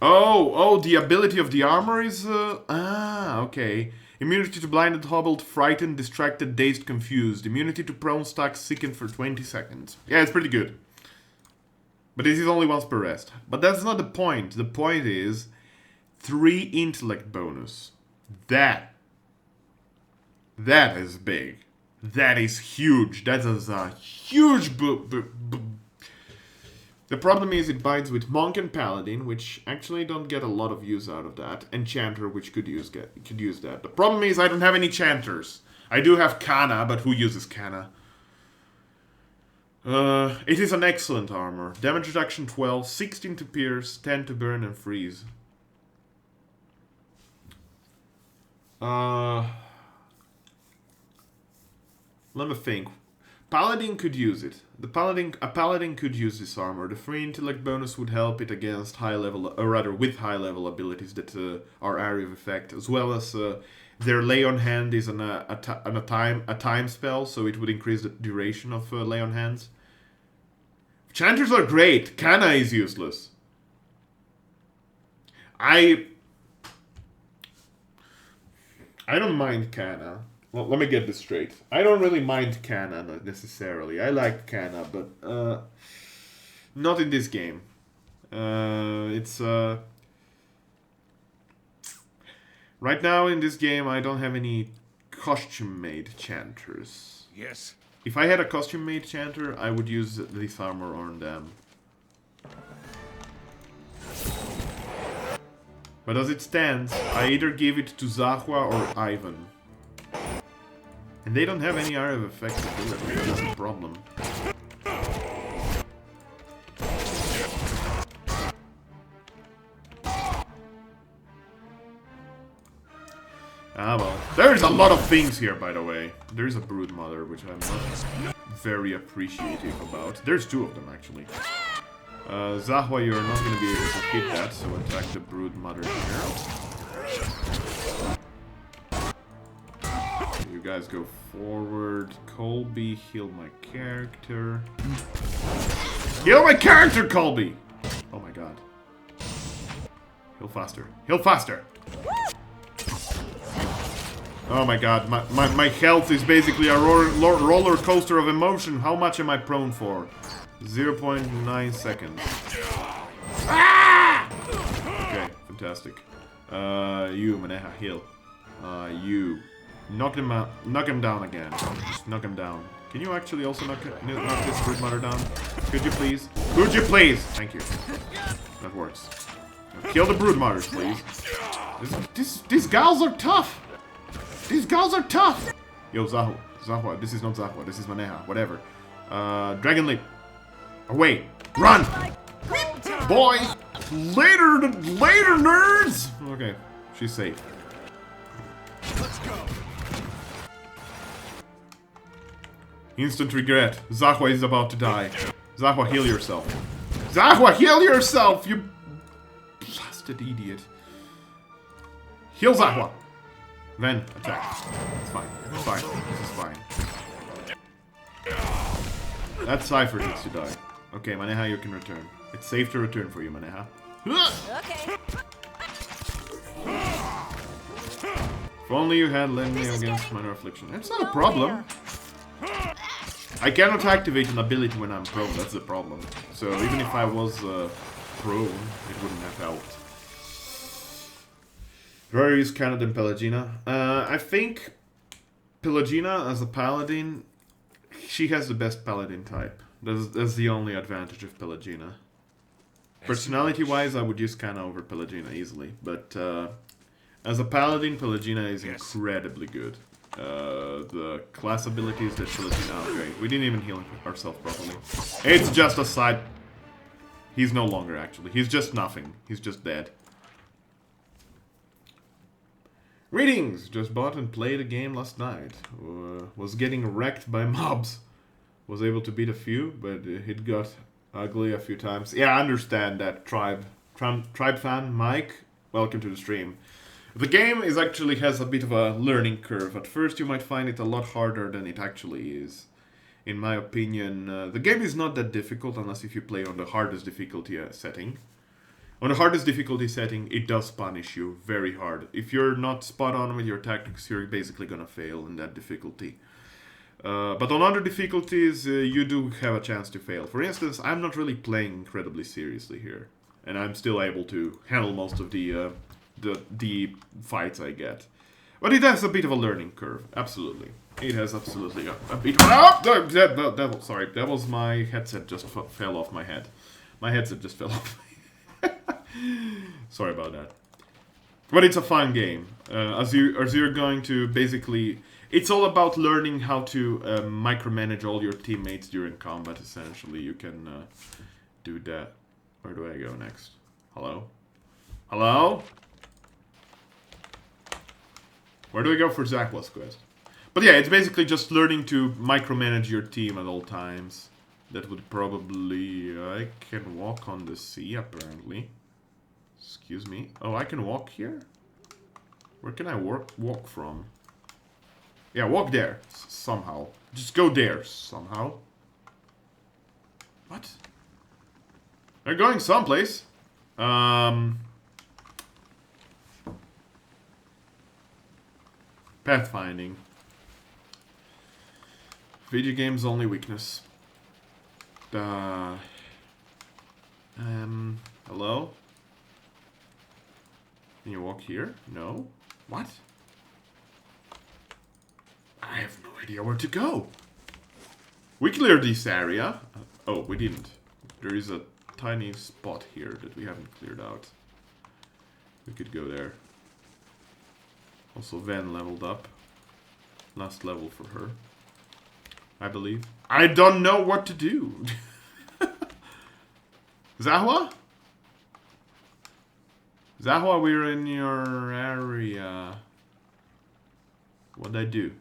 Oh, the ability of the armor is... okay. Immunity to blinded, hobbled, frightened, distracted, dazed, confused. Immunity to prone, stuck, sickened for 20 seconds. Yeah, it's pretty good. But this is only once per rest. But that's not the point. The point is 3 intellect bonus. That is big. That is huge. That is a huge The problem is it binds with Monk and Paladin, which actually don't get a lot of use out of that. And Chanter, which could use that. The problem is I don't have any Chanters. I do have Kana, but who uses Kana? It is an excellent armor. Damage reduction 12, 16 to pierce, 10 to burn and freeze. Let me think. Paladin could use it. A paladin could use this armor. The free intellect bonus would help it against high level, or rather with high level abilities that are area of effect, as well as their lay on hand is a time spell, so it would increase the duration of lay on hands. Chanters are great. Kana is useless. I don't mind Kana. Well, let me get this straight. I don't really mind Kana necessarily. I like Kana, but not in this game. It's right now in this game I don't have any costume-made Chanters. Yes. If I had a costume-made Chanter, I would use this armor on them. But as it stands, I either give it to Zahua or Ivan. And they don't have any area of effect ability, that's the problem. Ah well. There's a lot of things here, by the way. There's a Broodmother, which I'm not very appreciative about. There's 2 of them, actually. Zahua, you're not going to be able to hit that, so attack the Broodmother here. You guys go forward. Colby, heal my character. Heal my character, Colby! Oh my god. Heal faster. Heal faster! Oh my god, my health is basically a roller coaster of emotion. How much am I prone for? 0.9 seconds. Ah! Okay, fantastic. You, Maneha, heal. You. Knock him out. Knock him down again. Just knock him down. Can you actually also knock this Broodmother down? Could you please? Could you please? Thank you. That works. Kill the Broodmothers, please. These gals are tough. These gals are tough. Yo, Zahua. This is not Zahua. This is Maneha. Whatever. Dragon Leap. Away. Run. Boy. Later, nerds. Okay. She's safe. Let's go. Instant regret. Zahua is about to die. Zahua, heal yourself. Zahua, heal yourself, you blasted idiot. Heal Zahua. Then attack. It's fine. It's fine. This is fine. That Cypher needs to die. Okay, Maneha, you can return. It's safe to return for you, Maneha. Okay. If only you had led me against minor affliction. It's not a problem. I cannot activate an ability when I'm prone, that's the problem. So even if I was prone, it wouldn't have helped. Where is Canada and Pelagina? I think Pelagina as a paladin, she has the best paladin type. That's the only advantage of Pelagina. Personality-wise, I would use Canna over Pelagina easily, but as a paladin, Pelagina is incredibly good. The class abilities that Pelagina are great. We didn't even heal ourselves properly. It's just a side... He's no longer, actually. He's just nothing. He's just dead. Greetings! Just bought and played a game last night. Was getting wrecked by mobs. Was able to beat a few, but it got ugly a few times. Yeah, I understand that, Tribe fan. Mike, welcome to the stream. The game actually has a bit of a learning curve. At first you might find it a lot harder than it actually is. In my opinion, the game is not that difficult unless if you play on the hardest difficulty setting. On the hardest difficulty setting, it does punish you very hard. If you're not spot on with your tactics, you're basically gonna fail in that difficulty. But on other difficulties, you do have a chance to fail. For instance, I'm not really playing incredibly seriously here. And I'm still able to handle most of the fights I get. But it has a bit of a learning curve, absolutely. It has absolutely a bit of... Oh! Sorry, that was my headset just fell off my head. My headset just fell off. Sorry about that. But it's a fun game. As you're going to basically... It's all about learning how to micromanage all your teammates during combat, essentially. You can do that. Where do I go next? Hello? Hello? Where do I go for Zaqua's quest? But yeah, it's basically just learning to micromanage your team at all times. That would probably... I can walk on the sea, apparently. Excuse me. Oh, I can walk here? Where can I walk from? Yeah, walk there. Somehow. Just go there, somehow. What? They're going someplace. Pathfinding. Video games only weakness. Hello? Can you walk here? No? What? I have no idea where to go. We cleared this area. Oh, we didn't. There is a tiny spot here that we haven't cleared out. We could go there. Also, Ven leveled up. Last level for her, I believe. I don't know what to do. Zahwa? Zahwa, we're in your area. What'd I do?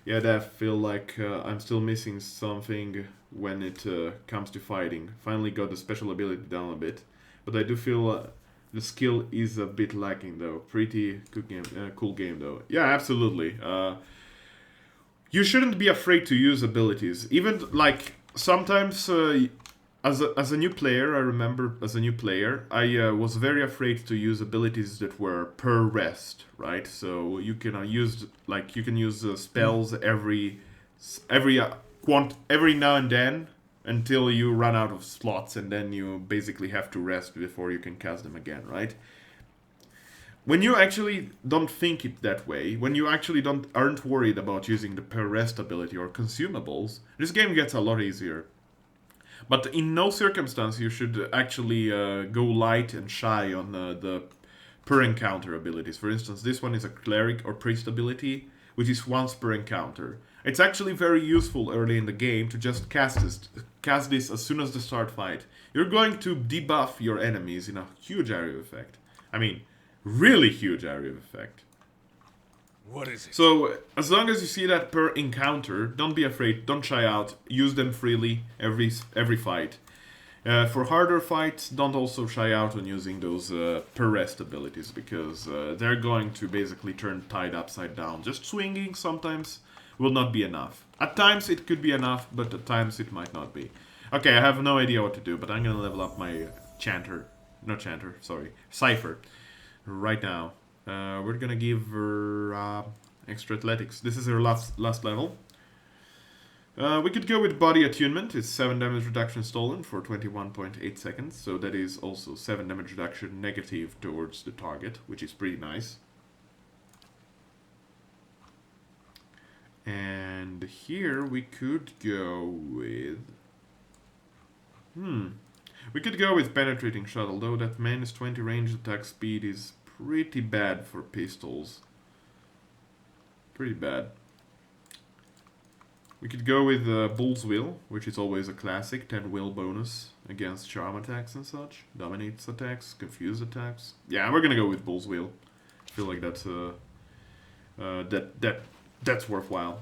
Yeah, I feel like I'm still missing something when it comes to fighting. Finally got the special ability down a bit. But I do feel the skill is a bit lacking though. Pretty good game, cool game though. Yeah, absolutely. You shouldn't be afraid to use abilities. Even like sometimes as a new player, I remember as a new player, I was very afraid to use abilities that were per rest, right? So you can use spells every now and then until you run out of slots, and then you basically have to rest before you can cast them again, right? When you actually don't think it that way, when you actually aren't worried about using the per rest ability or consumables, this game gets a lot easier. But in no circumstance you should actually go light and shy on the per encounter abilities. For instance, this one is a cleric or priest ability, which is once per encounter. It's actually very useful early in the game to just cast this as soon as the start fight. You're going to debuff your enemies in a huge area of effect. I mean, really huge area of effect. What is it? So, as long as you see that per encounter, don't be afraid, don't shy out, use them freely every fight. For harder fights, don't also shy out on using those per rest abilities, because they're going to basically turn tide upside down. Just swinging sometimes will not be enough. At times it could be enough, but at times it might not be. Okay, I have no idea what to do, but I'm gonna level up my Cypher right now. We're gonna give her extra athletics. This is her last level. We could go with body attunement. It's 7 damage reduction stolen for 21.8 seconds. So that is also 7 damage reduction negative towards the target, which is pretty nice. And here we could go with... We could go with penetrating shot, although that minus 20 range attack speed is pretty bad for pistols. Pretty bad. We could go with Bull's Will, which is always a classic. 10 will bonus against charm attacks and such. Dominates attacks, confuse attacks. Yeah, we're gonna go with Bull's Will. I feel like that's that's worthwhile.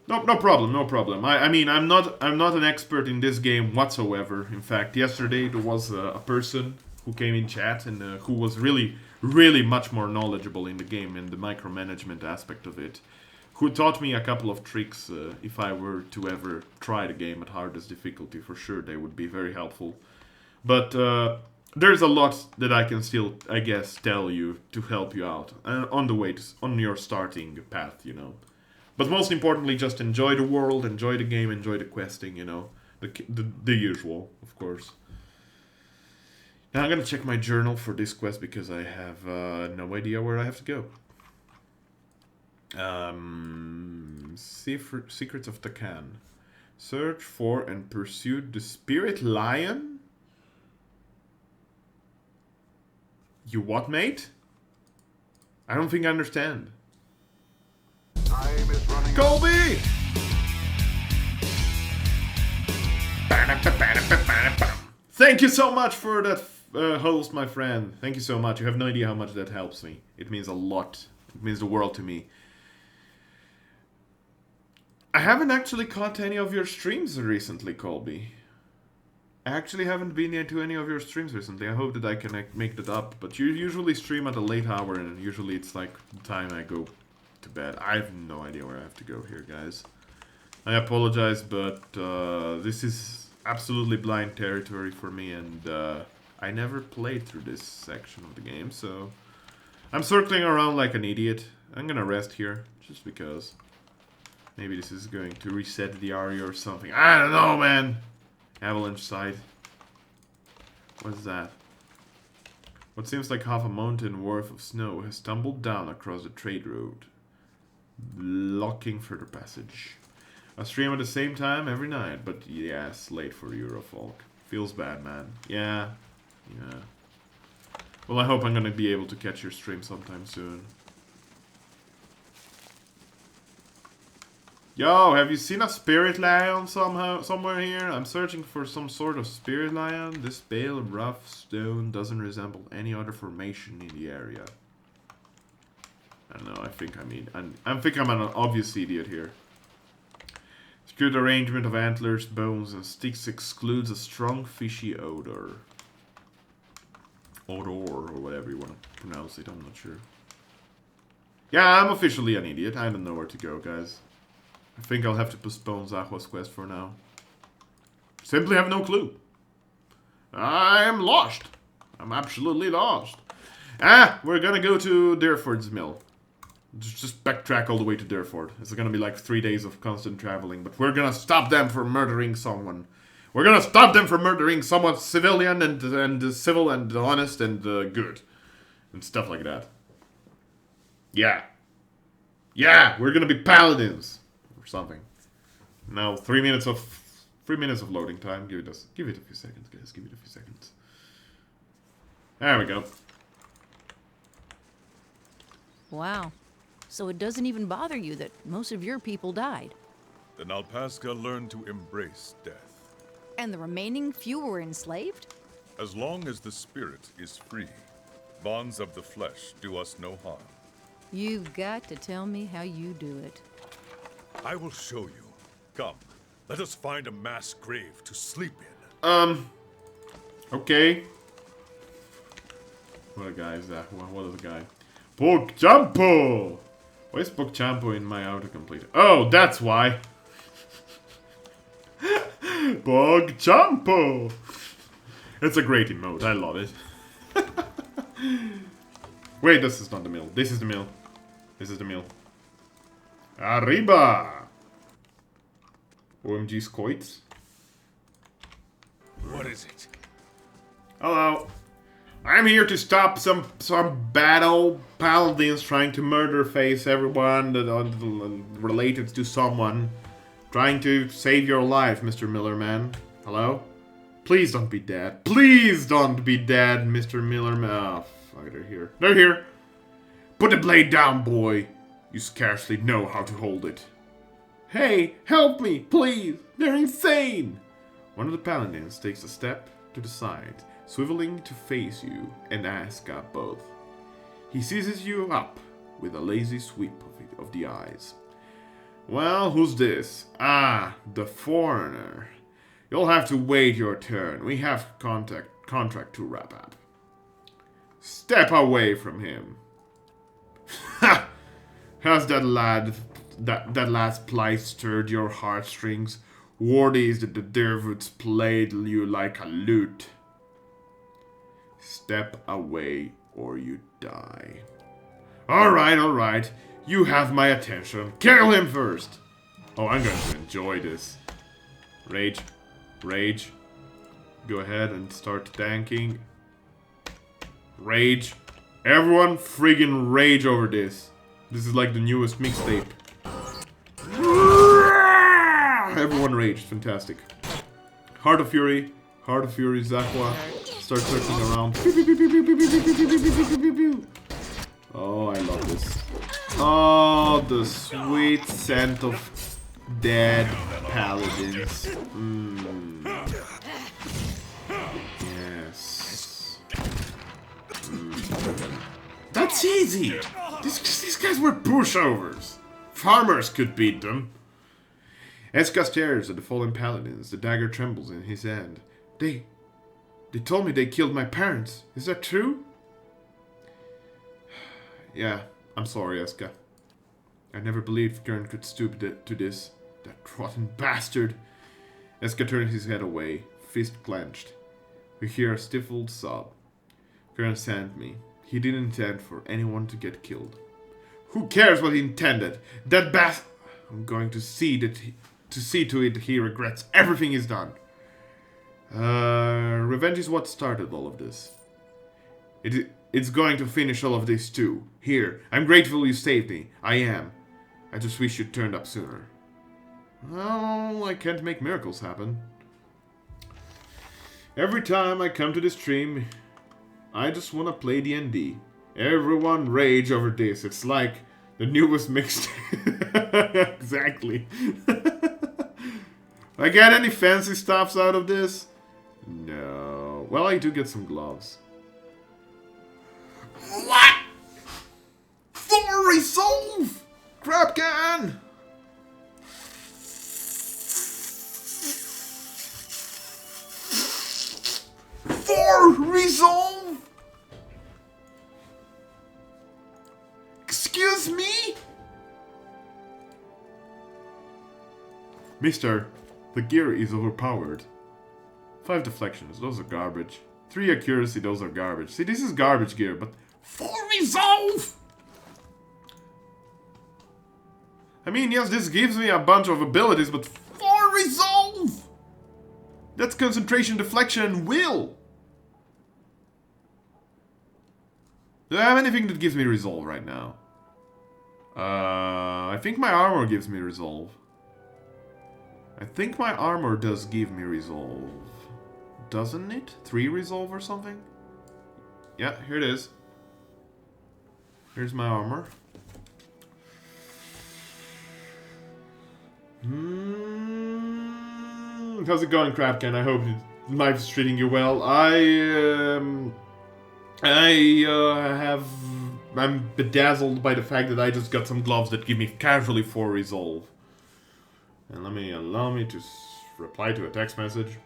No problem, no problem. I mean, I'm not an expert in this game whatsoever. In fact, yesterday there was a person who came in chat and who was really much more knowledgeable in the game and the micromanagement aspect of it, who taught me a couple of tricks. If I were to ever try the game at hardest difficulty, for sure they would be very helpful. But there's a lot that I can still, I guess, tell you to help you out on the way on your starting path, you know. But most importantly, just enjoy the world, enjoy the game, enjoy the questing, you know. The usual, of course. Now I'm gonna check my journal for this quest because I have no idea where I have to go. Secrets of Takan. Search for and pursue the Spirit Lion? You what, mate? I don't think I understand. Time is running. Colby! Thank you so much for that host, my friend. Thank you so much. You have no idea how much that helps me. It means a lot. It means the world to me. I haven't actually caught any of your streams recently, Colby. I actually haven't been into any of your streams recently. I hope that I can make that up. But you usually stream at a late hour, and usually it's like the time I go to bed. I have no idea where I have to go here, guys. I apologize, but this is absolutely blind territory for me, and I never played through this section of the game, so I'm circling around like an idiot. I'm gonna rest here, just because. Maybe this is going to reset the area or something. I don't know, man! Avalanche site. What is that? What seems like half a mountain worth of snow has tumbled down across the trade road, blocking further passage. I stream at the same time every night, but yes, late for Eurofolk. Feels bad, man. Yeah. Well, I hope I'm gonna be able to catch your stream sometime soon. Yo, have you seen a spirit lion somewhere here? I'm searching for some sort of spirit lion. This pale, rough stone doesn't resemble any other formation in the area. I don't know, I think I'm an obvious idiot here. Skewed arrangement of antlers, bones, and sticks excludes a strong fishy odor. Odor, or whatever you want to pronounce it, I'm not sure. Yeah, I'm officially an idiot. I don't know where to go, guys. I think I'll have to postpone Zahua's quest for now. Simply have no clue. I am lost. I'm absolutely lost. We're gonna go to Durford's Mill. Just backtrack all the way to Durford. It's gonna be like 3 days of constant traveling, but we're gonna stop them from murdering someone. We're gonna stop them from murdering someone civilian and civil and honest and good. And stuff like that. Yeah. Yeah, we're gonna be paladins. Or something. Now 3 minutes of loading time. Give it a few seconds, guys. Give it a few seconds. There we go. Wow. So it doesn't even bother you that most of your people died. The Nalpazka learned to embrace death. And the remaining few were enslaved? As long as the spirit is free, bonds of the flesh do us no harm. You've got to tell me how you do it. I will show you. Come, let us find a mass grave to sleep in. Okay. What a guy is that? What is the guy? Pogchampo! Why is Pogchampo in my autocomplete? Oh, that's why. Pogchampo! It's a great emote. I love it. Wait, this is not the mill. This is the mill. This is the mill. Arriba! OMG Scoits. What is it? Hello. I'm here to stop some bad old paladins trying to murder face everyone that related to someone. Trying to save your life, Mr. Millerman. Hello? Please don't be dead. Please don't be dead, Mr. Millerman. Oh, fuck, they're here. They're here. Put the blade down, boy. You scarcely know how to hold it. Hey, help me, please. They're insane. One of the paladins takes a step to the side, swiveling to face you and Aska both. He seizes you up with a lazy sweep of the eyes. Well, who's this? Ah, the foreigner. You'll have to wait your turn. We have contract to wrap up. Step away from him. Ha! Has that last plight stirred your heartstrings? Wardies that the Derwoods played you like a lute. Step away or you die. Alright. You have my attention. Kill him first! Oh, I'm going to enjoy this. Rage. Go ahead and start tanking. Rage. Everyone friggin' rage over this. This is like the newest mixtape. Everyone raged. Fantastic. Heart of Fury, Zakwa. Start searching around. Oh, I love this. Oh, the sweet scent of dead paladins. Yes. That's easy. These guys were pushovers. Farmers could beat them. Eska stares at the fallen paladins. The dagger trembles in his hand. They told me they killed my parents. Is that true? Yeah, I'm sorry, Eska. I never believed Kern could stoop to this. That rotten bastard. Eska turns his head away, fist clenched. We hear a stifled sob. Kern sent me. He didn't intend for anyone to get killed. Who cares what he intended? That bastard. I'm going to see to it he regrets everything he's done. Revenge is what started all of this. It's going to finish all of this too. Here, I'm grateful you saved me. I am. I just wish you turned up sooner. Well, I can't make miracles happen. Every time I come to this stream, I just want to play D&D. Everyone rage over this. It's like the newest mixtape. Exactly. I get any fancy stuffs out of this? No. Well, I do get some gloves. What? For resolve! Crap can! For resolve! Excuse me? Mister, the gear is overpowered. 5 deflections, those are garbage. 3 accuracy, those are garbage. See, this is garbage gear, but for resolve! I mean, yes, this gives me a bunch of abilities, but for resolve! That's concentration, deflection, and will! Do I have anything that gives me resolve right now? I think my armor gives me resolve. I think my armor does give me resolve. Doesn't it? 3 resolve or something? Yeah, here it is. Here's my armor. How's it going, Crapcan? I hope life's treating you well. I'm bedazzled by the fact that I just got some gloves that give me casually 4 resolve. And allow me to reply to a text message.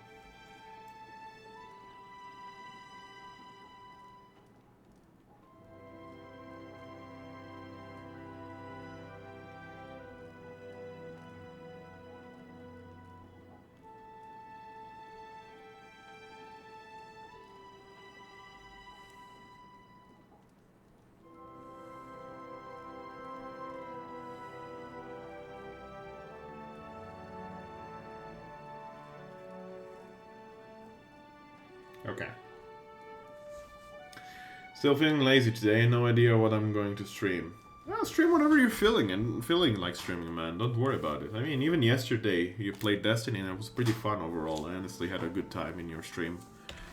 Okay. Still feeling lazy today, no idea what I'm going to stream. Well, stream whatever you're feeling, and feeling like streaming, man. Don't worry about it. I mean, even yesterday you played Destiny and it was pretty fun overall. I honestly had a good time in your stream.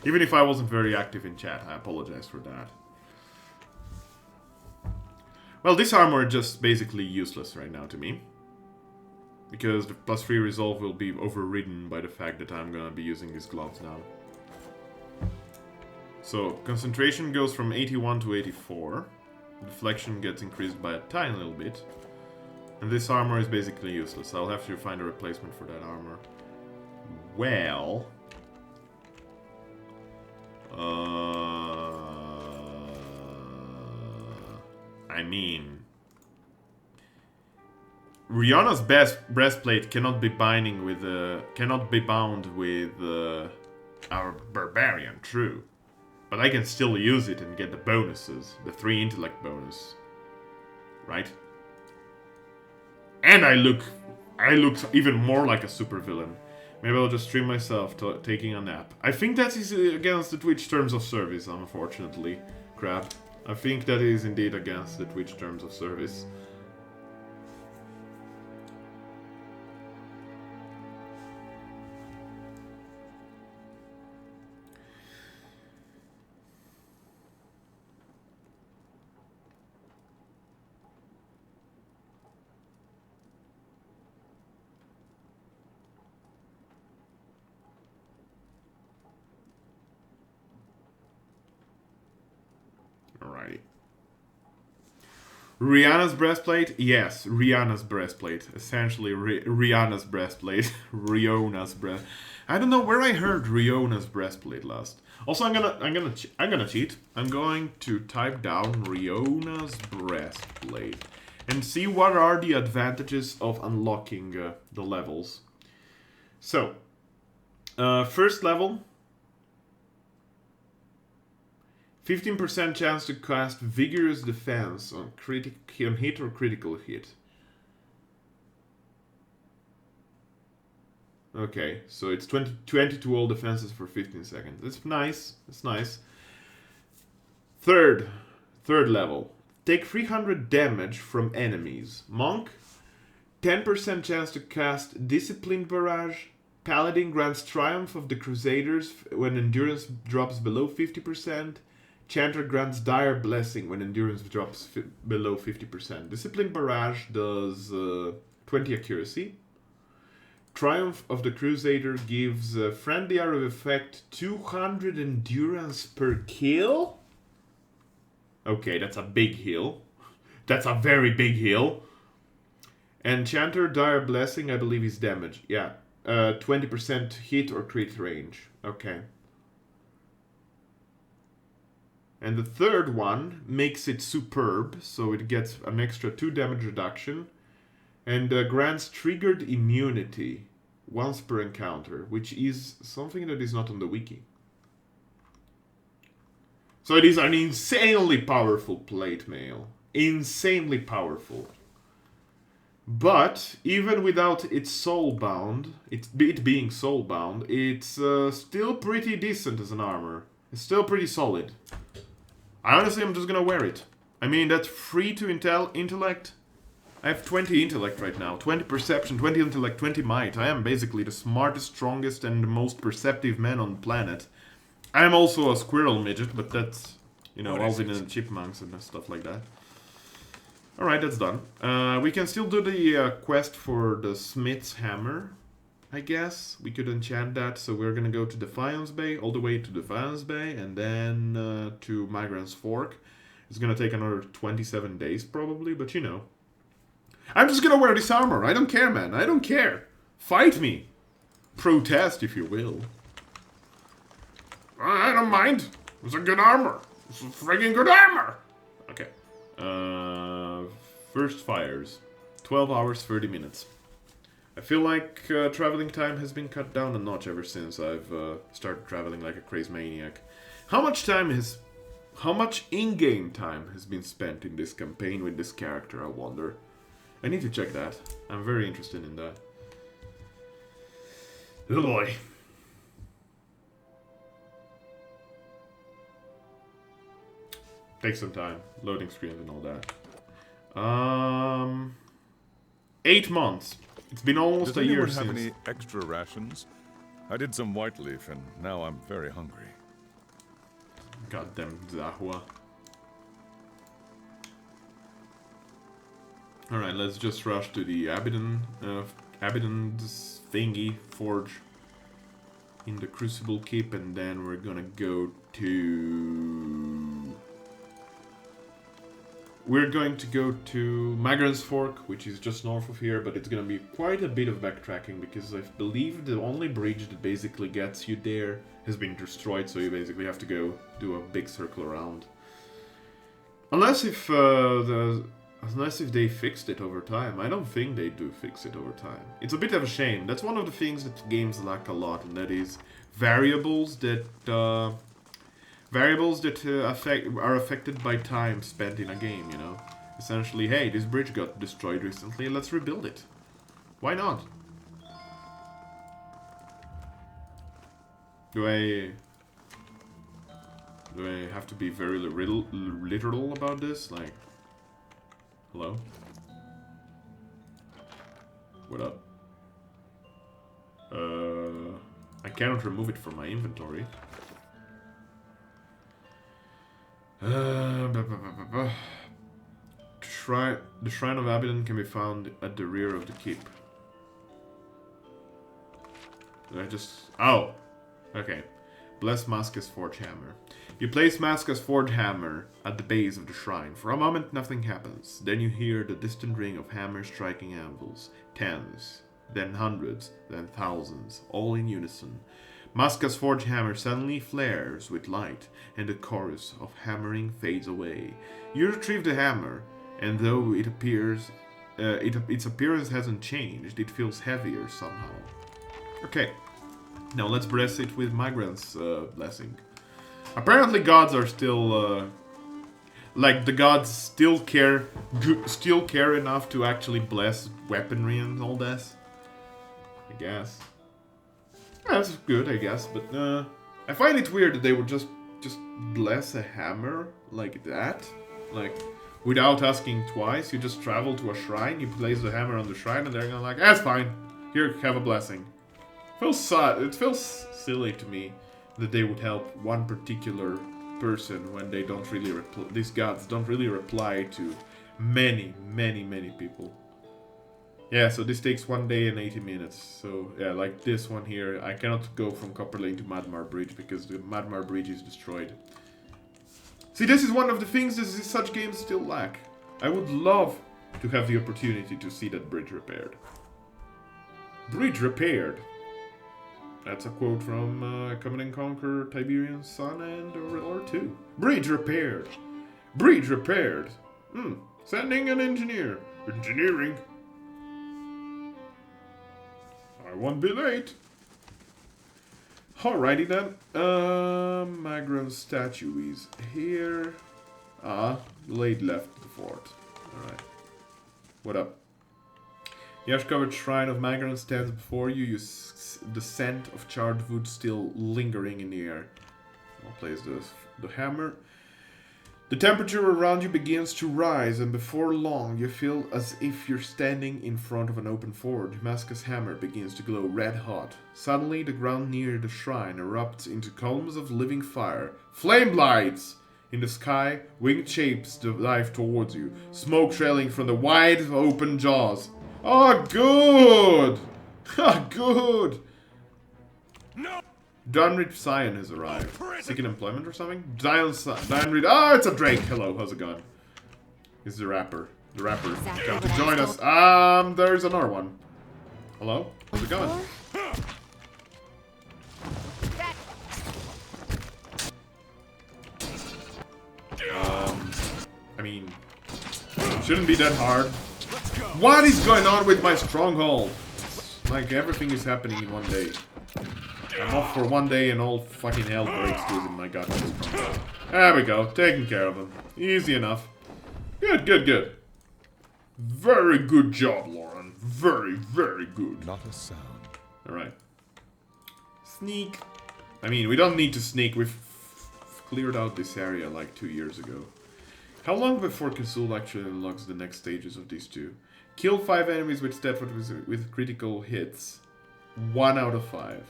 Even if I wasn't very active in chat, I apologize for that. Well, this armor is just basically useless right now to me. Because the +3 resolve will be overridden by the fact that I'm gonna be using these gloves now. So, concentration goes from 81 to 84. Deflection gets increased by a tiny little bit. And this armor is basically useless. I'll have to find a replacement for that armor. Well... I mean... Rihanna's breastplate cannot be bound with our barbarian, true. But I can still use it and get the bonuses. The 3 intellect bonus. Right? And I look even more like a supervillain. Maybe I'll just stream myself taking a nap. I think that is against the Twitch terms of service, unfortunately. Crap. I think that is indeed against the Twitch terms of service. Alrighty. Rihanna's breastplate? Yes, Rihanna's breastplate. Essentially, Rihanna's breastplate. Riona's breast. I don't know where I heard Riona's breastplate last. Also, I'm gonna cheat. I'm going to type down Riona's breastplate and see what are the advantages of unlocking the levels. So, first level. 15% chance to cast Vigorous Defense on hit or critical hit. Okay, so it's 20 to all defenses for 15 seconds. That's nice. That's nice. Third level. Take 300 damage from enemies. Monk. 10% chance to cast Disciplined Barrage. Paladin grants Triumph of the Crusaders when endurance drops below 50%. Chanter grants Dire Blessing when endurance drops below 50%. Disciplined Barrage does 20 accuracy. Triumph of the Crusader gives friendly arrow effect 200 endurance per kill? Okay, that's a big heal. That's a very big heal. And Chanter Dire Blessing, I believe, is damage. Yeah, 20% hit or crit range. Okay. And the third one makes it superb, so it gets an extra 2 damage reduction. And grants triggered immunity once per encounter, which is something that is not on the wiki. So it is an insanely powerful plate mail. Insanely powerful. But, even without its soulbound, it being soulbound, it's still pretty decent as an armor. It's still pretty solid. Honestly, I'm just gonna wear it. I mean, that's free to intellect. I have 20 intellect right now. 20 perception, 20 intellect, 20 might. I am basically the smartest, strongest, and most perceptive man on the planet. I am also a squirrel midget, but that's, you know, Alvin and Chipmunks and stuff like that. Alright, that's done. We can still do the quest for the Smith's Hammer, I guess. We could enchant that, so we're gonna go to Defiance Bay, all the way to Defiance Bay, and then to Migrant's Fork. It's gonna take another 27 days, probably, but you know. I'm just gonna wear this armor. I don't care, man. I don't care. Fight me. Protest, if you will. I don't mind. It's a good armor. It's a friggin' good armor. Okay. First fires. 12 hours, 30 minutes. I feel like traveling time has been cut down a notch ever since I've started traveling like a crazy maniac. How much in-game time has been spent in this campaign with this character, I wonder? I need to check that. I'm very interested in that. Oh boy. Takes some time. Loading screens and all that. 8 months. It's been almost Does a year anyone have since. any extra rations? I did some white leaf and now I'm very hungry. Goddamn Zahua. Alright, let's just rush to the Abaddon's thingy forge in the Crucible Keep, and then we're gonna go to... We're going to go to Magran's Fork, which is just north of here, but it's gonna be quite a bit of backtracking because I believe the only bridge that basically gets you there has been destroyed, so you basically have to go do a big circle around. Unless if they fixed it over time. I don't think they do fix it over time. It's a bit of a shame. That's one of the things that games lack a lot, and that is variables that are affected by time spent in a game, you know? Essentially, hey, this bridge got destroyed recently, let's rebuild it. Why not? Do I have to be very literal about this? Like, hello? What up? I cannot remove it from my inventory. The Shrine of Abaddon can be found at the rear of the keep. Oh! Okay. Bless Maska's Forge Hammer. You place Maska's Forge Hammer at the base of the shrine. For a moment, nothing happens. Then you hear the distant ring of hammers striking anvils. Tens, then hundreds, then thousands, all in unison. Maska's Forge Hammer suddenly flares with light, and the chorus of hammering fades away. You retrieve the hammer, and though it appears, its appearance hasn't changed, it feels heavier somehow. Okay, now let's bless it with Magran's blessing. Apparently gods are still, like the gods still care enough to actually bless weaponry and all this. I guess. That's good, I guess, but I find it weird that they would just bless a hammer like that, like without asking twice. You just travel to a shrine, you place the hammer on the shrine, and they're gonna like, that's fine. Here, have a blessing. It feels silly to me that they would help one particular person when they don't really these gods don't really reply to many people. Yeah, so this takes 1 day and 80 minutes. So yeah, like this one here, I cannot go from Copper Lane to Madmar Bridge because the Madmar Bridge is destroyed. See, this is one of the things that such games still lack. I would love to have the opportunity to see that bridge repaired. Bridge repaired. That's a quote from Command & Conquer, Tiberian Sun, and War 2. Bridge repaired. Bridge repaired. Sending an engineer. Engineering. I won't be late. Alrighty then. Magran's statue is here. Blade left the fort. Alright. What up? The ash-covered shrine of Magran stands before you. You the scent of charred wood still lingering in the air. I'll place the hammer. The temperature around you begins to rise, and before long you feel as if you're standing in front of an open forge. Maska's hammer begins to glow red hot. Suddenly, the ground near the shrine erupts into columns of living fire. Flame lights! In the sky, winged shapes dive towards you, smoke trailing from the wide open jaws. Oh, good! Ah, good! No! Dunrid Scion has arrived. Seeking employment or something? Dunrid. Ah, it's a Drake. Hello, how's it going? He's the rapper. The rapper come to join us. There's another one. Hello? How's it going? I mean, shouldn't be that hard. What is going on with my stronghold? Like, everything is happening in 1 day. I'm off for 1 day and all fucking hell breaks loose in my goddamn stronghold. There we go, taking care of him. Easy enough. Good, good, good. Very good job, Lauren. Very, very good. Not a sound. Alright. Sneak. I mean, we don't need to sneak. We've cleared out this area like 2 years ago. How long before Kazul actually unlocks the next stages of these two? Kill 5 enemies with Steadfast with critical hits. 1 out of 5.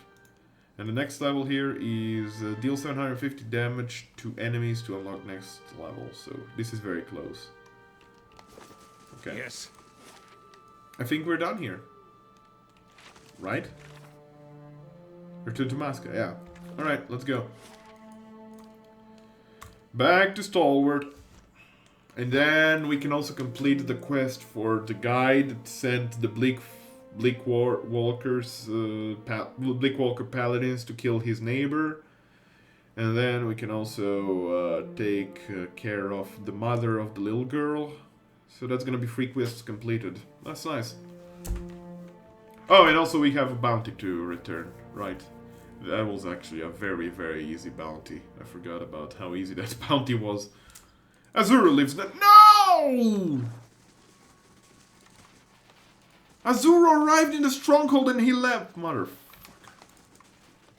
And the next level here is deal 750 damage to enemies to unlock next level. So this is very close. Okay. Yes. I think we're done here. Right? Return to Masca, yeah. Alright, let's go. Back to Stalwart. And then we can also complete the quest for the guy that sent the Bleakwalker Paladins to kill his neighbor. And then we can also take care of the mother of the little girl. So that's gonna be 3 quests completed. That's nice. Oh, and also we have a bounty to return, right? That was actually a very, very easy bounty. I forgot about how easy that bounty was. Azura lives there. No! Azura arrived in the stronghold and he left, motherfucker.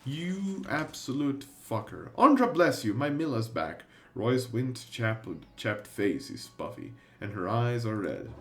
You absolute fucker. Andra bless you, my Milla's back. Roy's wind-chapped face is puffy, and her eyes are red.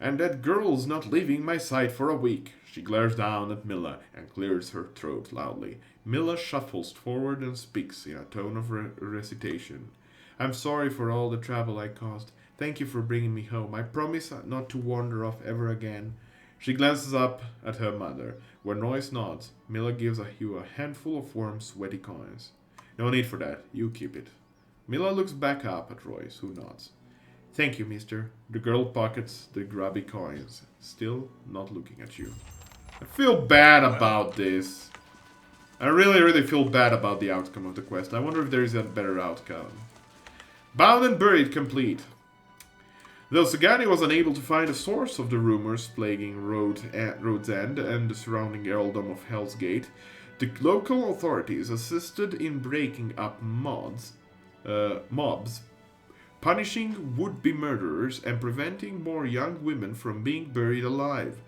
And that girl's not leaving my sight for a week. She glares down at Milla and clears her throat loudly. Milla shuffles forward and speaks in a tone of recitation. I'm sorry for all the trouble I caused. Thank you for bringing me home. I promise not to wander off ever again. She glances up at her mother. When Royce nods, Milla gives you a handful of warm, sweaty coins. No need for that. You keep it. Milla looks back up at Royce, who nods. Thank you, mister. The girl pockets the grubby coins, still not looking at you. I feel bad about this. I really, really feel bad about the outcome of the quest. I wonder if there is a better outcome. Bound and buried complete. Though Sagani was unable to find the source of the rumors plaguing Rhodes End and the surrounding earldom of Hell's Gate, the local authorities assisted in breaking up mobs, punishing would-be murderers and preventing more young women from being buried alive.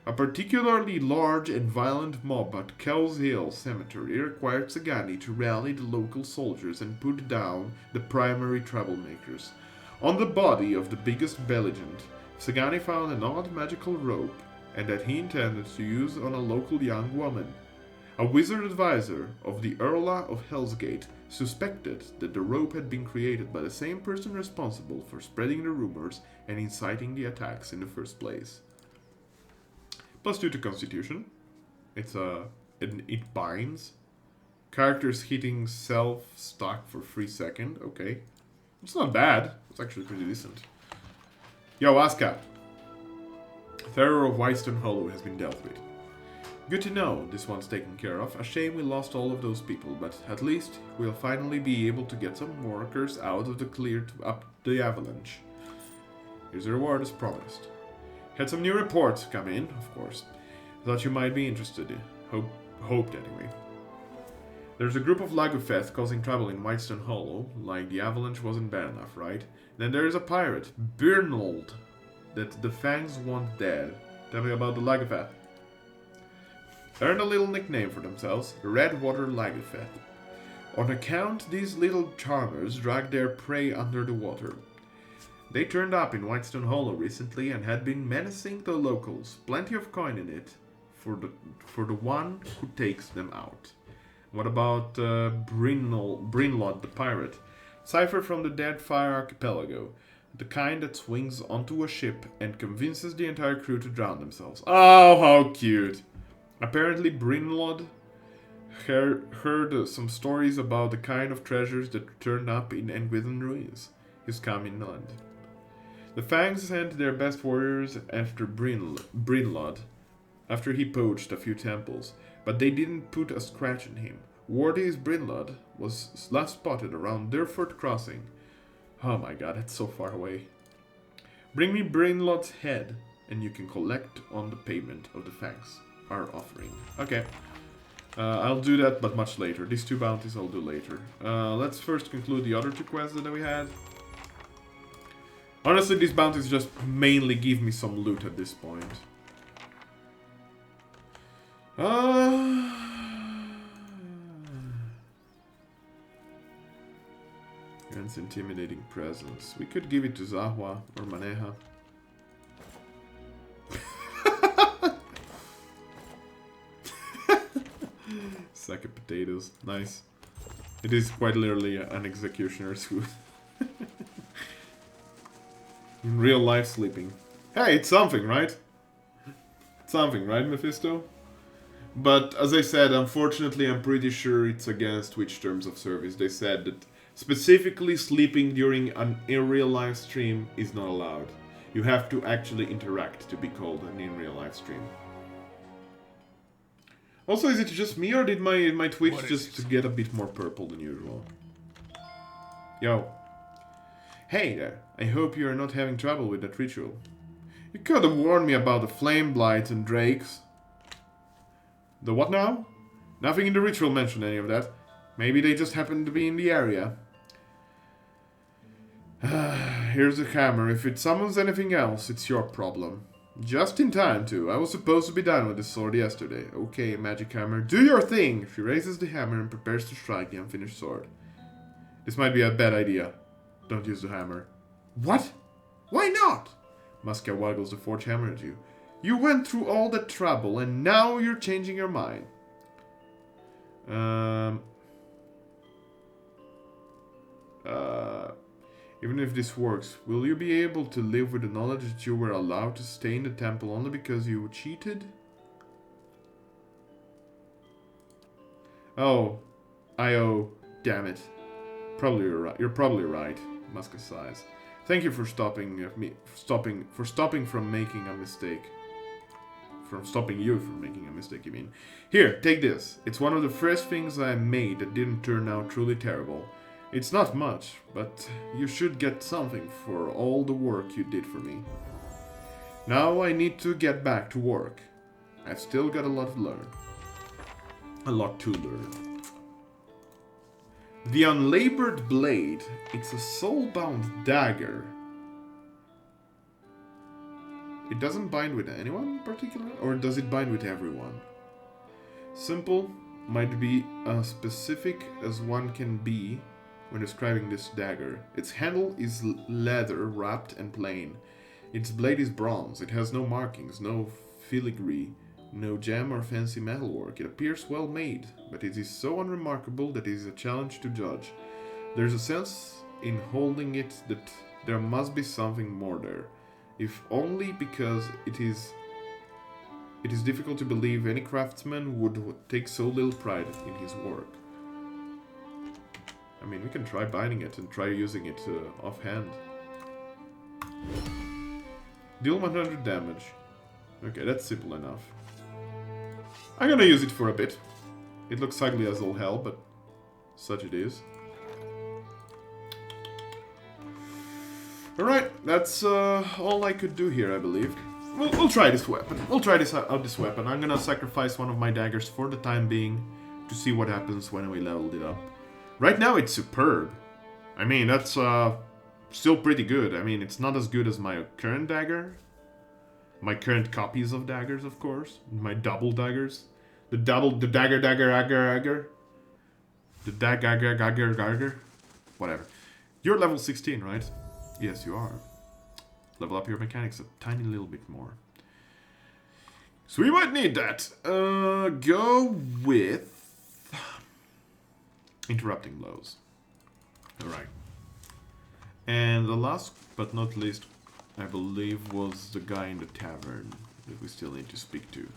A particularly large and violent mob at Kells Hill Cemetery required Sagani to rally the local soldiers and put down the primary troublemakers. On the body of the biggest belligerent, Sagani found an odd magical rope, and that he intended to use on a local young woman. A wizard advisor of the Earla of Hellsgate suspected that the rope had been created by the same person responsible for spreading the rumors and inciting the attacks in the first place. +2 to Constitution. It binds. Characters hitting self-stock for 3 seconds. Okay. It's not bad. It's actually pretty decent. Yo, Asuka. Terror of Whitestone Hollow has been dealt with. Good to know this one's taken care of. A shame we lost all of those people, but at least we'll finally be able to get some workers out of the clear up the avalanche. Here's a reward as promised. Had some new reports come in, of course. Thought you might be interested. Hoped anyway. There's a group of Lagufeth causing trouble in Whitestone Hollow, like the avalanche wasn't bad enough, right? Then there's a pirate, Birnold, that the Fangs want dead. Tell me about the Lagufeth. Earned a little nickname for themselves, Redwater Lagufeth. On account, these little charmers drag their prey under the water. They turned up in Whitestone Hollow recently and had been menacing the locals. Plenty of coin in it for the one who takes them out. What about Brinlod the pirate? Cipher from the Deadfire Archipelago. The kind that swings onto a ship and convinces the entire crew to drown themselves. Oh, how cute! Apparently Brinlod heard some stories about the kind of treasures that turned up in Engwithan ruins. His coming land. The Fangs sent their best warriors after Brinlod, after he poached a few temples, but they didn't put a scratch on him. Wardy as Brinlod was last spotted around Durford Crossing. Oh my god, that's so far away. Bring me Brinlod's head, and you can collect on the payment of the Fangs are offering. Okay. I'll do that, but much later. These 2 bounties I'll do later. Let's first conclude the other 2 quests that we had. Honestly, these bounties just mainly give me some loot at this point. Hence intimidating presence. We could give it to Zahwa or Maneha. Sack of potatoes. Nice. It is quite literally an executioner's food. In real life sleeping. Hey, it's something, right? It's something, right, Mephisto? But as I said, unfortunately, I'm pretty sure it's against Twitch terms of service. They said that specifically sleeping during an in real life stream is not allowed. You have to actually interact to be called an in real life stream. Also, is it just me or did my Twitch just get a bit more purple than usual? Yo. Hey there, I hope you are not having trouble with that ritual. You could have warned me about the flame blights and drakes. The what now? Nothing in the ritual mentioned any of that. Maybe they just happened to be in the area. Here's the hammer. If it summons anything else, it's your problem. Just in time, too. I was supposed to be done with the sword yesterday. Okay, magic hammer, do your thing! She raises the hammer and prepares to strike the unfinished sword. This might be a bad idea. Don't use the hammer. What? Why not? Muska waggles the forged hammer at you. You went through all that trouble and now you're changing your mind. Even if this works, will you be able to live with the knowledge that you were allowed to stay in the temple only because you cheated? Oh, damn it. Probably you're right. You're probably right. Muska sighs. Thank you for stopping from making a mistake. From stopping you from making a mistake, you mean. Here, take this. It's one of the first things I made that didn't turn out truly terrible. It's not much, but you should get something for all the work you did for me. Now I need to get back to work. I've still got a lot to learn. The Unlabored Blade. It's a soulbound dagger. It doesn't bind with anyone in particular? Or does it bind with everyone? Simple might be as specific as one can be when describing this dagger. Its handle is leather wrapped and plain. Its blade is bronze. It has no markings, no filigree, no gem or fancy metalwork. It appears well made, but it is so unremarkable that it is a challenge to judge. There's a sense in holding it that there must be something more there, if only because it is difficult to believe any craftsman would take so little pride in his work. I mean, we can try binding it and try using it offhand. Deal 100 damage. Okay, that's simple enough. I'm gonna use it for a bit. It looks ugly as all hell, but such it is. Alright, that's all I could do here, I believe. We'll try this weapon. We'll try this weapon. I'm gonna sacrifice one of my daggers for the time being to see what happens when we leveled it up. Right now it's superb. I mean, that's still pretty good. I mean, it's not as good as my current dagger. My current copies of daggers, of course. My double daggers. The dagger. Whatever. You're level 16, right? Yes, you are. Level up your mechanics a tiny little bit more. So we might need that. Go with interrupting blows. Alright. And the last but not least, I believe, was the guy in the tavern that we still need to speak to.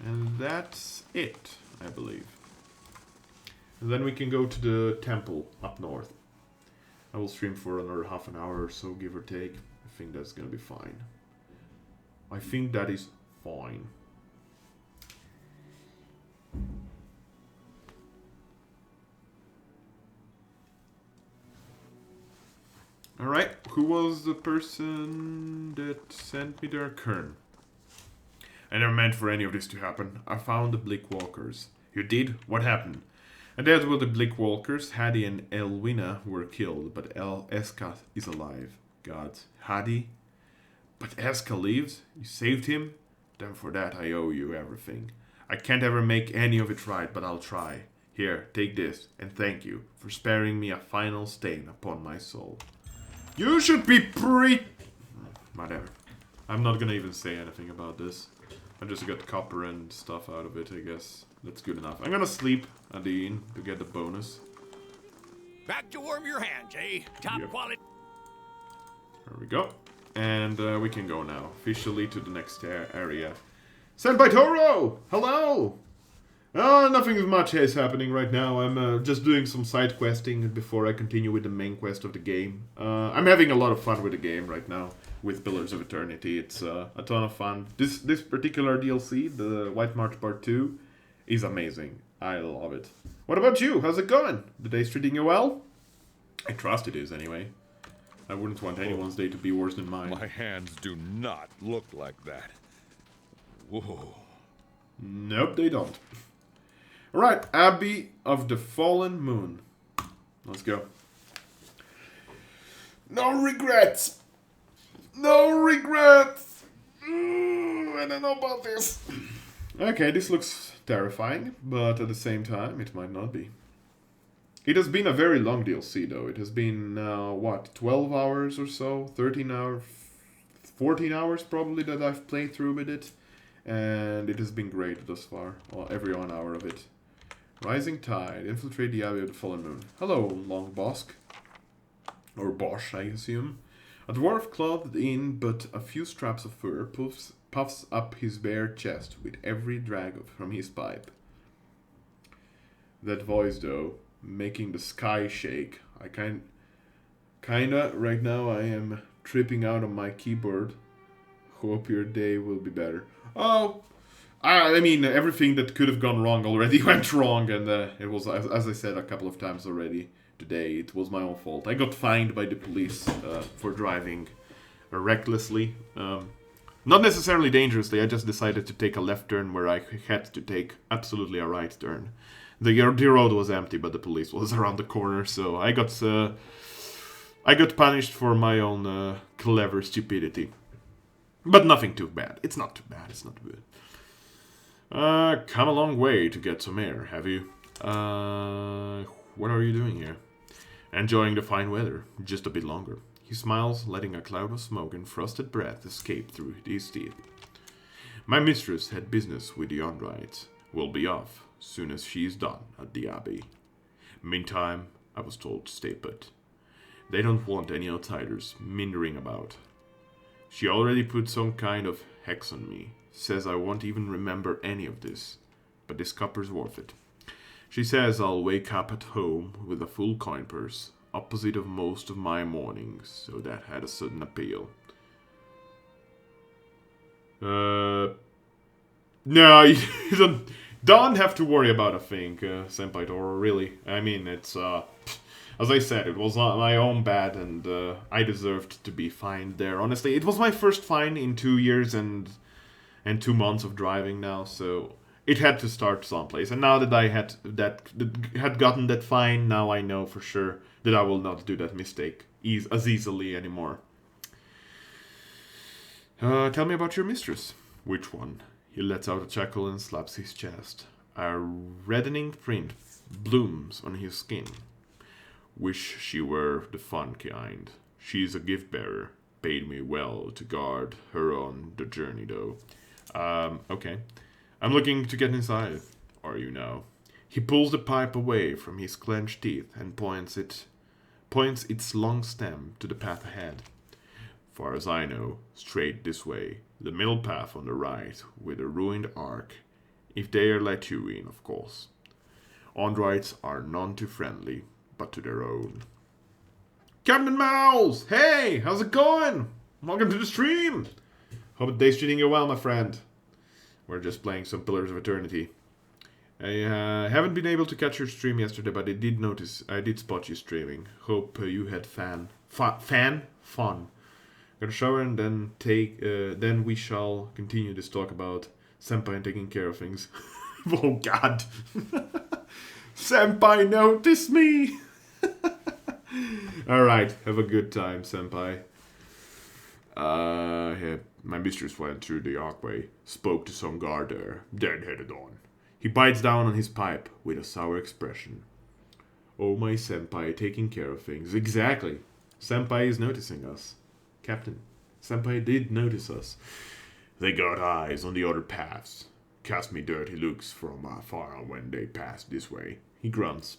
And that's it, I believe. And then we can go to the temple up north. I will stream for another half an hour or so, give or take. I think that's gonna be fine. I think that is fine. Alright, who was the person that sent me there? Kern. I never meant for any of this to happen. I found the Bleak Walkers. You did? What happened? And that's where the Bleak Walkers, Hadi and Elwina, were killed, but Eska is alive. Gods. Hadi? But Eska lives? You saved him? Then for that I owe you everything. I can't ever make any of it right, but I'll try. Here, take this, and thank you for sparing me a final stain upon my soul. You should be Whatever. I'm not gonna even say anything about this. I just got copper and stuff out of it, I guess. That's good enough. I'm gonna sleep at the inn to get the bonus. Back to warm your hands, eh? Top Yep. quality. There we go. And we can go now, officially to the next area. Senpai Toro! Hello! Nothing much is happening right now. I'm just doing some side questing before I continue with the main quest of the game. I'm having a lot of fun with the game right now, with Pillars of Eternity. It's a ton of fun. This particular DLC, the White March Part 2, is amazing. I love it. What about you? How's it going? The day's treating you well? I trust it is, anyway. I wouldn't want anyone's day to be worse than mine. My hands do not look like that. Whoa. Nope, they don't. Alright, Abbey of the Fallen Moon. Let's go. No regrets! No regrets! I don't know about this. Okay, this looks terrifying, but at the same time, it might not be. It has been a very long DLC, though. It has been, what, 12 hours or so? 13 hours? 14 hours, probably, that I've played through with it. And it has been great thus far. Well, every 1 hour of it. Rising Tide. Infiltrate the Abbey of the Fallen Moon. Hello, Long Bosk. Or Bosch, I assume. A dwarf clothed in but a few straps of fur puffs up his bare chest with every drag from his pipe. That voice, though, making the sky shake. I kinda, right now I am tripping out on my keyboard. Hope your day will be better. Oh, I mean, everything that could have gone wrong already went wrong, and it was, as I said a couple of times already today, it was my own fault. I got fined by the police for driving recklessly. Not necessarily dangerously, I just decided to take a left turn where I had to take absolutely a right turn. The road was empty, but the police was around the corner, so I got punished for my own clever stupidity. But nothing too bad. It's not too bad, it's not good. Come a long way to get some air, have you? What are you doing here? Enjoying the fine weather, just a bit longer. He smiles, letting a cloud of smoke and frosted breath escape through his teeth. My mistress had business with the Onrites. Will be off soon as she's done at the Abbey. Meantime, I was told to stay put. They don't want any outsiders mindering about. She already put some kind of hex on me. Says I won't even remember any of this. But this copper's worth it. She says I'll wake up at home with a full coin purse, opposite of most of my mornings, so that had a sudden appeal. No, you don't have to worry about a thing, Senpai Toro, really. I mean, it's, as I said, it was not my own bad, and I deserved to be fined there. Honestly, it was my first fine in 2 years and 2 months of driving now, so it had to start someplace. And now that I had gotten that fine, now I know for sure that I will not do that mistake as easily anymore. Tell me about your mistress. Which one? He lets out a chuckle and slaps his chest. A reddening print blooms on his skin. Wish she were the fun kind. She's a gift bearer. Paid me well to guard her on the journey, though. Okay. I'm looking to get inside. Are you now? He pulls the pipe away from his clenched teeth and points its long stem to the path ahead. Far as I know, straight this way. The middle path on the right, with a ruined ark. If they let you in, of course. Onrites are none too friendly, but to their own. Captain Mouse! Hey! How's it going? Welcome to the stream! Hope the day's treating you well, my friend. We're just playing some Pillars of Eternity. I haven't been able to catch your stream yesterday, but I did spot you streaming. Hope you had fun. Gonna shower and then we shall continue this talk about Senpai and taking care of things. Oh god. Senpai, notice me! Alright, have a good time, Senpai. My mistress went through the archway, spoke to some guard there, then headed on. He bites down on his pipe with a sour expression. Oh, my senpai taking care of things. Exactly. Senpai is noticing us. Captain, senpai did notice us. They got eyes on the other paths. Cast me dirty looks from afar when they passed this way. He grunts.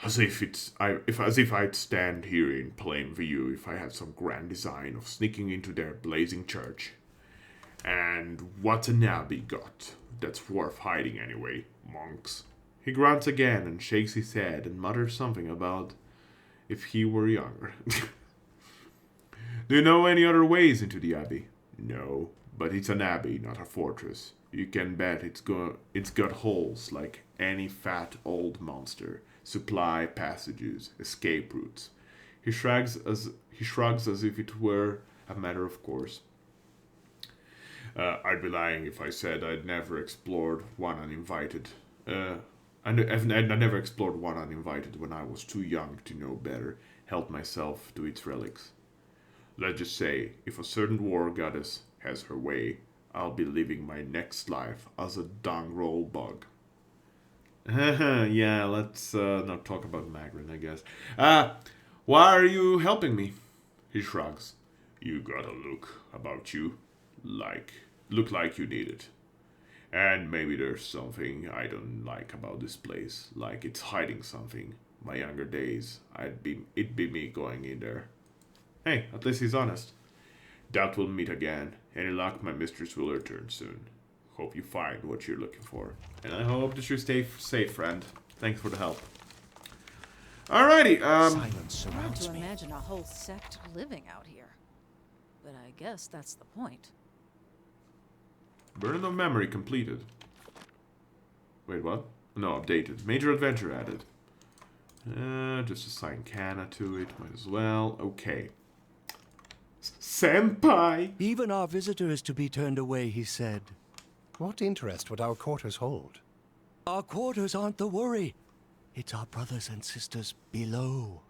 As if I'd stand here in plain view if I had some grand design of sneaking into their blazing church. And what's an abbey got that's worth hiding anyway, monks? He grunts again and shakes his head and mutters something about if he were younger. Do you know any other ways into the abbey? No, but it's an abbey, not a fortress. You can bet it's got holes like any fat old monster, supply passages, escape routes. He shrugs as if it were a matter of course. I'd be lying if I said I'd never explored one uninvited. I never explored one uninvited when I was too young to know better, help myself to its relics. Let's just say, if a certain war goddess has her way, I'll be living my next life as a dung roll bug. Yeah, let's not talk about Magrin, I guess. Why are you helping me? He shrugs. You got a look about you. Look like you need it. And maybe there's something I don't like about this place, like it's hiding something. My younger days, it'd be me going in there. Hey, at least he's honest. Doubt we'll meet again. Any luck, my mistress will return soon. Hope you find what you're looking for. And I hope that you stay safe, friend. Thanks for the help. Alrighty, Silence Hard surrounds to me. imagine a whole sect living out here. But I guess that's the point. Burden of memory completed. Wait, what? No, updated. Major adventure added. Just assign Kana to it. Might as well. Okay. Senpai! Even our visitor is to be turned away, he said. What interest would our quarters hold? Our quarters aren't the worry. It's our brothers and sisters below.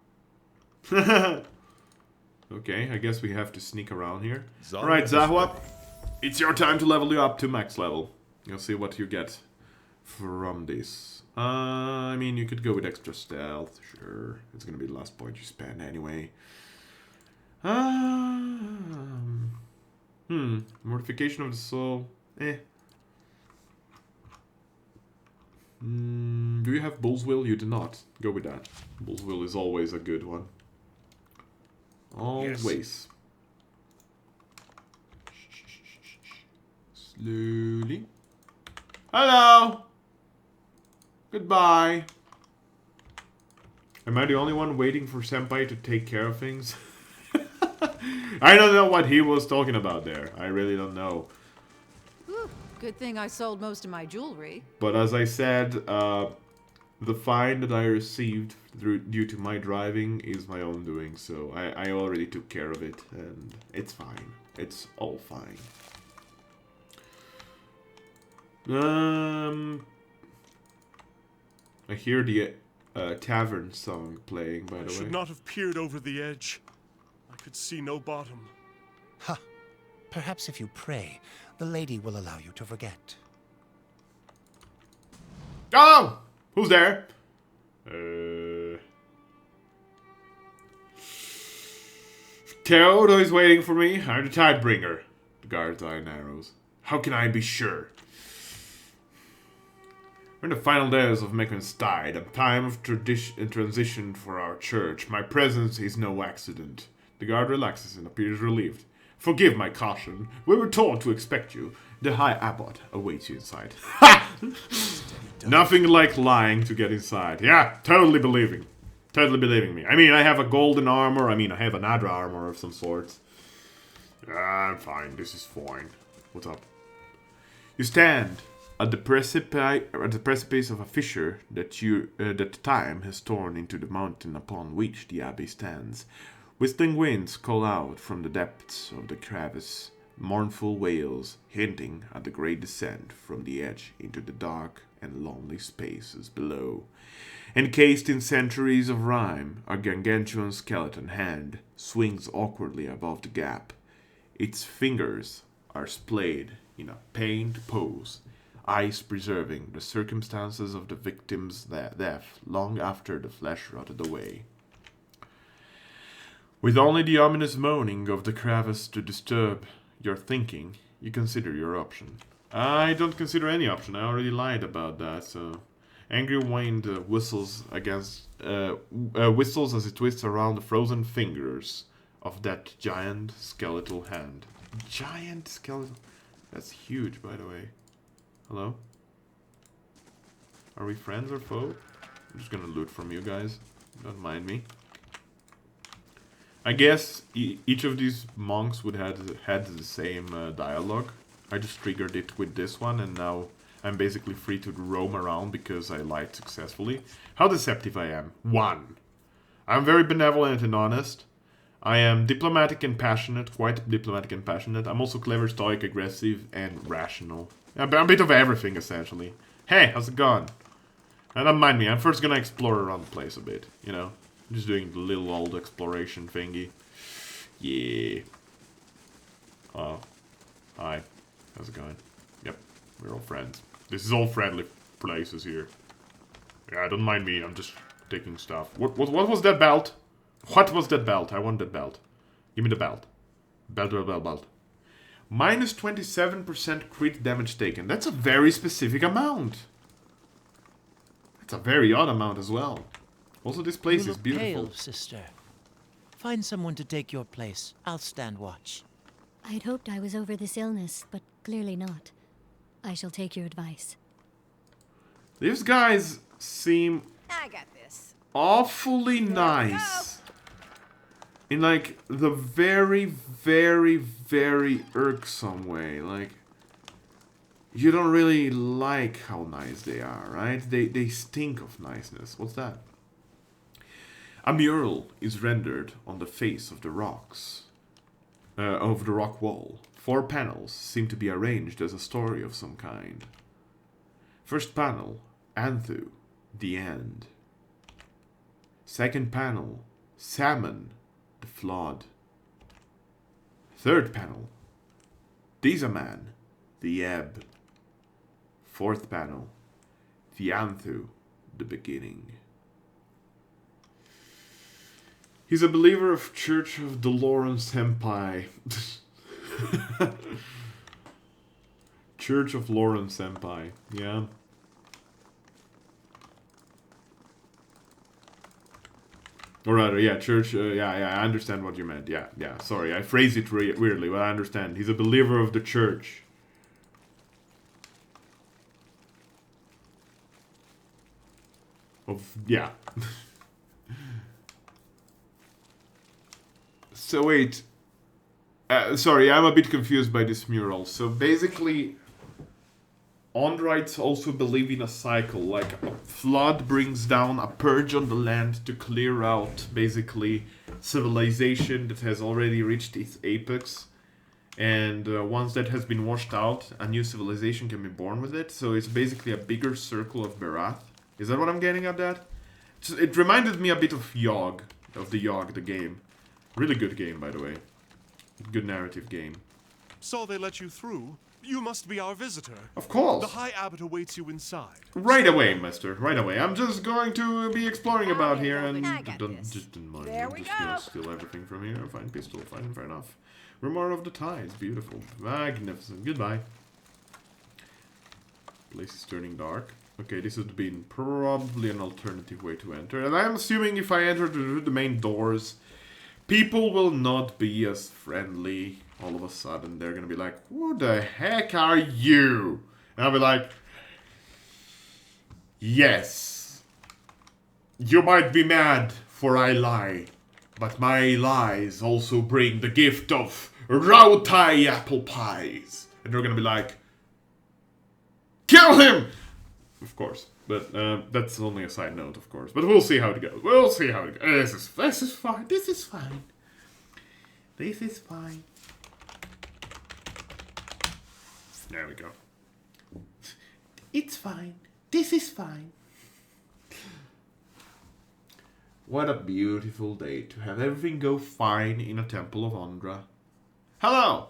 Okay, I guess we have to sneak around here. Zahua Alright, is Zahua. ready. It's your time to level you up to max level. You'll see what you get from this. I mean, you could go with extra stealth, sure. It's gonna be the last point you spend anyway. Mortification of the soul. Do you have Bull's Will? You do not. Go with that. Bull's Will is always a good one. Always. Slowly. Hello! Goodbye. Am I the only one waiting for Senpai to take care of things? I don't know what he was talking about there. I really don't know. Whew, good thing I sold most of my jewelry. But as I said, the fine that I received due to my driving is my own doing, so I already took care of it, and it's fine. It's all fine. I hear the tavern song playing, by the I way. should not have peered over the edge. I could see no bottom. Ha! Perhaps if you pray, the lady will allow you to forget. Oh! Who's there? Teodo is waiting for me. I'm the Tidebringer. The guard's eye narrows. How can I be sure? We're in the final days of Mekon's tide, a time of transition for our church. My presence is no accident. The guard relaxes and appears relieved. Forgive my caution. We were told to expect you. The High Abbot awaits you inside. Ha! Nothing like lying to get inside. Yeah, totally believing. Totally believing me. I mean, I have a golden armor. I mean, I have an Adra armor of some sort. I'm fine. This is fine. What's up? You stand at the precipice of a fissure that time has torn into the mountain upon which the abbey stands. Whistling winds call out from the depths of the crevice, mournful wails hinting at the great descent from the edge into the dark and lonely spaces below. Encased in centuries of rime, a gargantuan skeleton hand swings awkwardly above the gap. Its fingers are splayed in a pained pose. eyes preserving the circumstances of the victim's death long after the flesh rotted away. With only the ominous moaning of the crevice to disturb your thinking, you consider your option. I don't consider any option. I already lied about that, so... Angry wind whistles whistles as it twists around the frozen fingers of that giant skeletal hand. Giant skeletal... That's huge, by the way. Hello? Are we friends or foe? I'm just gonna loot from you guys. Don't mind me. I guess each of these monks would have had the same dialogue. I just triggered it with this one, and now I'm basically free to roam around because I lied successfully. How deceptive I am. 1. I'm very benevolent and honest. I am diplomatic and passionate, quite diplomatic and passionate. I'm also clever, stoic, aggressive, and rational. I'm a bit of everything, essentially. Hey, how's it going? And don't mind me, I'm first gonna explore around the place a bit, you know? Just doing the little old exploration thingy. Yeah. Oh. Hi. How's it going? Yep. We're all friends. This is all friendly places here. Yeah, don't mind me. I'm just taking stuff. What was that belt? What was that belt? I want that belt. Give me the belt. Belt. Minus 27% crit damage taken. That's a very specific amount. That's a very odd amount as well. Also, this place You is look beautiful. pale, sister. Find someone to take your place. I'll stand watch. I'd hoped I was over this illness, but clearly not. I shall take your advice. These guys seem I got this. awfully nice. In like the very, very, very irksome way. Like, you don't really like how nice they are, right? They stink of niceness. What's that? A mural is rendered on the face of the rocks, of the rock wall. 4 panels seem to be arranged as a story of some kind. First panel, Anthu, the end. Second panel, Salmon, the flood. Third panel, Dizaman, the ebb. Fourth panel, the Anthu, the beginning. He's a believer of Church of the Lauren Senpai. Church of Lauren Senpai, yeah. Or rather, yeah, church, yeah, I understand what you meant. Yeah, sorry, I phrased it weirdly, but I understand. He's a believer of the church. Yeah. So wait. Sorry, I'm a bit confused by this mural. So basically, Ondrites also believe in a cycle, like a flood brings down a purge on the land to clear out, basically, civilization that has already reached its apex. And once that has been washed out, a new civilization can be born with it. So it's basically a bigger circle of Berath. Is that what I'm getting at that? It reminded me a bit of Yogg, the game. Really good game, by the way. Good narrative game. So they let you through? You must be our visitor. Of course. The High Abbot awaits you inside. Right away, mister. Right away. I'm just going to be exploring about here and just in mind. There we just gonna steal everything from here. Fine pistol. Fine, fair enough. Rumor of the Tides. Beautiful. Magnificent. Goodbye. Place is turning dark. Okay, this has been probably an alternative way to enter. And I'm assuming if I enter through the main doors, people will not be as friendly. All of a sudden, they're gonna be like, who the heck are you? And I'll be like, yes. You might be mad, for I lie. But my lies also bring the gift of Rautai apple pies. And they're gonna be like, kill him! Of course. But that's only a side note, of course. But we'll see how it goes. We'll see how it goes. This is fine. This is fine. This is fine. There we go. It's fine. This is fine. What a beautiful day to have everything go fine in a Temple of Ondra. Hello!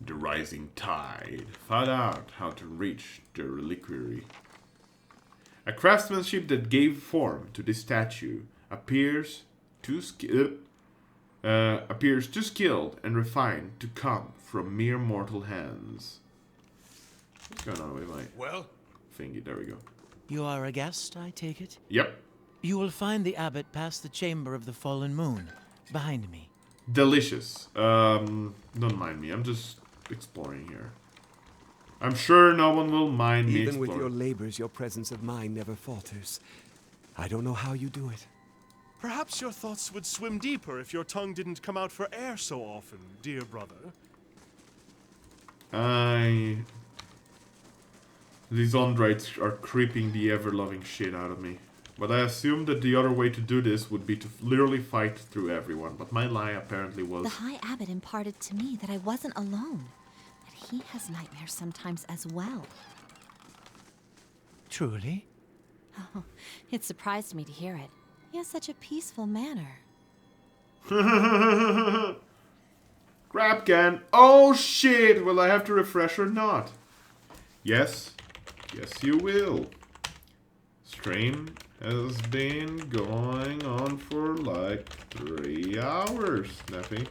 The rising tide. Find out how to reach the reliquary. A craftsmanship that gave form to this statue appears too skilled and refined to come from mere mortal hands. What's going on with my thingy? There we go. You are a guest, I take it? Yep. You will find the abbot past the Chamber of the Fallen Moon, behind me. Delicious. Don't mind me. I'm just exploring here. I'm sure no one will mind me Even exploring. with your labors, your presence of mind never falters. I don't know how you do it. Perhaps your thoughts would swim deeper if your tongue didn't come out for air so often, dear brother. These androids are creeping the ever-loving shit out of me. But I assumed that the other way to do this would be to literally fight through everyone. But my lie apparently was... The High Abbot imparted to me that I wasn't alone. That he has nightmares sometimes as well. Truly? Oh, it surprised me to hear it. He has such a peaceful manner. Grab can. Oh shit! Will I have to refresh or not? Yes. Yes, you will. Stream has been going on for like 3 hours, Neffy.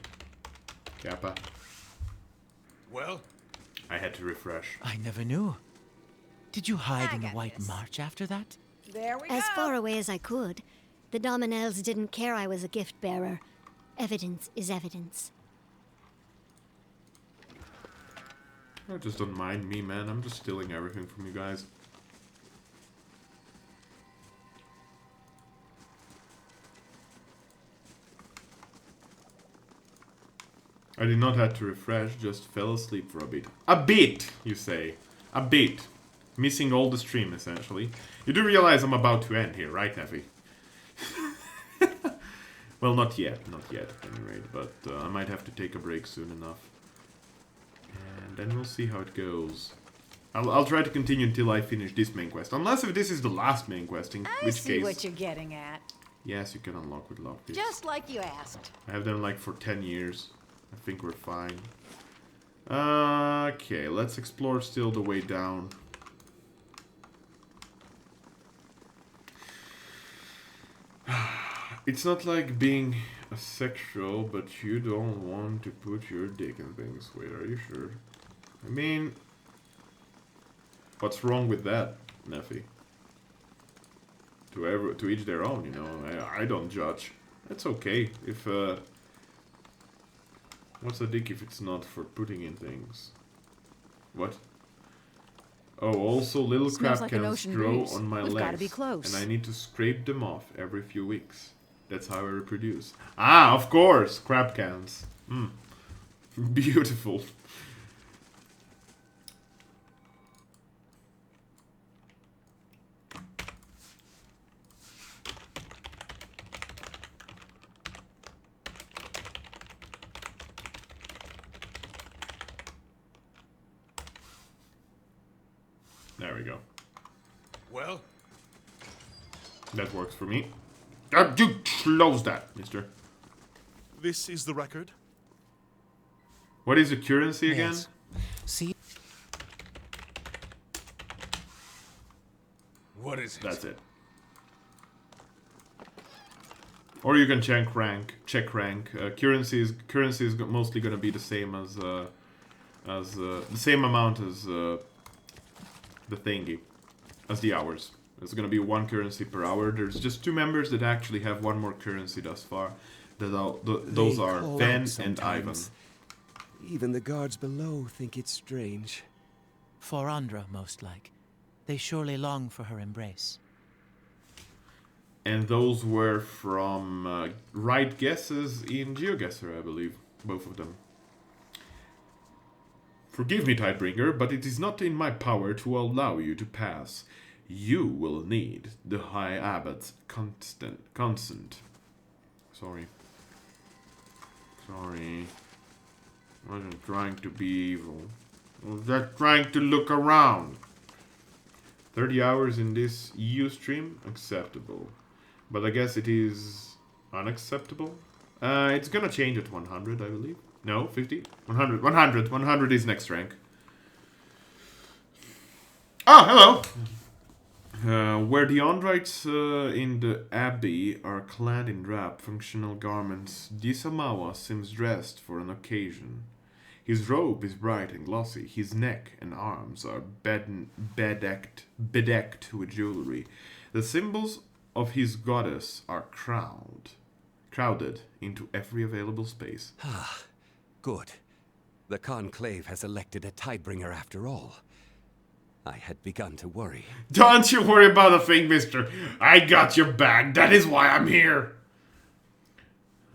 Kappa. Well? I had to refresh. I never knew. Did you hide in the White March after that? There we go. As far away as I could. The Dominels didn't care I was a gift bearer. Evidence is evidence. Oh, just don't mind me, man. I'm just stealing everything from you guys. I did not have to refresh, just fell asleep for a bit. A bit, you say. A bit. Missing all the stream, essentially. You do realize I'm about to end here, right, Neffy? Well, not yet. Not yet, at any rate. But I might have to take a break soon enough. And then we'll see how it goes. I'll try to continue until I finish this main quest. Unless if this is the last main quest, in which see case... what you're getting at. Yes, you can unlock with lockpicks. Just like you asked. I have them like for 10 years. I think we're fine. Okay, let's explore still the way down. It's not like being asexual, but you don't want to put your dick in things. Wait, are you sure? I mean, what's wrong with that, Neffy? To each their own, you know. I don't judge. That's okay. If what's a dick if it's not for putting in things? What? Oh, also little Smells crab like an cans ocean grow breeze. on my We've legs, gotta be close. and I need to scrape them off every few weeks. That's how I reproduce. Ah, of course, crab cans. Beautiful. There we go. Well? That works for me. You close that, mister. This is the record. What is the currency again? Yes. See? What is it? That's it. Or you can check rank. Currency is mostly going to be the same as the same amount as the thingy, as the hours. It's going to be 1 currency per hour. There's just 2 members that actually have 1 more currency thus far. Those are Ben and Ivan. Even the guards below think it's strange. For Andra, most like. They surely long for her embrace. And those were from right guesses in GeoGuessr, I believe. Both of them. Forgive me, Tidebringer, but it is not in my power to allow you to pass. You will need the High Abbot's consent. Sorry. I wasn't trying to be evil. I was just trying to look around. 30 hours in this EU stream? Acceptable. But I guess it is unacceptable. It's gonna change at 100, I believe. No, 50? 100. 100. 100 is next rank. Ah, hello! Where the Ondrites in the Abbey are clad in drab, functional garments, Disamawa seems dressed for an occasion. His robe is bright and glossy. His neck and arms are bedecked with jewelry. The symbols of his goddess are crowded into every available space. Ah, good. The Conclave has elected a Tidebringer after all. I had begun to worry. Don't you worry about a thing, mister. I got your back. That is why I'm here.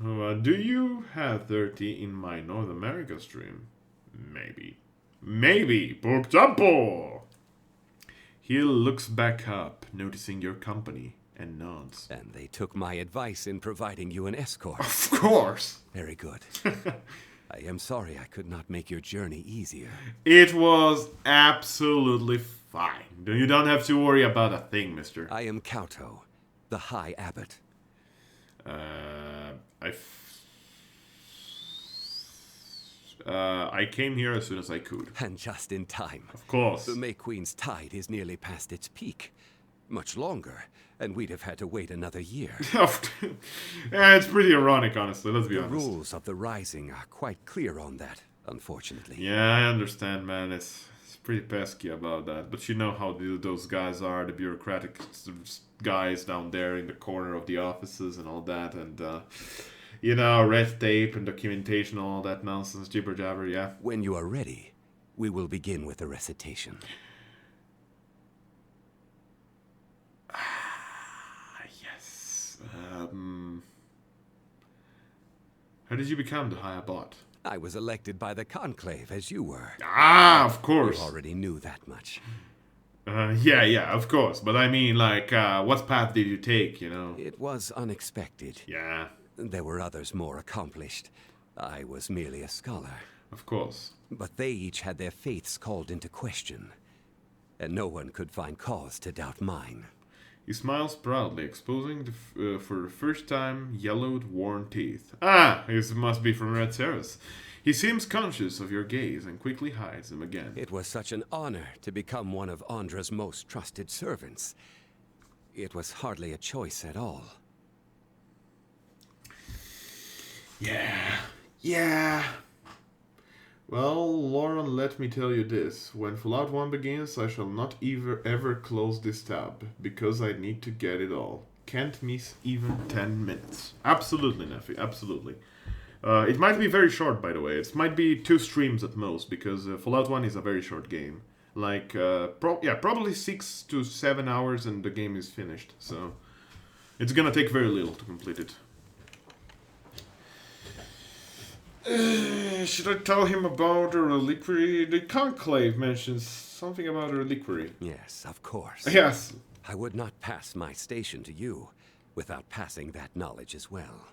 Do you have 30 in my North America stream? Maybe. Maybe. Por example. He looks back up, noticing your company, and nods. And they took my advice in providing you an escort. Of course. Very good. I am sorry I could not make your journey easier. It was absolutely fine. You don't have to worry about a thing, mister. I am Kauto, the High Abbot. I came here as soon as I could. And just in time. Of course. The May Queen's tide is nearly past its peak. Much longer, and we'd have had to wait another year. Yeah, it's pretty ironic, honestly, let's be honest. The rules of the Rising are quite clear on that, unfortunately. Yeah, I understand, man. It's pretty pesky about that. But you know how those guys are, the bureaucratic guys down there in the corner of the offices and all that. And, you know, red tape and documentation, all that nonsense, jibber jabber, yeah. When you are ready, we will begin with the recitation. How did you become the High Abbot? I was elected by the Conclave, as you were. Ah, of course. You already knew that much. Yeah, of course. But I mean, like, what path did you take, you know? It was unexpected. Yeah. There were others more accomplished. I was merely a scholar. Of course. But they each had their faiths called into question. And no one could find cause to doubt mine. He smiles proudly, exposing, for the first time, yellowed, worn teeth. Ah, this must be from Red Terrace. He seems conscious of your gaze and quickly hides them again. It was such an honor to become one of Andra's most trusted servants. It was hardly a choice at all. Yeah. Well, Lauren, let me tell you this. When Fallout 1 begins, I shall not ever close this tab, because I need to get it all. Can't miss even 10 minutes. Absolutely, Neffy, absolutely. It might be very short, by the way. It might be 2 streams at most, because Fallout 1 is a very short game. Like, probably 6 to 7 hours and the game is finished, so... It's gonna take very little to complete it. Should I tell him about the reliquary? The Conclave mentions something about a reliquary. Yes, of course. Yes. I would not pass my station to you without passing that knowledge as well.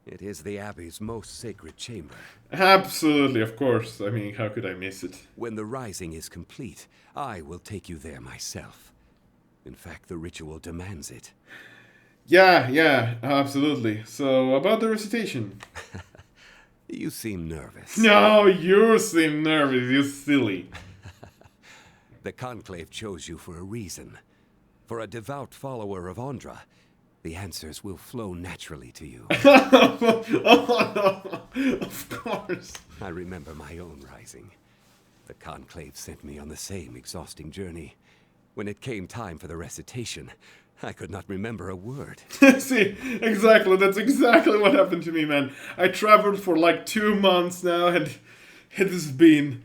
It is the Abbey's most sacred chamber. Absolutely, of course. I mean, how could I miss it? When the Rising is complete, I will take you there myself. In fact, the ritual demands it. Yeah, absolutely. So, about the recitation. You seem nervous. No, you seem nervous, you silly. The Conclave chose you for a reason. For a devout follower of Andra, the answers will flow naturally to you. Of course. I remember my own rising. The Conclave sent me on the same exhausting journey. When it came time for the recitation, I could not remember a word. See, exactly, that's exactly what happened to me, man. I traveled for like 2 months now, and it has been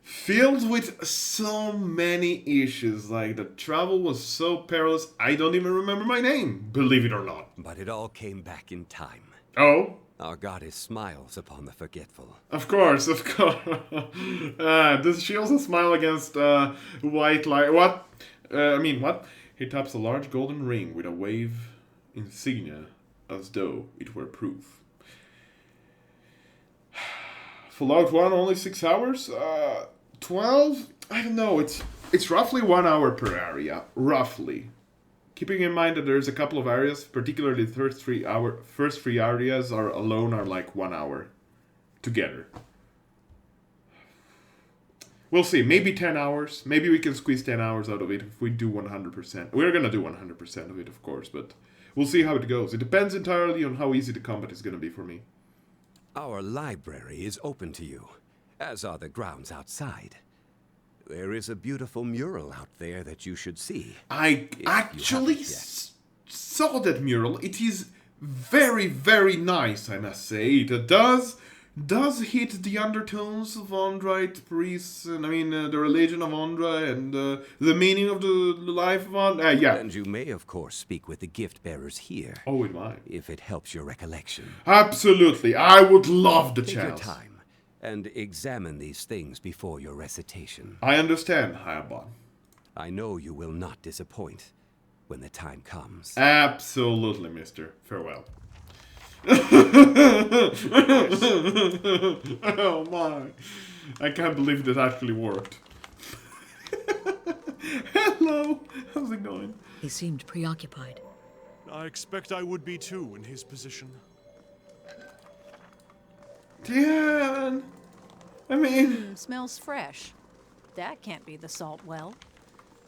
filled with so many issues. Like, the travel was so perilous, I don't even remember my name, believe it or not. But it all came back in time. Oh? Our goddess smiles upon the forgetful. Of course. Does she also smile against white light? What? What? He taps a large golden ring with a wave insignia, as though it were proof. Fallout 1 only 6 hours? 12? I don't know. It's roughly 1 hour per area, roughly. Keeping in mind that there's a couple of areas, particularly the first three areas are like 1 hour. together. We'll see. Maybe 10 hours. Maybe we can squeeze 10 hours out of it if we do 100%. We're gonna do 100% of it, of course, but we'll see how it goes. It depends entirely on how easy the combat is gonna be for me. Our library is open to you, as are the grounds outside. There is a beautiful mural out there that you should see. I actually saw that mural. It is very, very nice, I must say. It does hit the undertones of Ondrite priests, and I mean the religion of Ondra and the meaning of the life of Ondra. Yeah. And you may, of course, speak with the gift bearers here. Oh, it might. If it helps your recollection. Absolutely. I would love the Take chance. your time and examine these things before your recitation. I understand, Hayabon. I know you will not disappoint when the time comes. Absolutely, mister. Farewell. Oh my. I can't believe this actually worked. Hello. How's it going? He seemed preoccupied. I expect I would be too in his position. Diane! I mean... Smells fresh. That can't be the salt well.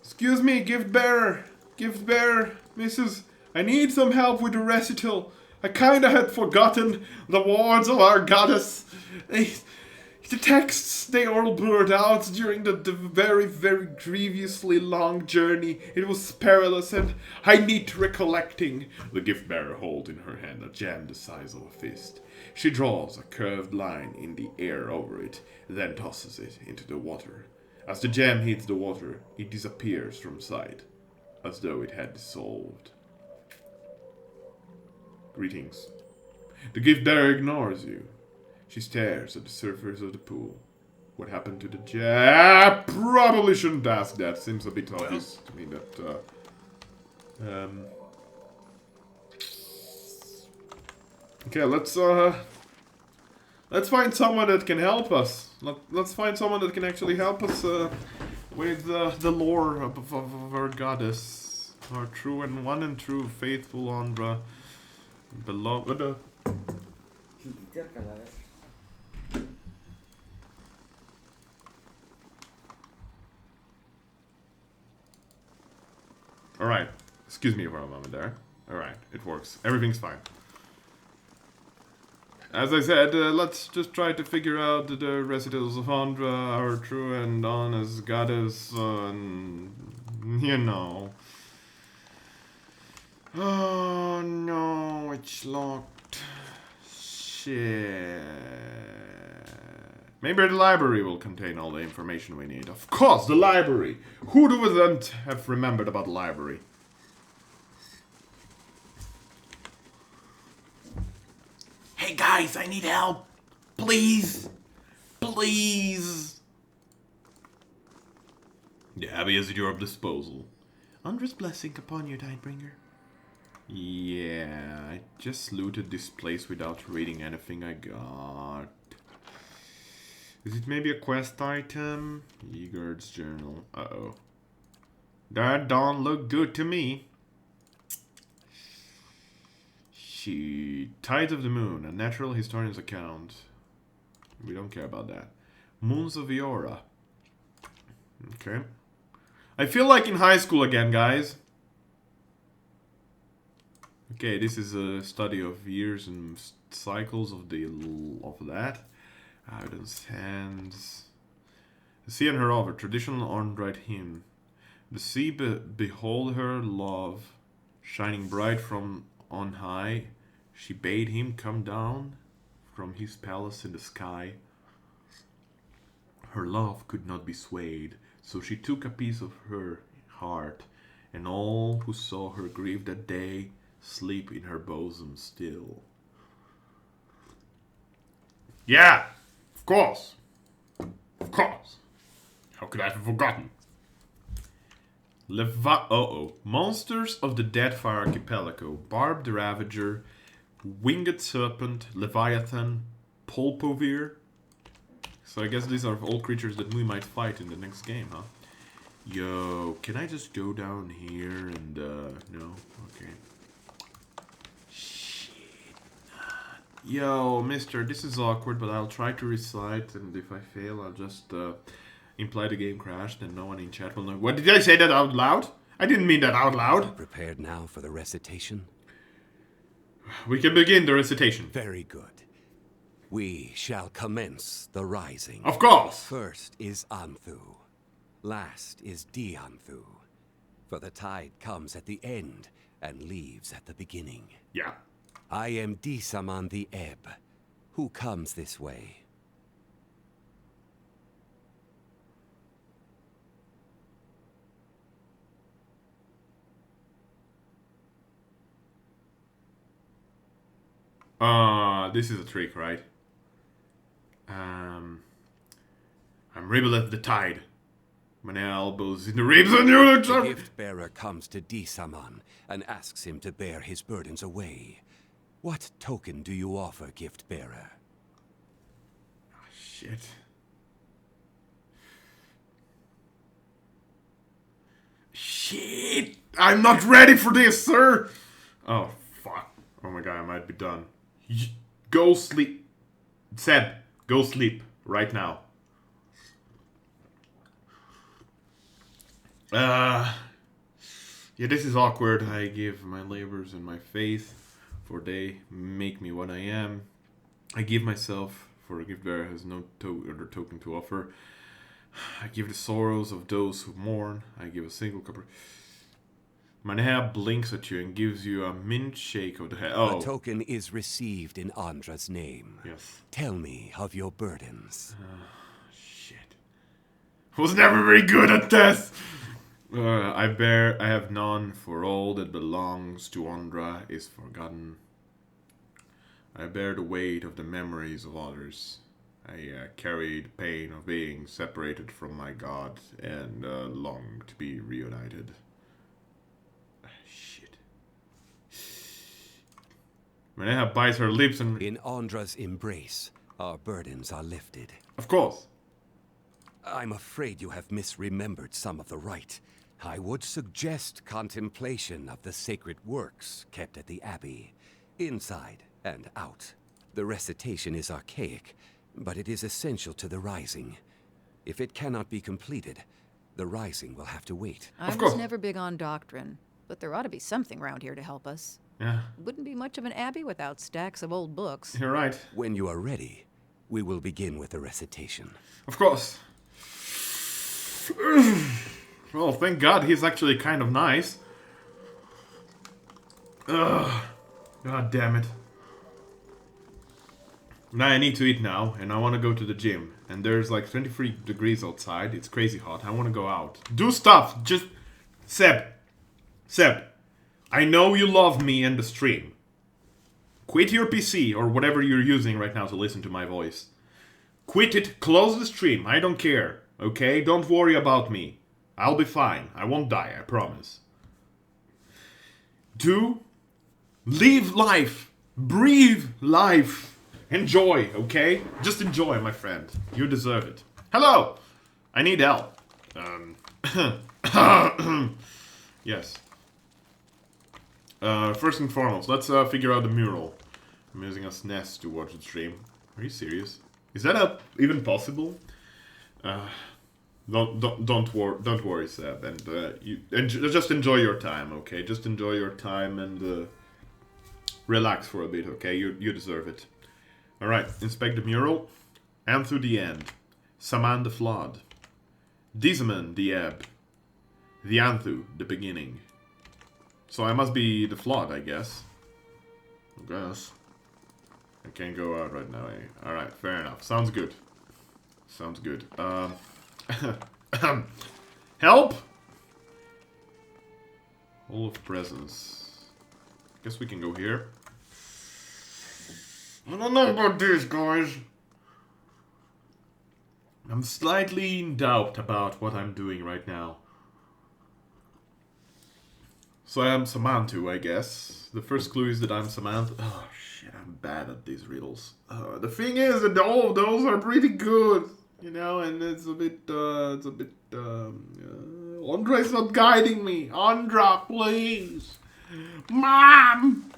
Excuse me, gift bearer. Gift bearer. Mrs. I need some help with the recital. I kinda had forgotten the words of our goddess. The texts, they all blurred out during the very, very grievously long journey. It was perilous, and I need recollecting. The gift bearer holds in her hand a gem the size of a fist. She draws a curved line in the air over it, then tosses it into the water. As the gem hits the water, it disappears from sight, as though it had dissolved. Greetings. The gift bearer ignores you. She stares at the surface of the pool. What happened to the gem? Probably shouldn't ask that. Seems a bit obvious to me that... Okay, let's find someone that can help us. Let's find someone that can actually help us with the lore of our goddess. Our true and one and true faithful Ondra. Beloved. Alright. Excuse me for a moment there. Alright, it works. Everything's fine. As I said, let's just try to figure out the recitals of Ondra, our true and honest goddess, and you know. Oh no, it's locked. Shit. Maybe the library will contain all the information we need. Of course, the library! Who wouldn't have remembered about the library? Hey guys, I need help! Please! Please! The Abbey is at your disposal. Ondra's blessing upon you, Tidebringer. Yeah, I just looted this place without reading anything I got. Is it maybe a quest item? Egard's journal. Uh-oh. That don't look good to me. Tides of the Moon, a natural historian's account. We don't care about that. Moons of Iora. Okay. I feel like in high school again, guys. Okay, this is a study of years and cycles of that. Arden's hands. The sea and her over, traditional Ondrite hymn. The sea behold her love, shining bright from on high. She bade him come down from his palace in the sky. Her love could not be swayed, so she took a piece of her heart, and all who saw her grieve that day sleep in her bosom still. Yeah, of course. Of course. How could I have forgotten? Monsters of the Deadfire Archipelago. Barb the Ravager, Winged Serpent, Leviathan, Polpovir. So I guess these are all creatures that we might fight in the next game, huh? Yo, can I just go down here and, no? Okay. Shit. Yo, mister, this is awkward, but I'll try to recite, and if I fail, I'll just imply the game crashed, and no one in chat will know. What, did I say that out loud? I didn't mean that out loud. Prepared now for the recitation? We can begin the recitation. Very good. We shall commence the rising. Of course! First is Anthu. Last is Dianthu. For the tide comes at the end and leaves at the beginning. Yeah. I am Disaman the Ebb. Who comes this way? This is a trick, right? I'm Ribboleth the Tide. My elbows in the ribs and you The gift bearer comes to Disaman and asks him to bear his burdens away. What token do you offer, gift bearer? Oh, shit. Shit! I'm not ready for this, sir! Oh, fuck. Oh my god, I might be done. Go sleep. Seb, go sleep right now. Yeah, this is awkward. I give my labors and my faith, for they make me what I am. I give myself, for a gift bearer has no other token to offer. I give the sorrows of those who mourn. I give a single cup. Manea blinks at you and gives you a mint shake of the head. Oh. A token is received in Andra's name. Yes. Tell me of your burdens. Shit. I was never very good at this! I have none, for all that belongs to Andra is forgotten. I bear the weight of the memories of others. I carry the pain of being separated from my god and long to be reunited. Shit. Manea bites her lips and... In Andra's embrace, our burdens are lifted. Of course. I'm afraid you have misremembered some of the rite. I would suggest contemplation of the sacred works kept at the Abbey, inside and out. The recitation is archaic, but it is essential to the rising. If it cannot be completed, the rising will have to wait. I was never big on doctrine, but there ought to be something around here to help us. Yeah. Wouldn't be much of an abbey without stacks of old books. You're right. When you are ready, we will begin with the recitation. Of course. Well, thank God he's actually kind of nice. Ugh. God damn it. Now I need to eat now, and I want to go to the gym. And there's like 23 degrees outside. It's crazy hot. I want to go out. Do stuff. Just... Seb. I know you love me and the stream. Quit your PC or whatever you're using right now to listen to my voice. Quit it. Close the stream. I don't care. Okay? Don't worry about me. I'll be fine. I won't die. I promise. Live life. Breathe life. Enjoy, okay? Just enjoy, my friend. You deserve it. Hello! I need help. Yes. First and foremost, let's figure out the mural. I'm using a SNES to watch the stream. Are you serious? Is that even possible? Don't worry, Seb, and just enjoy your time, okay? Just enjoy your time and relax for a bit, okay? You deserve it. All right, inspect the mural. Anthu the End, Saman the Flood, Disaman the Ebb, the Anthu the Beginning. So I must be the Flood, I guess. I can't go out right now, eh? All right, fair enough. Sounds good. Sounds good. Help! Hall of Presence. Guess we can go here. I don't know about this, guys. I'm slightly in doubt about what I'm doing right now. So I am Samantha, I guess. The first clue is that I'm Samantha. Oh shit, I'm bad at these riddles. The thing is that all of those are pretty good. You know, and it's a bit, Andra's not guiding me. Andra, please. Mom!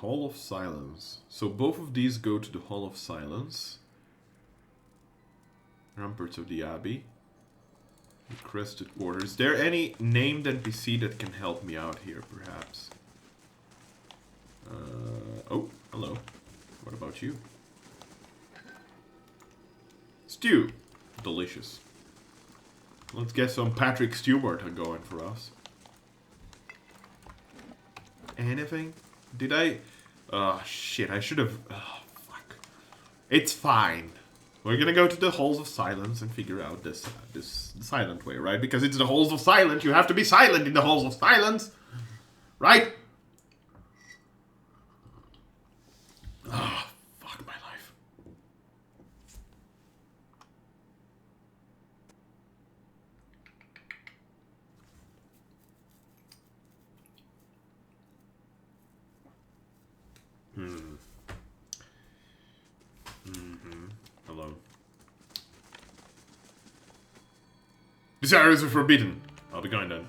Hall of Silence. So both of these go to the Hall of Silence. Ramparts of the Abbey. The Crested Quarters. Is there any named NPC that can help me out here, perhaps? Oh, hello. What about you? Stew. Delicious. Let's get some Patrick Stewart going for us. Anything? Did I... Oh, shit. I should have... Oh, fuck. It's fine. We're gonna go to the Halls of Silence and figure out this silent way, right? Because it's the Halls of Silence. You have to be silent in the Halls of Silence. Right? Oh, fuck my life. Hello. This area is forbidden. I'll be going then.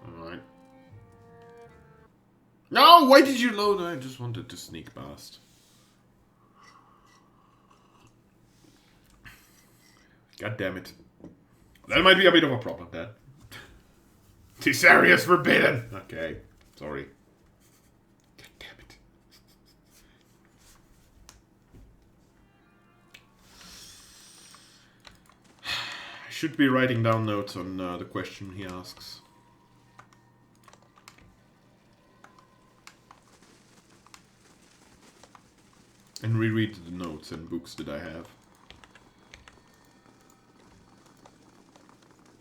Alright. No, why did you load? I just wanted to sneak past. God damn it. That might be a bit of a problem then. This area is forbidden! Okay, sorry. God damn it. I should be writing down notes on the question he asks. And reread the notes and books that I have.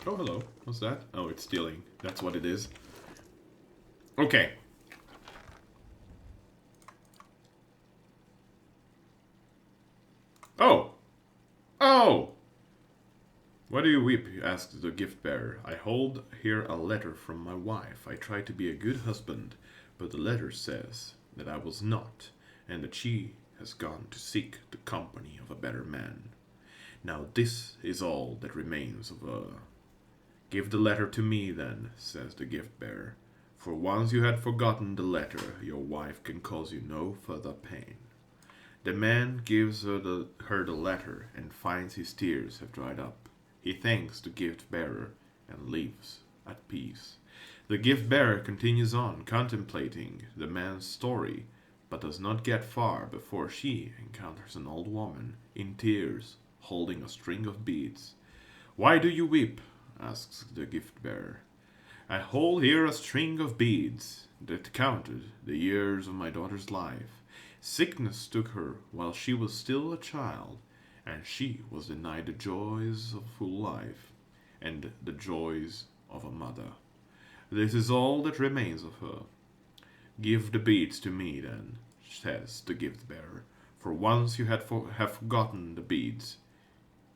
Oh, hello. What's that? Oh, it's stealing. That's what it is. Okay. Oh! Oh! Why do you weep? Asked the gift bearer. I hold here a letter from my wife. I try to be a good husband, but the letter says that I was not, and that she has gone to seek the company of a better man. Now this is all that remains of her. Give the letter to me then, says the gift-bearer, for once you had forgotten the letter, your wife can cause you no further pain. The man gives her the letter and finds his tears have dried up. He thanks the gift-bearer and leaves at peace. The gift-bearer continues on, contemplating the man's story, but does not get far before she encounters an old woman in tears, holding a string of beads. Why do you weep? Asks the gift-bearer. I hold here a string of beads that counted the years of my daughter's life. Sickness took her while she was still a child, and she was denied the joys of full life and the joys of a mother. This is all that remains of her. Give the beads to me, then, says the gift-bearer, for once you have forgotten the beads,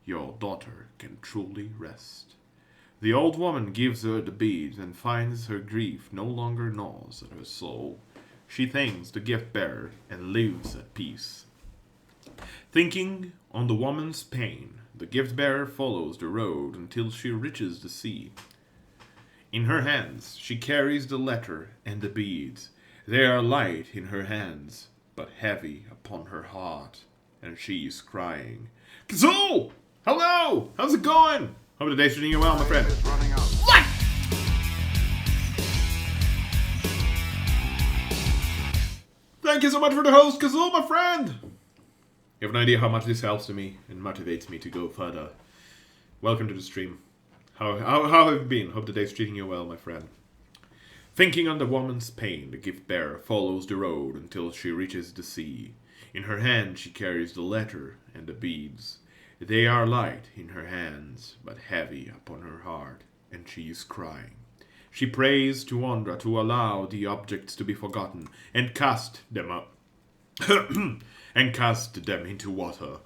your daughter can truly rest. The old woman gives her the beads and finds her grief no longer gnaws at her soul. She thanks the gift-bearer and lives at peace. Thinking on the woman's pain, the gift-bearer follows the road until she reaches the sea. In her hands she carries the letter and the beads. They are light in her hands, but heavy upon her heart, and she is crying. Kazoo! Hello! How's it going? Hope the day's treating you well, my friend. What? Thank you so much for the host, Kazoo, my friend! You have no idea how much this helps to me and motivates me to go further. Welcome to the stream. How have you been? Hope the day's treating you well, my friend. Thinking on the woman's pain, the gift-bearer follows the road until she reaches the sea. In her hand she carries the letter and the beads. They are light in her hands, but heavy upon her heart, and she is crying. She prays to Ondra to allow the objects to be forgotten, and cast them up, and cast them into water.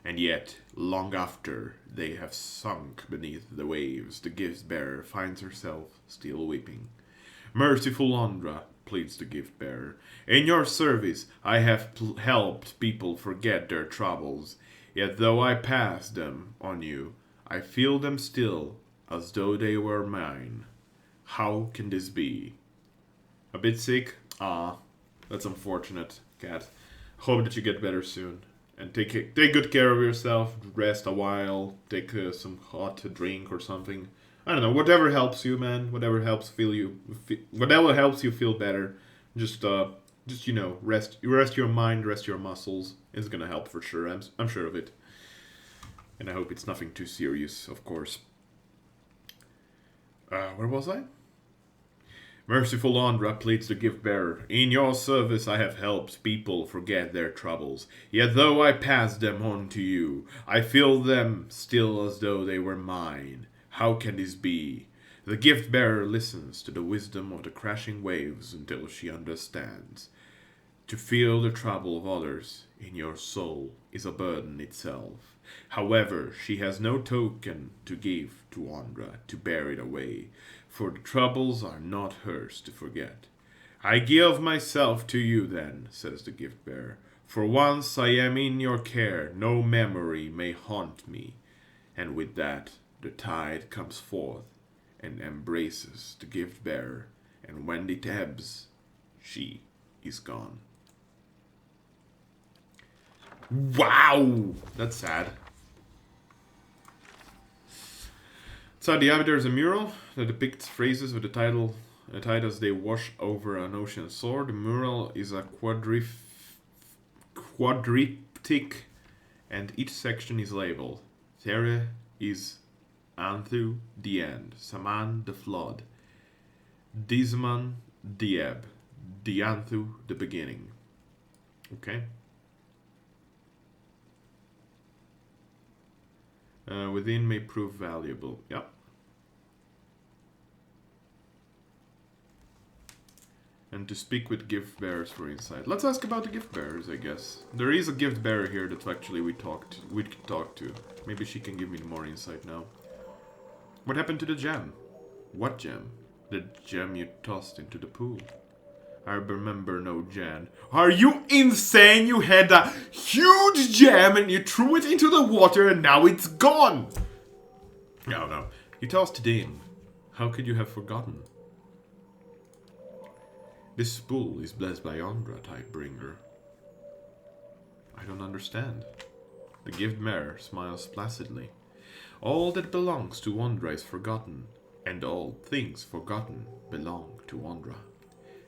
And yet, long after they have sunk beneath the waves, the gift-bearer finds herself still weeping. Merciful Ondra, pleads the gift-bearer, in your service I have helped people forget their troubles. Yet though I pass them on you, I feel them still, as though they were mine. How can this be? A bit sick? Ah, that's unfortunate, cat. Hope that you get better soon. And take good care of yourself. Rest a while. Take some hot drink or something. I don't know. Whatever helps you, man. Whatever helps whatever helps you feel better. Just you know, rest your mind, rest your muscles. It's gonna help for sure. I'm sure of it. And I hope it's nothing too serious, of course. Where was I? Merciful Andra pleads the gift-bearer. In your service I have helped people forget their troubles. Yet though I pass them on to you, I feel them still as though they were mine. How can this be? The gift-bearer listens to the wisdom of the crashing waves until she understands. To feel the trouble of others in your soul is a burden itself. However, she has no token to give to Andra to bear it away, for the troubles are not hers to forget. I give myself to you then, says the gift-bearer, for once I am in your care, no memory may haunt me. And with that, the tide comes forth and embraces the gift-bearer, and when it ebbs, she is gone. Wow! That's sad. Inside the abbey there is a mural that depicts phrases with the title tide as they wash over an ocean shore. The mural is a quadriptych, and each section is labeled. There is Anthu, the end. Saman, the flood. Disman, the ebb. Dianthu, the beginning. Okay. Within may prove valuable. Yep. And to speak with gift bearers for insight. Let's ask about the gift bearers, I guess. There is a gift bearer here that actually we could talk to. Maybe she can give me more insight now. What happened to the gem? What gem? The gem you tossed into the pool. I remember no gem. Are you insane? You had a huge gem and you threw it into the water and now it's gone. No. You tossed it in. How could you have forgotten? This spool is blessed by Andra, Tidebringer. I don't understand. The gift bearer smiles placidly. All that belongs to Andra is forgotten, and all things forgotten belong to Andra.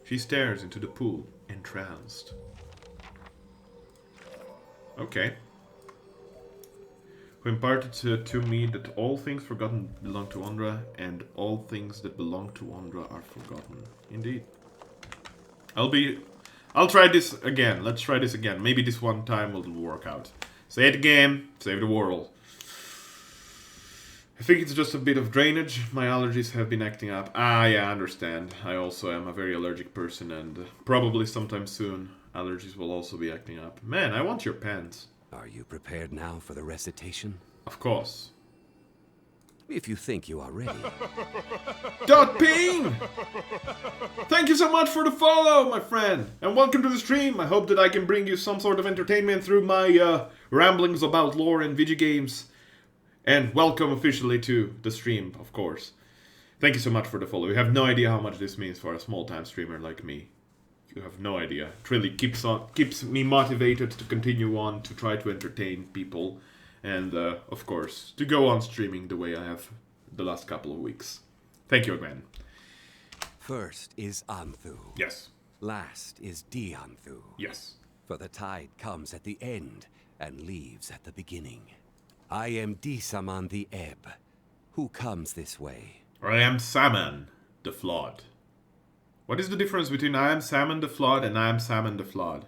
She stares into the pool, entranced. Okay. Who imparted to me that all things forgotten belong to Andra, and all things that belong to Andra are forgotten. Indeed. I'll try this again. Let's try this again. Maybe this one time will work out. Say it again. Save the world. I think it's just a bit of drainage. My allergies have been acting up. Ah, yeah, I understand. I also am a very allergic person, and probably sometime soon allergies will also be acting up. Man, I want your pants. Are you prepared now for the recitation? Of course. If you think you are ready. Ping! Thank you so much for the follow, my friend, and welcome to the stream. I hope that I can bring you some sort of entertainment through my ramblings about lore and video games. And welcome officially to the stream, of course. Thank you so much for the follow. You have no idea how much this means for a small-time streamer like me. You have no idea. It really keeps me motivated to continue on, to try to entertain people. And, of course, to go on streaming the way I have the last couple of weeks. Thank you again. First is Anthu. Yes. Last is Dianthu. Yes. For the tide comes at the end and leaves at the beginning. I am Disaman the Ebb. Who comes this way? I am Saman the Flood. What is the difference between I am Saman the Flood and I am Saman the Flood?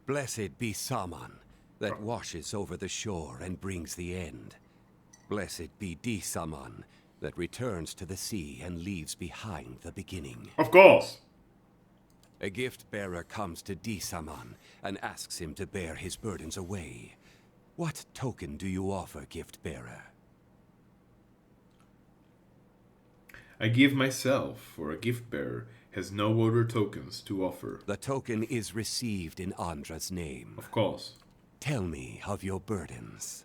Blessed be Saman, that washes over the shore and brings the end. Blessed be Disaman, that returns to the sea and leaves behind the beginning. Of course! A gift-bearer comes to Disaman and asks him to bear his burdens away. What token do you offer, gift-bearer? I give myself, for a gift-bearer has no other tokens to offer. The token is received in Andra's name. Of course. Tell me of your burdens.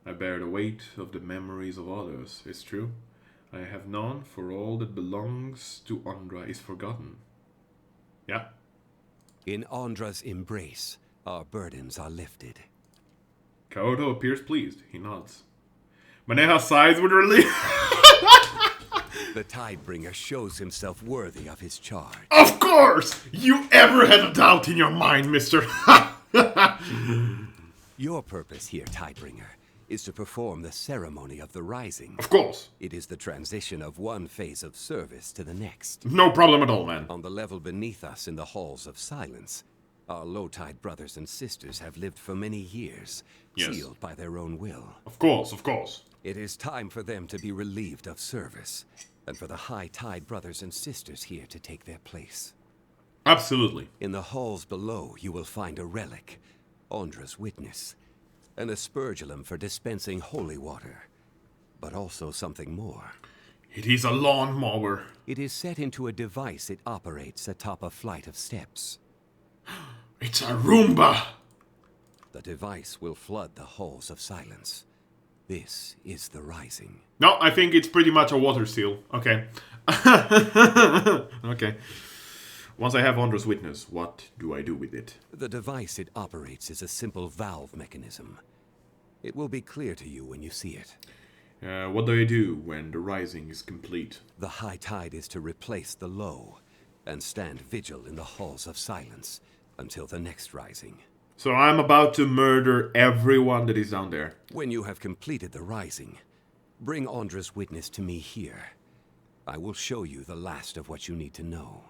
I bear the weight of the memories of others, it's true. I have known, for all that belongs to Ondra is forgotten. Yeah. In Ondra's embrace, our burdens are lifted. Kaoto appears pleased. He nods. Maneha sighs with relief. The Tidebringer shows himself worthy of his charge. Of course! You ever had a doubt in your mind, mister? Your purpose here, Tidebringer, is to perform the ceremony of the Rising. Of course. It is the transition of one phase of service to the next. No problem at all, man. On the level beneath us in the Halls of Silence, our low-tide brothers and sisters have lived for many years, sealed by their own will. Of course, of course. It is time for them to be relieved of service, and for the high-tide brothers and sisters here to take their place. Absolutely. In the halls below, you will find a relic, Ondra's witness, and a spurgulum for dispensing holy water, but also something more. It is a lawnmower. It is set into a device it operates atop a flight of steps. It's a Roomba! The device will flood the halls of silence. This is the Rising. No, I think it's pretty much a water seal. Okay. Okay. Once I have Ondra's witness, what do I do with it? The device it operates is a simple valve mechanism. It will be clear to you when you see it. What do I do when the Rising is complete? The high tide is to replace the low, and stand vigil in the halls of silence until the next Rising. So I'm about to murder everyone that is down there. When you have completed the Rising, bring Ondra's witness to me here. I will show you the last of what you need to know.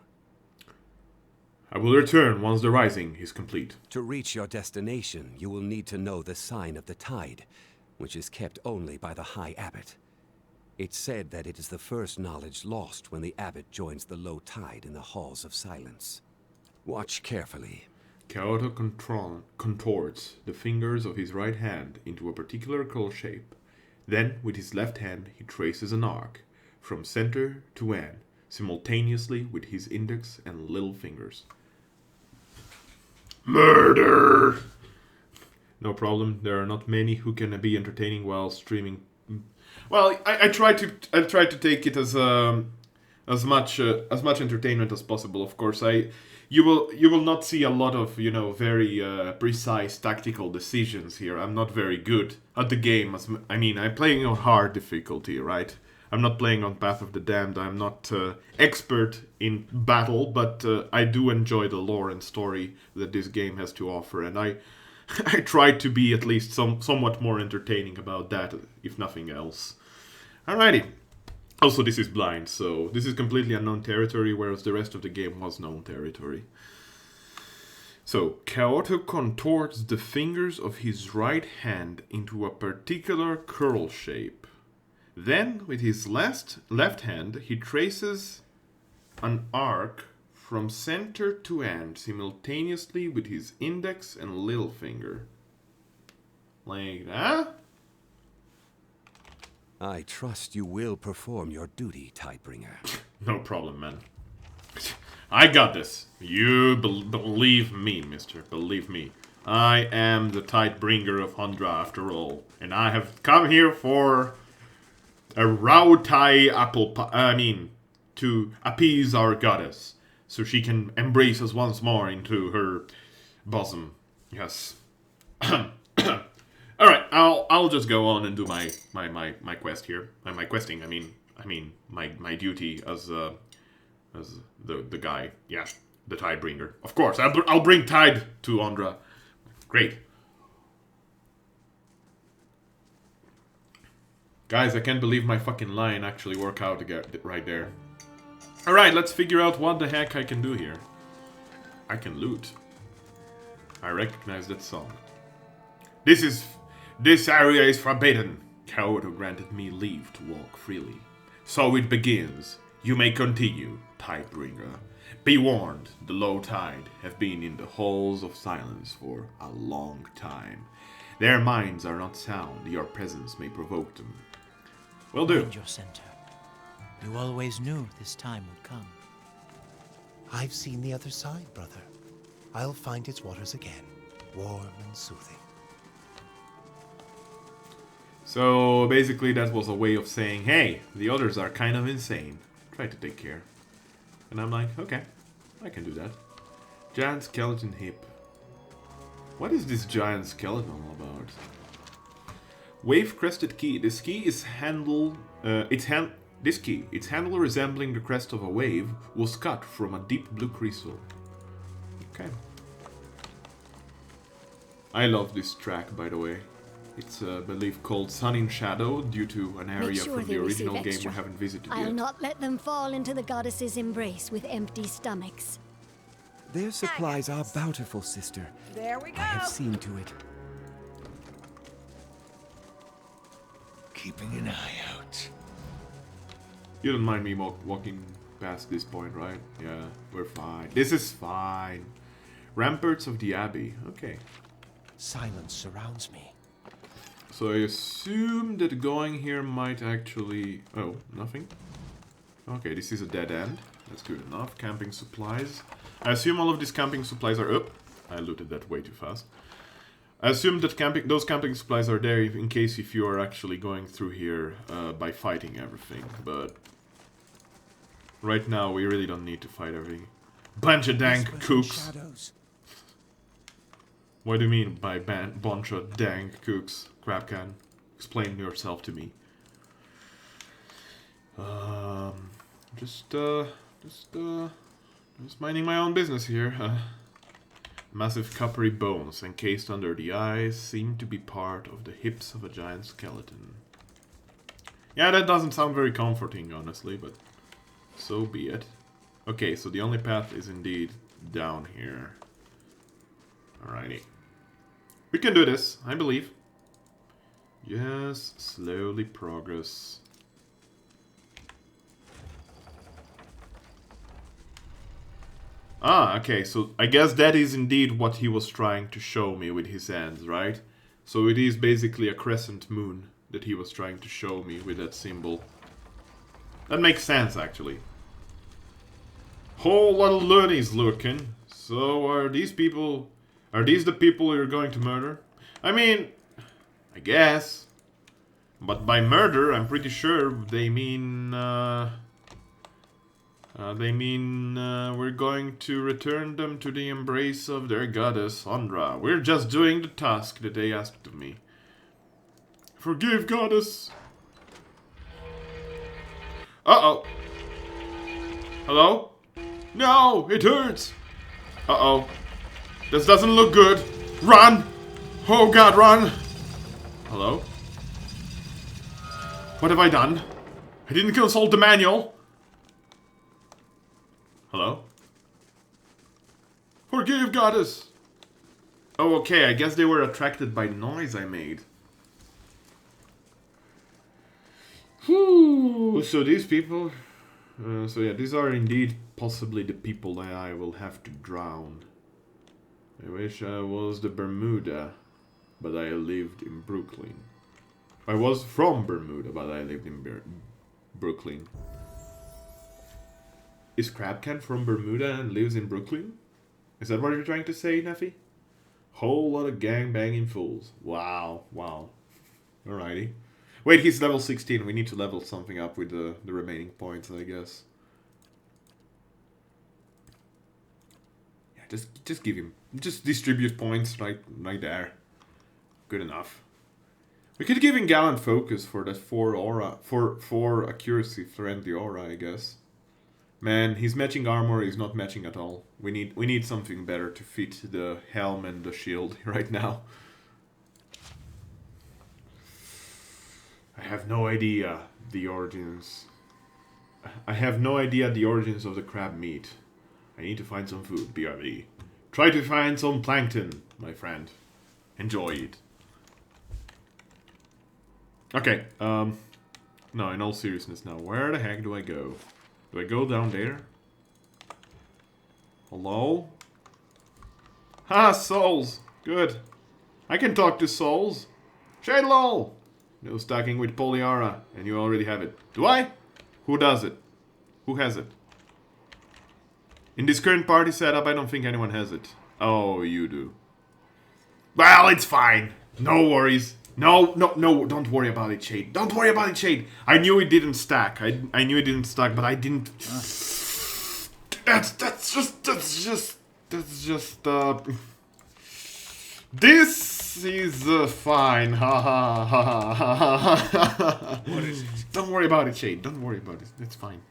I will return once the Rising is complete. To reach your destination, you will need to know the sign of the tide, which is kept only by the High Abbot. It's said that it is the first knowledge lost when the Abbot joins the low tide in the Halls of Silence. Watch carefully. Kaoto contorts the fingers of his right hand into a particular curl shape. Then, with his left hand, he traces an arc, from center to end, simultaneously with his index and little fingers. Murder! No problem, there are not many who can be entertaining while streaming. Well, I try to take it as much entertainment as possible. Of course, you will not see a lot of very precise tactical decisions here. I'm not very good at the game. I'm playing on hard difficulty, right? I'm not playing on Path of the Damned. I'm not expert in battle, but I do enjoy the lore and story that this game has to offer, and I try to be at least somewhat more entertaining about that, if nothing else. Alrighty. Also, this is blind, so this is completely unknown territory, whereas the rest of the game was known territory. So, Kaoto contorts the fingers of his right hand into a particular curl shape. Then, with his left hand, he traces an arc from center to end, simultaneously with his index and little finger. Like that? I trust you will perform your duty, Tidebringer. No problem, man. I got this. You believe me, mister. Believe me. I am the Tidebringer of Ondra after all. And I have come here for a Rautai apple pie. To appease our goddess. So she can embrace us once more into her bosom. Yes. Alright, I'll just go on and do my quest here. My questing, my duty as the guy. Yeah, the Tidebringer. Of course, I'll bring Tide to Ondra. Great. Guys, I can't believe my fucking line actually worked out to get right there. Alright, let's figure out what the heck I can do here. I can loot. I recognize that song. This area is forbidden. Kaoto granted me leave to walk freely. So it begins. You may continue, Tidebringer. Be warned, the low tide have been in the halls of silence for a long time. Their minds are not sound, your presence may provoke them. Will do. Find your center. You always knew this time would come. I've seen the other side, brother. I'll find its waters again, warm and soothing. So basically that was a way of saying, hey, the others are kind of insane. Try to take care. And I'm like, okay, I can do that. Giant skeleton hip. What is this giant skeleton all about? Wave crested key. This key is handle. This key, its handle resembling the crest of a wave, was cut from a deep blue crystal. Okay. I love this track, by the way. It's, I believe, called Sun in Shadow, due to an area from the original game we haven't visited I'll yet. not let them fall into the goddess's embrace with empty stomachs. Their supplies are bountiful, sister. There we go. I have seen to it. Keeping an eye out. You don't mind me walking past this point, right? Yeah, we're fine. This is fine. Ramparts of the Abbey. Okay. Silence surrounds me. So I assume that going here might actually... Oh, nothing? Okay, this is a dead end. That's good enough. Camping supplies. I assume all of these camping supplies are up. I looted that way too fast. I assume that those camping supplies are there in case if you are actually going through here by fighting everything. But right now we really don't need to fight everything. Bunch of dank cooks. What do you mean by bunch of dank cooks? Crabcan, explain yourself to me. Just minding my own business here. Massive coppery bones encased under the eyes seem to be part of the hips of a giant skeleton. Yeah, that doesn't sound very comforting, honestly, but so be it. Okay, so the only path is indeed down here. Alrighty. We can do this, I believe. Yes, slowly progress. Ah, okay, so I guess that is indeed what he was trying to show me with his hands, right? So it is basically a crescent moon that he was trying to show me with that symbol. That makes sense, actually. Whole lot of loonies looking. So are these people... Are these the people you're going to murder? I mean... I guess. But by murder, I'm pretty sure they mean... we're going to return them to the embrace of their goddess, Ondra. We're just doing the task that they asked of me. Forgive, goddess. Uh-oh. Hello? No, it hurts. Uh-oh. This doesn't look good. Run! Oh god, run! Hello? What have I done? I didn't consult the manual. Hello? Forgive, goddess! Oh, okay, I guess they were attracted by noise I made. Whew, so these people... so yeah, these are indeed possibly the people that I will have to drown. I wish I was the Bermuda, but I lived in Brooklyn. I was from Bermuda, but I lived in Brooklyn. Is Crabcan from Bermuda and lives in Brooklyn? Is that what you're trying to say, Neffy? Whole lot of gang-banging fools. Wow, wow. Alrighty. Wait, he's level 16. We need to level something up with the remaining points, I guess. Yeah, just give him... Just distribute points right there. Good enough. We could give him Gallant Focus for that 4 aura... For accuracy friendly aura, I guess. Man, his matching armor is not matching at all. We need something better to fit the helm and the shield right now. I have no idea the origins. I have no idea the origins of the crab meat. I need to find some food, BRB. Try to find some plankton, my friend. Enjoy it. Okay, no, in all seriousness now, where the heck do I go? Do I go down there? Hello? Ha, souls! Good. I can talk to souls. Shadalol! No stacking with Polyara, and you already have it. Do I? Who does it? Who has it? In this current party setup, I don't think anyone has it. Oh, you do. Well, it's fine. No worries. No, don't worry about it, Shade. Don't worry about it, Shade. I knew it didn't stack. I knew it didn't stack, but I didn't... That's just... This is fine. Ha ha ha ha ha. What is it? Don't worry about it, Shade. Don't worry about it. It's fine.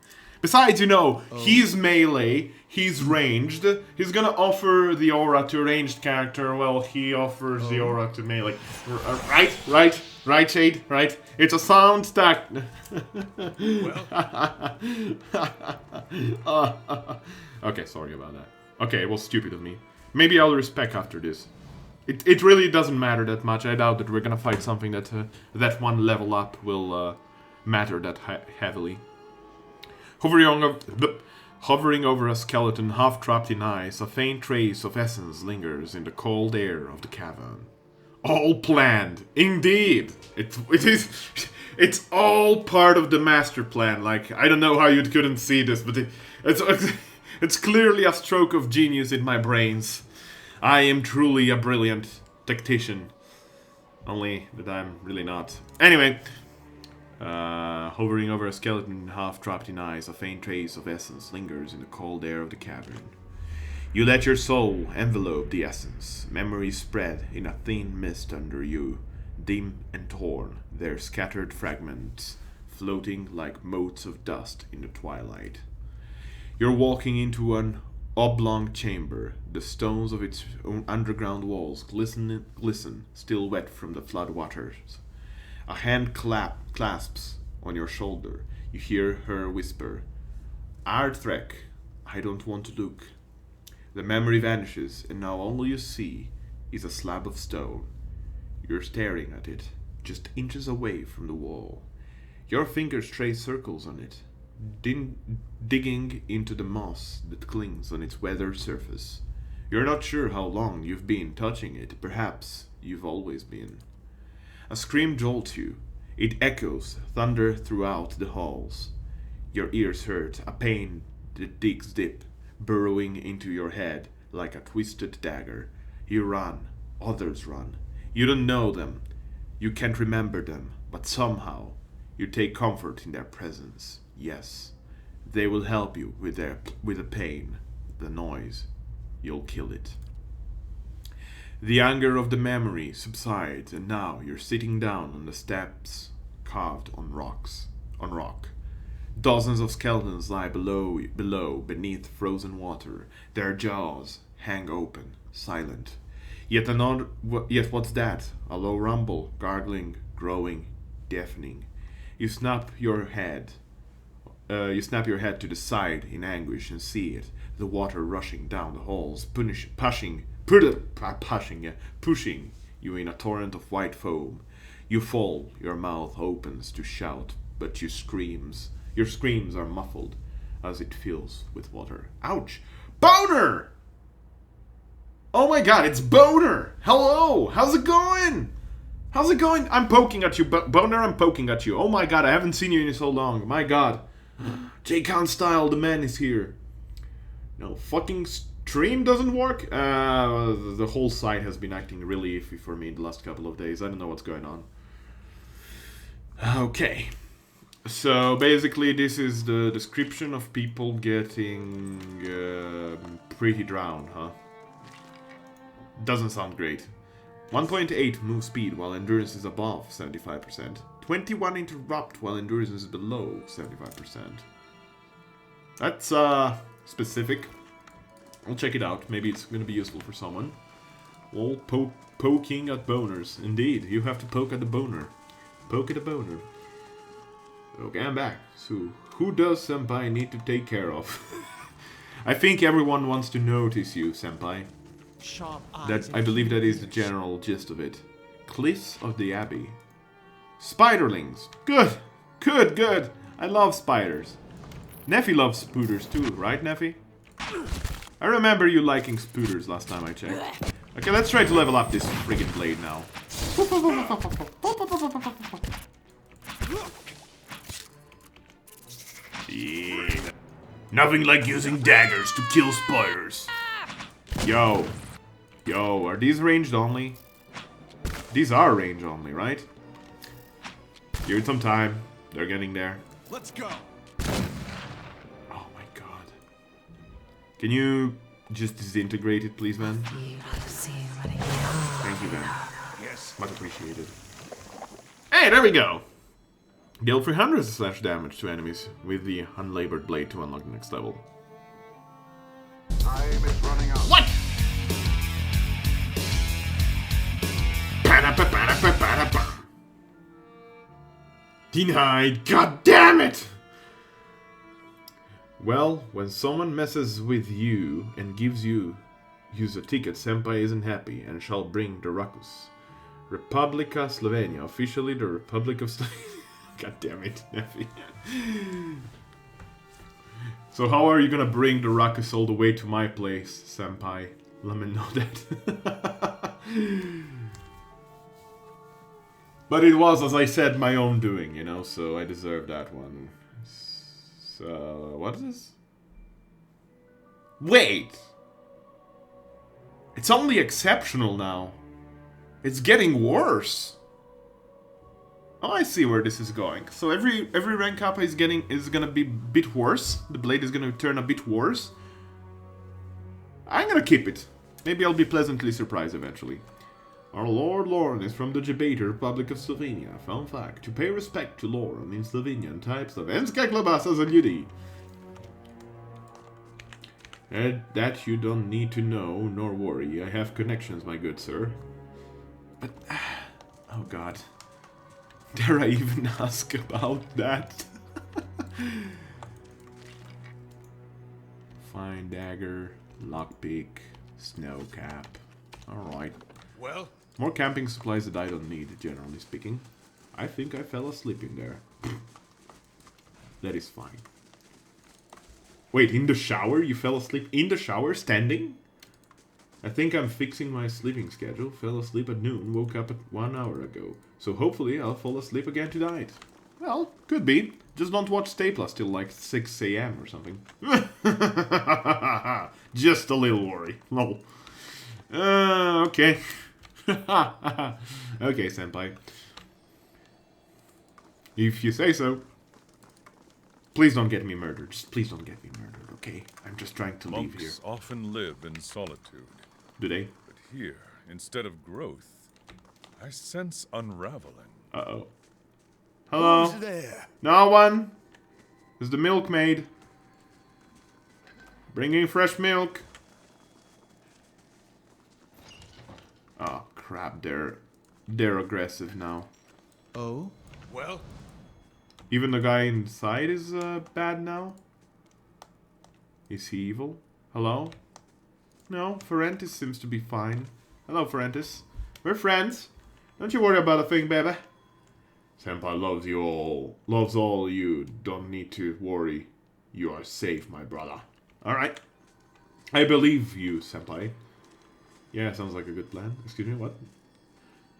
Besides, you know, he's melee, he's ranged. He's gonna offer the aura to a ranged character. Well, he offers the aura to melee. Right, Shade, right? It's a sound stack. Okay, sorry about that. Okay, it was stupid of me. Maybe I'll respec after this. It really doesn't matter that much. I doubt that we're gonna fight something that that one level up will matter that heavily. Hovering over a skeleton half trapped in ice, a faint trace of essence lingers in the cold air of the cavern. All planned, indeed. It's all part of the master plan. Like, I don't know how you couldn't see this, but it's clearly a stroke of genius in my brains. I am truly a brilliant tactician. Only that I'm really not. Anyway. Hovering over a skeleton half trapped in ice, a faint trace of essence lingers in the cold air of the cavern. You let your soul envelope the essence. Memories spread in a thin mist under you, dim and torn, their scattered fragments floating like motes of dust in the twilight. You're walking into an oblong chamber. The stones of its underground walls glisten, still wet from the flood waters. A hand clasps on your shoulder. You hear her whisper, Ardrek, I don't want to look. The memory vanishes, and now all you see is a slab of stone. You're staring at it, just inches away from the wall. Your fingers trace circles on it, digging into the moss that clings on its weathered surface. You're not sure how long you've been touching it. Perhaps you've always been. A scream jolts you. It echoes thunder throughout the halls. Your ears hurt, a pain that digs deep, burrowing into your head like a twisted dagger. You run. Others run. You don't know them. You can't remember them, but somehow you take comfort in their presence. Yes, they will help you with the pain, the noise. You'll kill it. The anger of the memory subsides, and now you're sitting down on the steps carved on rock. Dozens of skeletons lie below, beneath frozen water. Their jaws hang open, silent. Yet what's that? A low rumble, gargling, growing, deafening. You snap your head to the side in anguish and see it. The water rushing down the halls, pushing you in a torrent of white foam. You fall, your mouth opens to shout, but your screams are muffled as it fills with water. Ouch! Boner! Oh my god, it's Boner! Hello! How's it going? How's it going? I'm poking at you, Boner, I'm poking at you. Oh my god, I haven't seen you in so long. My god. J-Con style, the man is here. No, fucking stream doesn't work? The whole site has been acting really iffy for me the last couple of days. I don't know what's going on. Okay. So, basically, this is the description of people getting pretty drowned, huh? Doesn't sound great. 1.8 move speed while endurance is above 75%. 21 interrupt while endurance is below 75%. That's specific. I'll check it out. Maybe it's gonna be useful for someone. All poking at boners. Indeed, you have to poke at the boner. Poke at the boner. Okay, I'm back. So, who does Senpai need to take care of? I think everyone wants to notice you, Senpai. That I believe that is the general gist of it. Cliffs of the Abbey. Spiderlings. Good. Good, good. I love spiders. Neffy loves spooters too, right, Neffy? I remember you liking spooters last time I checked. Okay, let's try to level up this friggin' blade now. Yeah. Nothing like using daggers to kill spiders. Yo. Yo, are these ranged only? These are range only, right? Give it some time. They're getting there. Let's go. Oh my god. Can you just disintegrate it, please, man? Thank you, man. Yes. Much appreciated. Hey, there we go! Deal 300 slash damage to enemies with the Unlabored Blade to unlock the next level. Time is running out. What? Denied! God damn it! Well, when someone messes with you and gives you use a ticket, Senpai isn't happy and shall bring the Ruckus. Republika Slovenia, officially the Republic of Slovenia. God damn it, Neffy. So how are you gonna bring the Ruckus all the way to my place, Senpai? Let me know that. But it was, as I said, my own doing, you know, so I deserve that one. So, what is this? Wait! It's only exceptional now. It's getting worse. Oh, I see where this is going. So every rank up is gonna be a bit worse. The blade is gonna turn a bit worse. I'm gonna keep it. Maybe I'll be pleasantly surprised eventually. Our Lord Lauren is from the Debater Republic of Slovenia. Fun fact, to pay respect to Lauren in Slovenian types of Enska klobasa za ljudi. That you don't need to know, nor worry. I have connections, my good sir. But, oh god. Dare I even ask about that? Fine dagger, lockpick, snowcap. Alright. Well? More camping supplies that I don't need, generally speaking. I think I fell asleep in there. That is fine. Wait, in the shower? You fell asleep in the shower, standing? I think I'm fixing my sleeping schedule. Fell asleep at noon, woke up at 1 hour ago. So hopefully I'll fall asleep again tonight. Well, could be. Just don't watch Stay Plus till like 6 AM or something. Just a little worry. Lol. Okay. Okay, senpai. If you say so. Please don't get me murdered. Just please don't get me murdered, okay? I'm just trying to leave here. Monks often live in solitude. Do they? But here, instead of growth, I sense unraveling. Uh-oh. Hello? Who's there? No one? Is the milkmaid. Bringing fresh milk. Oh, crap. They're aggressive now. Oh? Well? Even the guy inside is bad now? Is he evil? Hello? No, Ferentis seems to be fine. Hello, Ferentis. We're friends. Don't you worry about a thing, baby. Senpai loves you all. Loves all you. Don't need to worry. You are safe, my brother. Alright. I believe you, Senpai. Yeah, sounds like a good plan. Excuse me, what?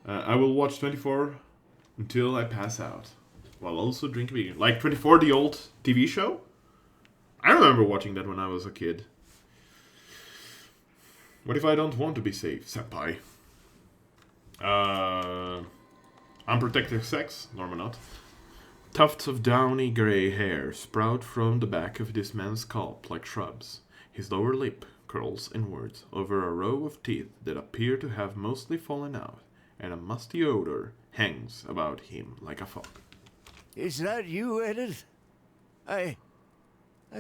I will watch 24 until I pass out. While also drinking beer. Like 24, the old TV show? I remember watching that when I was a kid. What if I don't want to be safe, senpai? Unprotected sex? Normal not. Tufts of downy grey hair sprout from the back of this man's scalp like shrubs. His lower lip curls inwards over a row of teeth that appear to have mostly fallen out, and a musty odor hangs about him like a fog. Is that you, Edith? I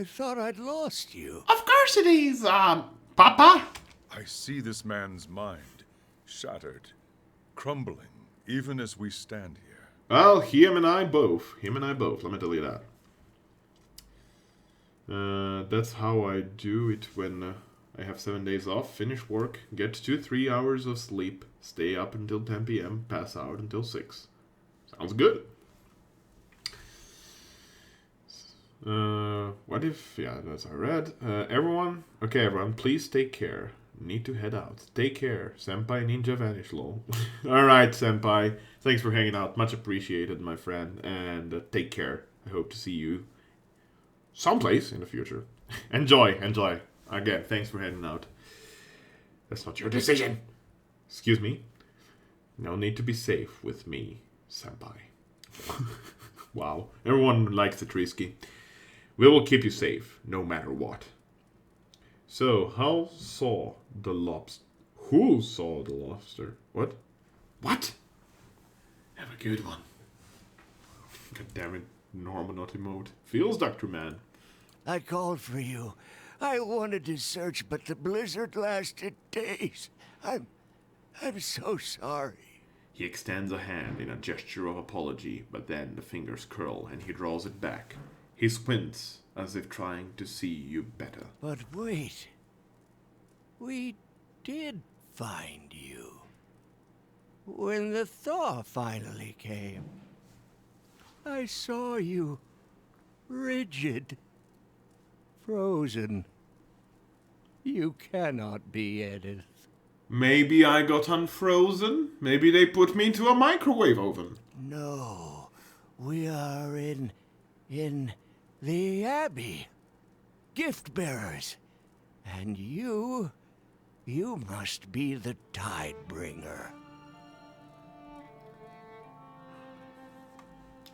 thought I'd lost you. Of course it is, Papa! I see this man's mind, shattered, crumbling, even as we stand here. Well, him and I both, let me tell you that. That's how I do it when I have 7 days off, finish work, get 2-3 hours of sleep, stay up until 10 PM, pass out until 6. Sounds good. What if... yeah, that's I read. Everyone, please take care. Need to head out. Take care. Senpai Ninja Vanish, lol. Alright, Senpai. Thanks for hanging out. Much appreciated, my friend. And take care. I hope to see you someplace in the future. Enjoy. Again, thanks for heading out. That's not your decision. Excuse me. No need to be safe with me, senpai. Wow, everyone likes it risky. We will keep you safe, no matter what. So, how saw the lobster? Who saw the lobster? What? What? Have a good one. God damn it, normal not emote. Feels, Dr. Man. I called for you. I wanted to search, but the blizzard lasted days. I'm so sorry. He extends a hand in a gesture of apology, but then the fingers curl and he draws it back. He squints, as if trying to see you better. But wait. We did find you. When the thaw finally came, I saw you rigid, frozen. You cannot be Edith. Maybe I got unfrozen? Maybe they put me into a microwave oven? No, we are in the Abbey. Gift bearers. And you must be the Tidebringer.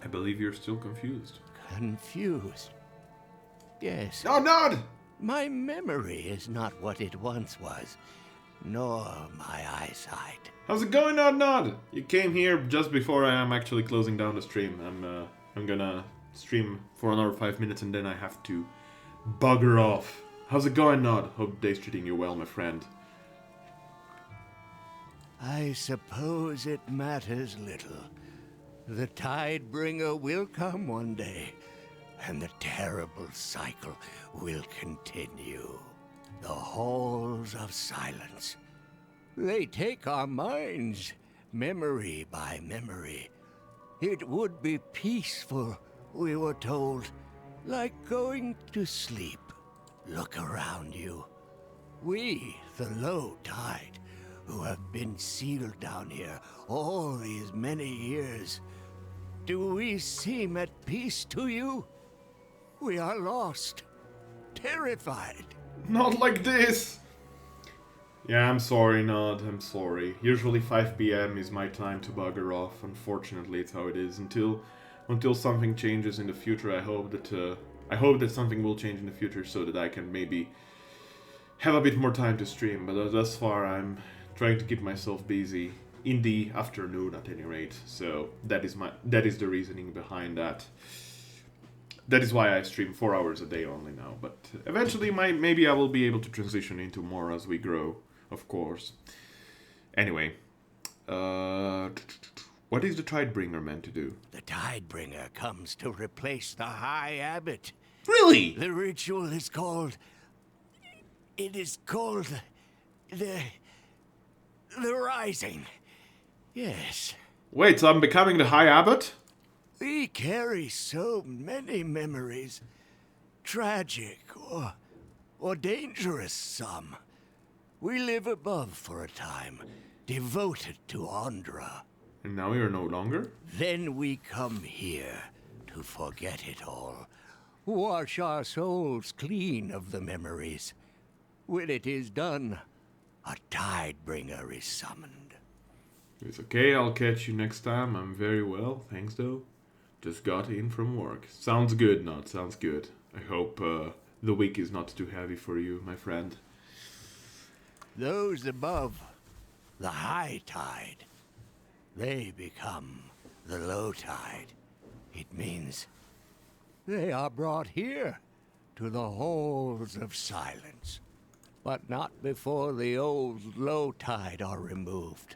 I believe you're still confused. Confused? Yes. Oh, Nod! My memory is not what it once was, nor my eyesight. How's it going, Nod? You came here just before I am actually closing down the stream. I'm gonna stream for another 5 minutes and then I have to bugger off. How's it going, Nod? Hope day's treating you well, my friend. I suppose it matters little. The Tidebringer will come one day, and the terrible cycle will continue. The halls of silence. They take our minds, memory by memory. It would be peaceful, we were told, like going to sleep. Look around you. We, the low tide, who have been sealed down here all these many years, do we seem at peace to you? We are lost, terrified. Not like this! Yeah, I'm sorry, Nod, I'm sorry. Usually 5 PM is my time to bugger off. Unfortunately, it's how it is. Until something changes in the future, I hope that something will change in the future so that I can maybe have a bit more time to stream. But thus far, I'm trying to keep myself busy in the afternoon at any rate. So that is the reasoning behind that. That is why I stream 4 hours a day only now. But eventually, maybe I will be able to transition into more as we grow, of course. Anyway, what is the Tidebringer meant to do? The Tidebringer comes to replace the High Abbot. Really? The ritual is called... It is called... The Rising. Yes. Wait, so I'm becoming the High Abbot? We carry so many memories. Tragic or dangerous some. We live above for a time, devoted to Andra. And now you're no longer? Then we come here to forget it all. Wash our souls clean of the memories. When it is done, a Tidebringer is summoned. It's okay, I'll catch you next time. I'm very well, thanks though. Just got in from work. Sounds good, Nod, sounds good. I hope the week is not too heavy for you, my friend. Those above, the high tide, they become the low tide. It means they are brought here to the halls of silence. But not before the old low tide are removed,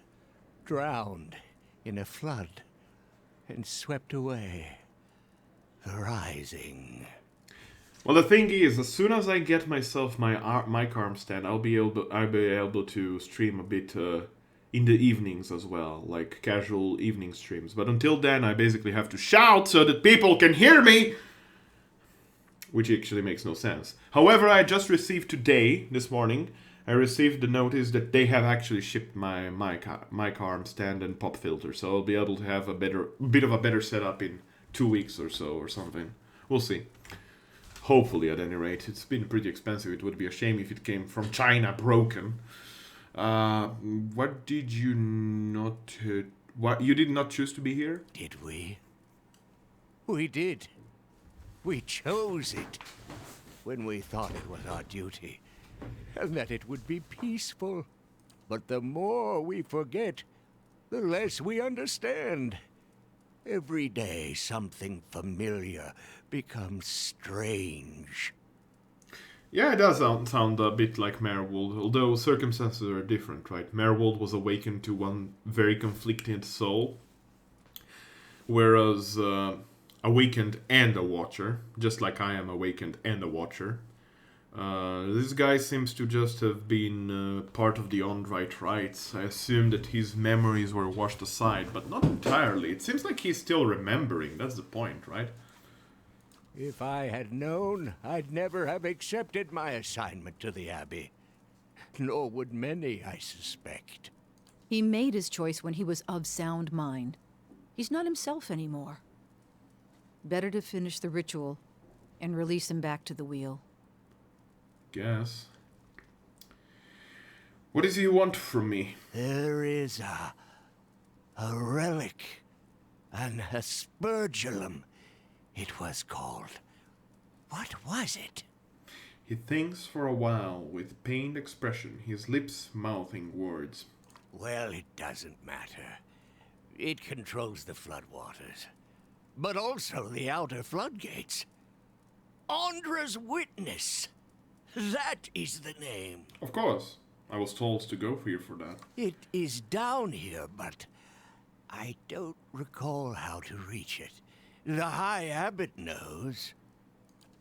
drowned in a flood, and swept away. The Rising. Well, the thing is, as soon as I get myself my mic arm stand, I'll be able to stream a bit in the evenings as well, like casual evening streams. But until then, I basically have to shout so that people can hear me, which actually makes no sense. However, I just received today, this morning, I received the notice that they have actually shipped my mic arm stand and pop filter, so I'll be able to have a bit of a better setup in 2 weeks or so or something. We'll see. Hopefully, at any rate. It's been pretty expensive. It would be a shame if it came from China broken. What did you not... what, you did not choose to be here? Did we? We did. We chose it when we thought it was our duty, and that it would be peaceful. But the more we forget, the less we understand. Every day, something familiar becomes strange. Yeah, it does sound a bit like Merwold, although circumstances are different, right? Merwold was awakened to one very conflicted soul, whereas awakened and a watcher, just like I am awakened and a watcher. This guy seems to just have been part of the Ondrite rites. I assume that his memories were washed aside, but not entirely. It seems like he's still remembering, that's the point, right? If I had known, I'd never have accepted my assignment to the Abbey. Nor would many, I suspect. He made his choice when he was of sound mind. He's not himself anymore. Better to finish the ritual and release him back to the wheel. Guess. What does he want from me? There is a relic, an aspergillum, it was called. What was it? He thinks for a while with pained expression, his lips mouthing words. Well, it doesn't matter. It controls the floodwaters, but also the outer floodgates. Ondra's Witness. That is the name. Of course. I was told to go here for that. It is down here, but I don't recall how to reach it. The High Abbot knows.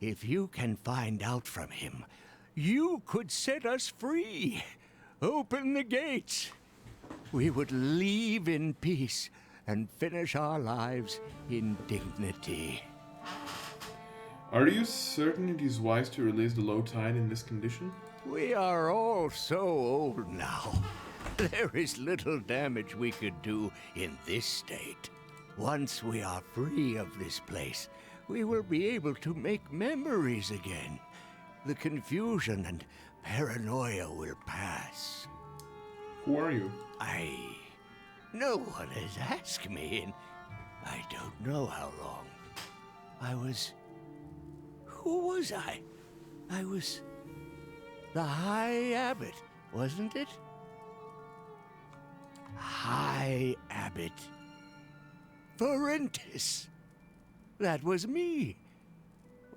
If you can find out from him, you could set us free. Open the gates. We would leave in peace and finish our lives in dignity. Are you certain it is wise to release the low tide in this condition? We are all so old now. There is little damage we could do in this state. Once we are free of this place, we will be able to make memories again. The confusion and paranoia will pass. Who are you? No one has asked me in I don't know how long. Who was I? I was the High Abbot, wasn't it? High Abbot Ferentis. That was me.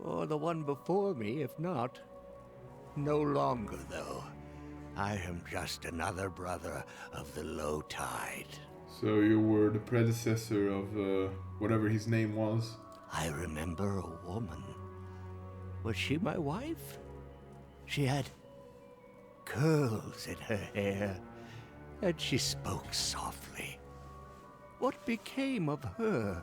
Or the one before me, if not. No longer, though. I am just another brother of the low tide. So you were the predecessor of whatever his name was? I remember a woman. Was she my wife? She had curls in her hair, and she spoke softly. What became of her?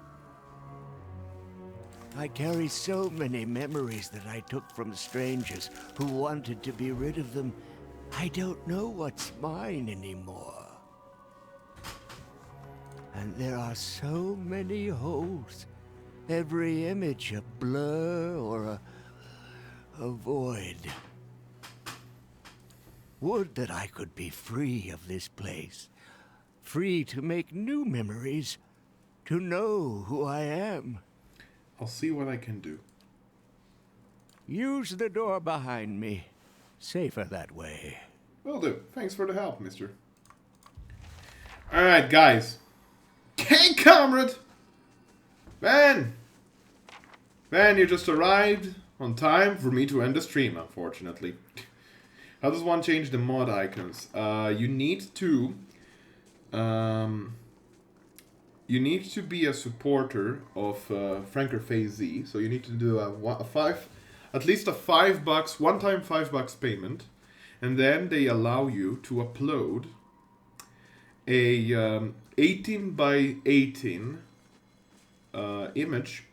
I carry so many memories that I took from strangers who wanted to be rid of them. I don't know what's mine anymore. And there are so many holes. Every image a blur or a void. Would that I could be free of this place. Free to make new memories. To know who I am. I'll see what I can do. Use the door behind me. Safer that way. Will do. Thanks for the help, mister. Alright, guys. Hey, comrade! Van, you just arrived on time for me to end the stream, unfortunately. How does one change the mod icons? You need to be a supporter of Franker Phase Z, so you need to do at least a $5, one-time $5 payment, and then they allow you to upload a 18 by 18 image,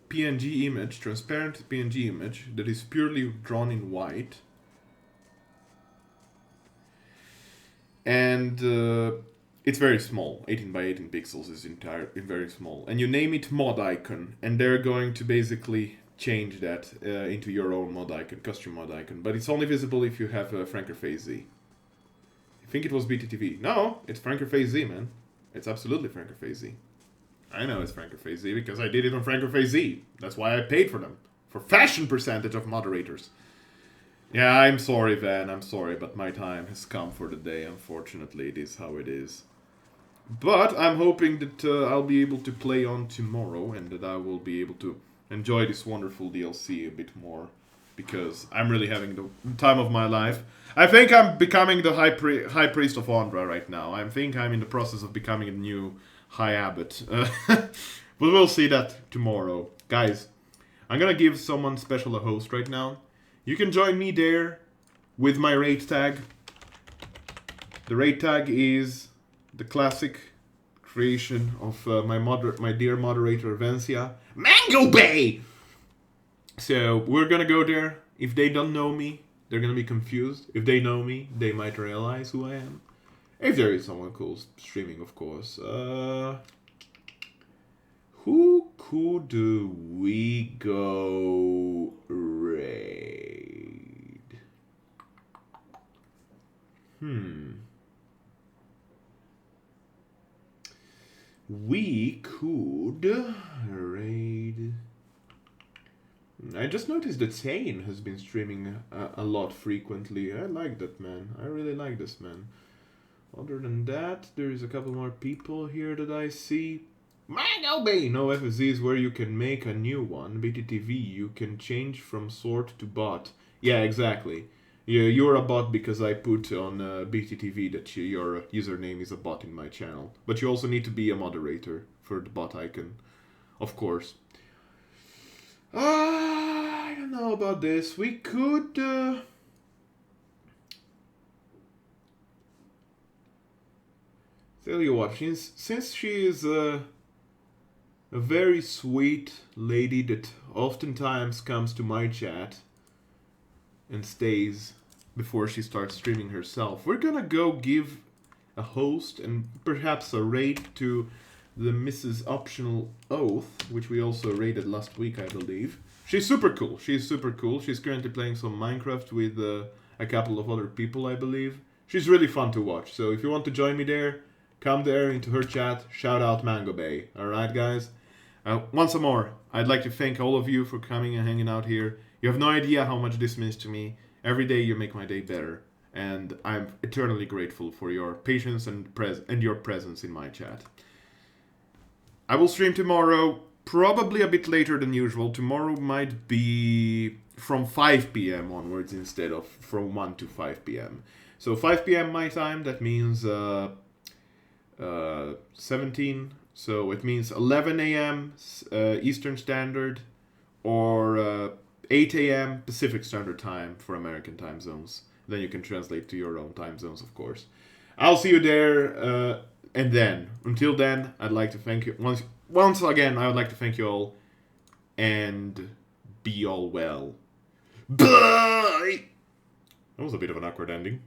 PNG image, transparent PNG image that is purely drawn in white, and it's very small. 18 by 18 pixels is very small, and you name it mod icon, and they're going to basically change that into your own mod icon, custom mod icon. But it's only visible if you have Franker Phase Z. I think it was BTTV. No, it's Franker Phase Z, man. It's absolutely Franker Phase Z. I know it's Franker Phase Z because I did it on Franker Phase Z. That's why I paid for them. For fashion percentage of moderators. Yeah, I'm sorry, Van. I'm sorry, but my time has come for the day. Unfortunately, it is how it is. But I'm hoping that I'll be able to play on tomorrow and that I will be able to enjoy this wonderful DLC a bit more. Because I'm really having the time of my life. I think I'm becoming the High Priest of Ondra right now. I think I'm in the process of becoming a new High Abbot. But we'll see that tomorrow. Guys, I'm gonna give someone special a host right now. You can join me there with my raid tag. The raid tag is the classic creation of my dear moderator Vencia, Mango Bay! So we're gonna go there. If they don't know me, they're gonna be confused. If they know me, they might realize who I am. If there is someone cool streaming, of course. Who could we go raid? We could raid... I just noticed that Zane has been streaming a lot frequently. I like that man. I really like this man. Other than that, there's a couple more people here that I see. Mango Bay! No FSZ is where you can make a new one. BTTV, you can change from sword to bot. Yeah, exactly. You're a bot because I put on BTTV that your username is a bot in my channel. But you also need to be a moderator for the bot icon. Of course. I don't know about this. We could... Tell you what, since she is a very sweet lady that oftentimes comes to my chat and stays before she starts streaming herself, we're gonna go give a host and perhaps a raid to the Mrs. Optional Oath, which we also raided last week, I believe. She's super cool. She's super cool. She's currently playing some Minecraft with a couple of other people, I believe. She's really fun to watch. So if you want to join me there, come there into her chat. Shout out Mango Bay. Alright, guys? Once more, I'd like to thank all of you for coming and hanging out here. You have no idea how much this means to me. Every day you make my day better. And I'm eternally grateful for your patience and your presence in my chat. I will stream tomorrow, probably a bit later than usual. Tomorrow might be from 5 p.m. onwards instead of from 1 to 5 p.m. So 5 p.m. my time, that means 17. So it means 11 a.m. Eastern Standard or 8 a.m. Pacific Standard Time for American time zones. Then you can translate to your own time zones, of course. I'll see you there. And then, until then, I'd like to thank you once again. I would like to thank you all, and be all well. Bye. That was a bit of an awkward ending.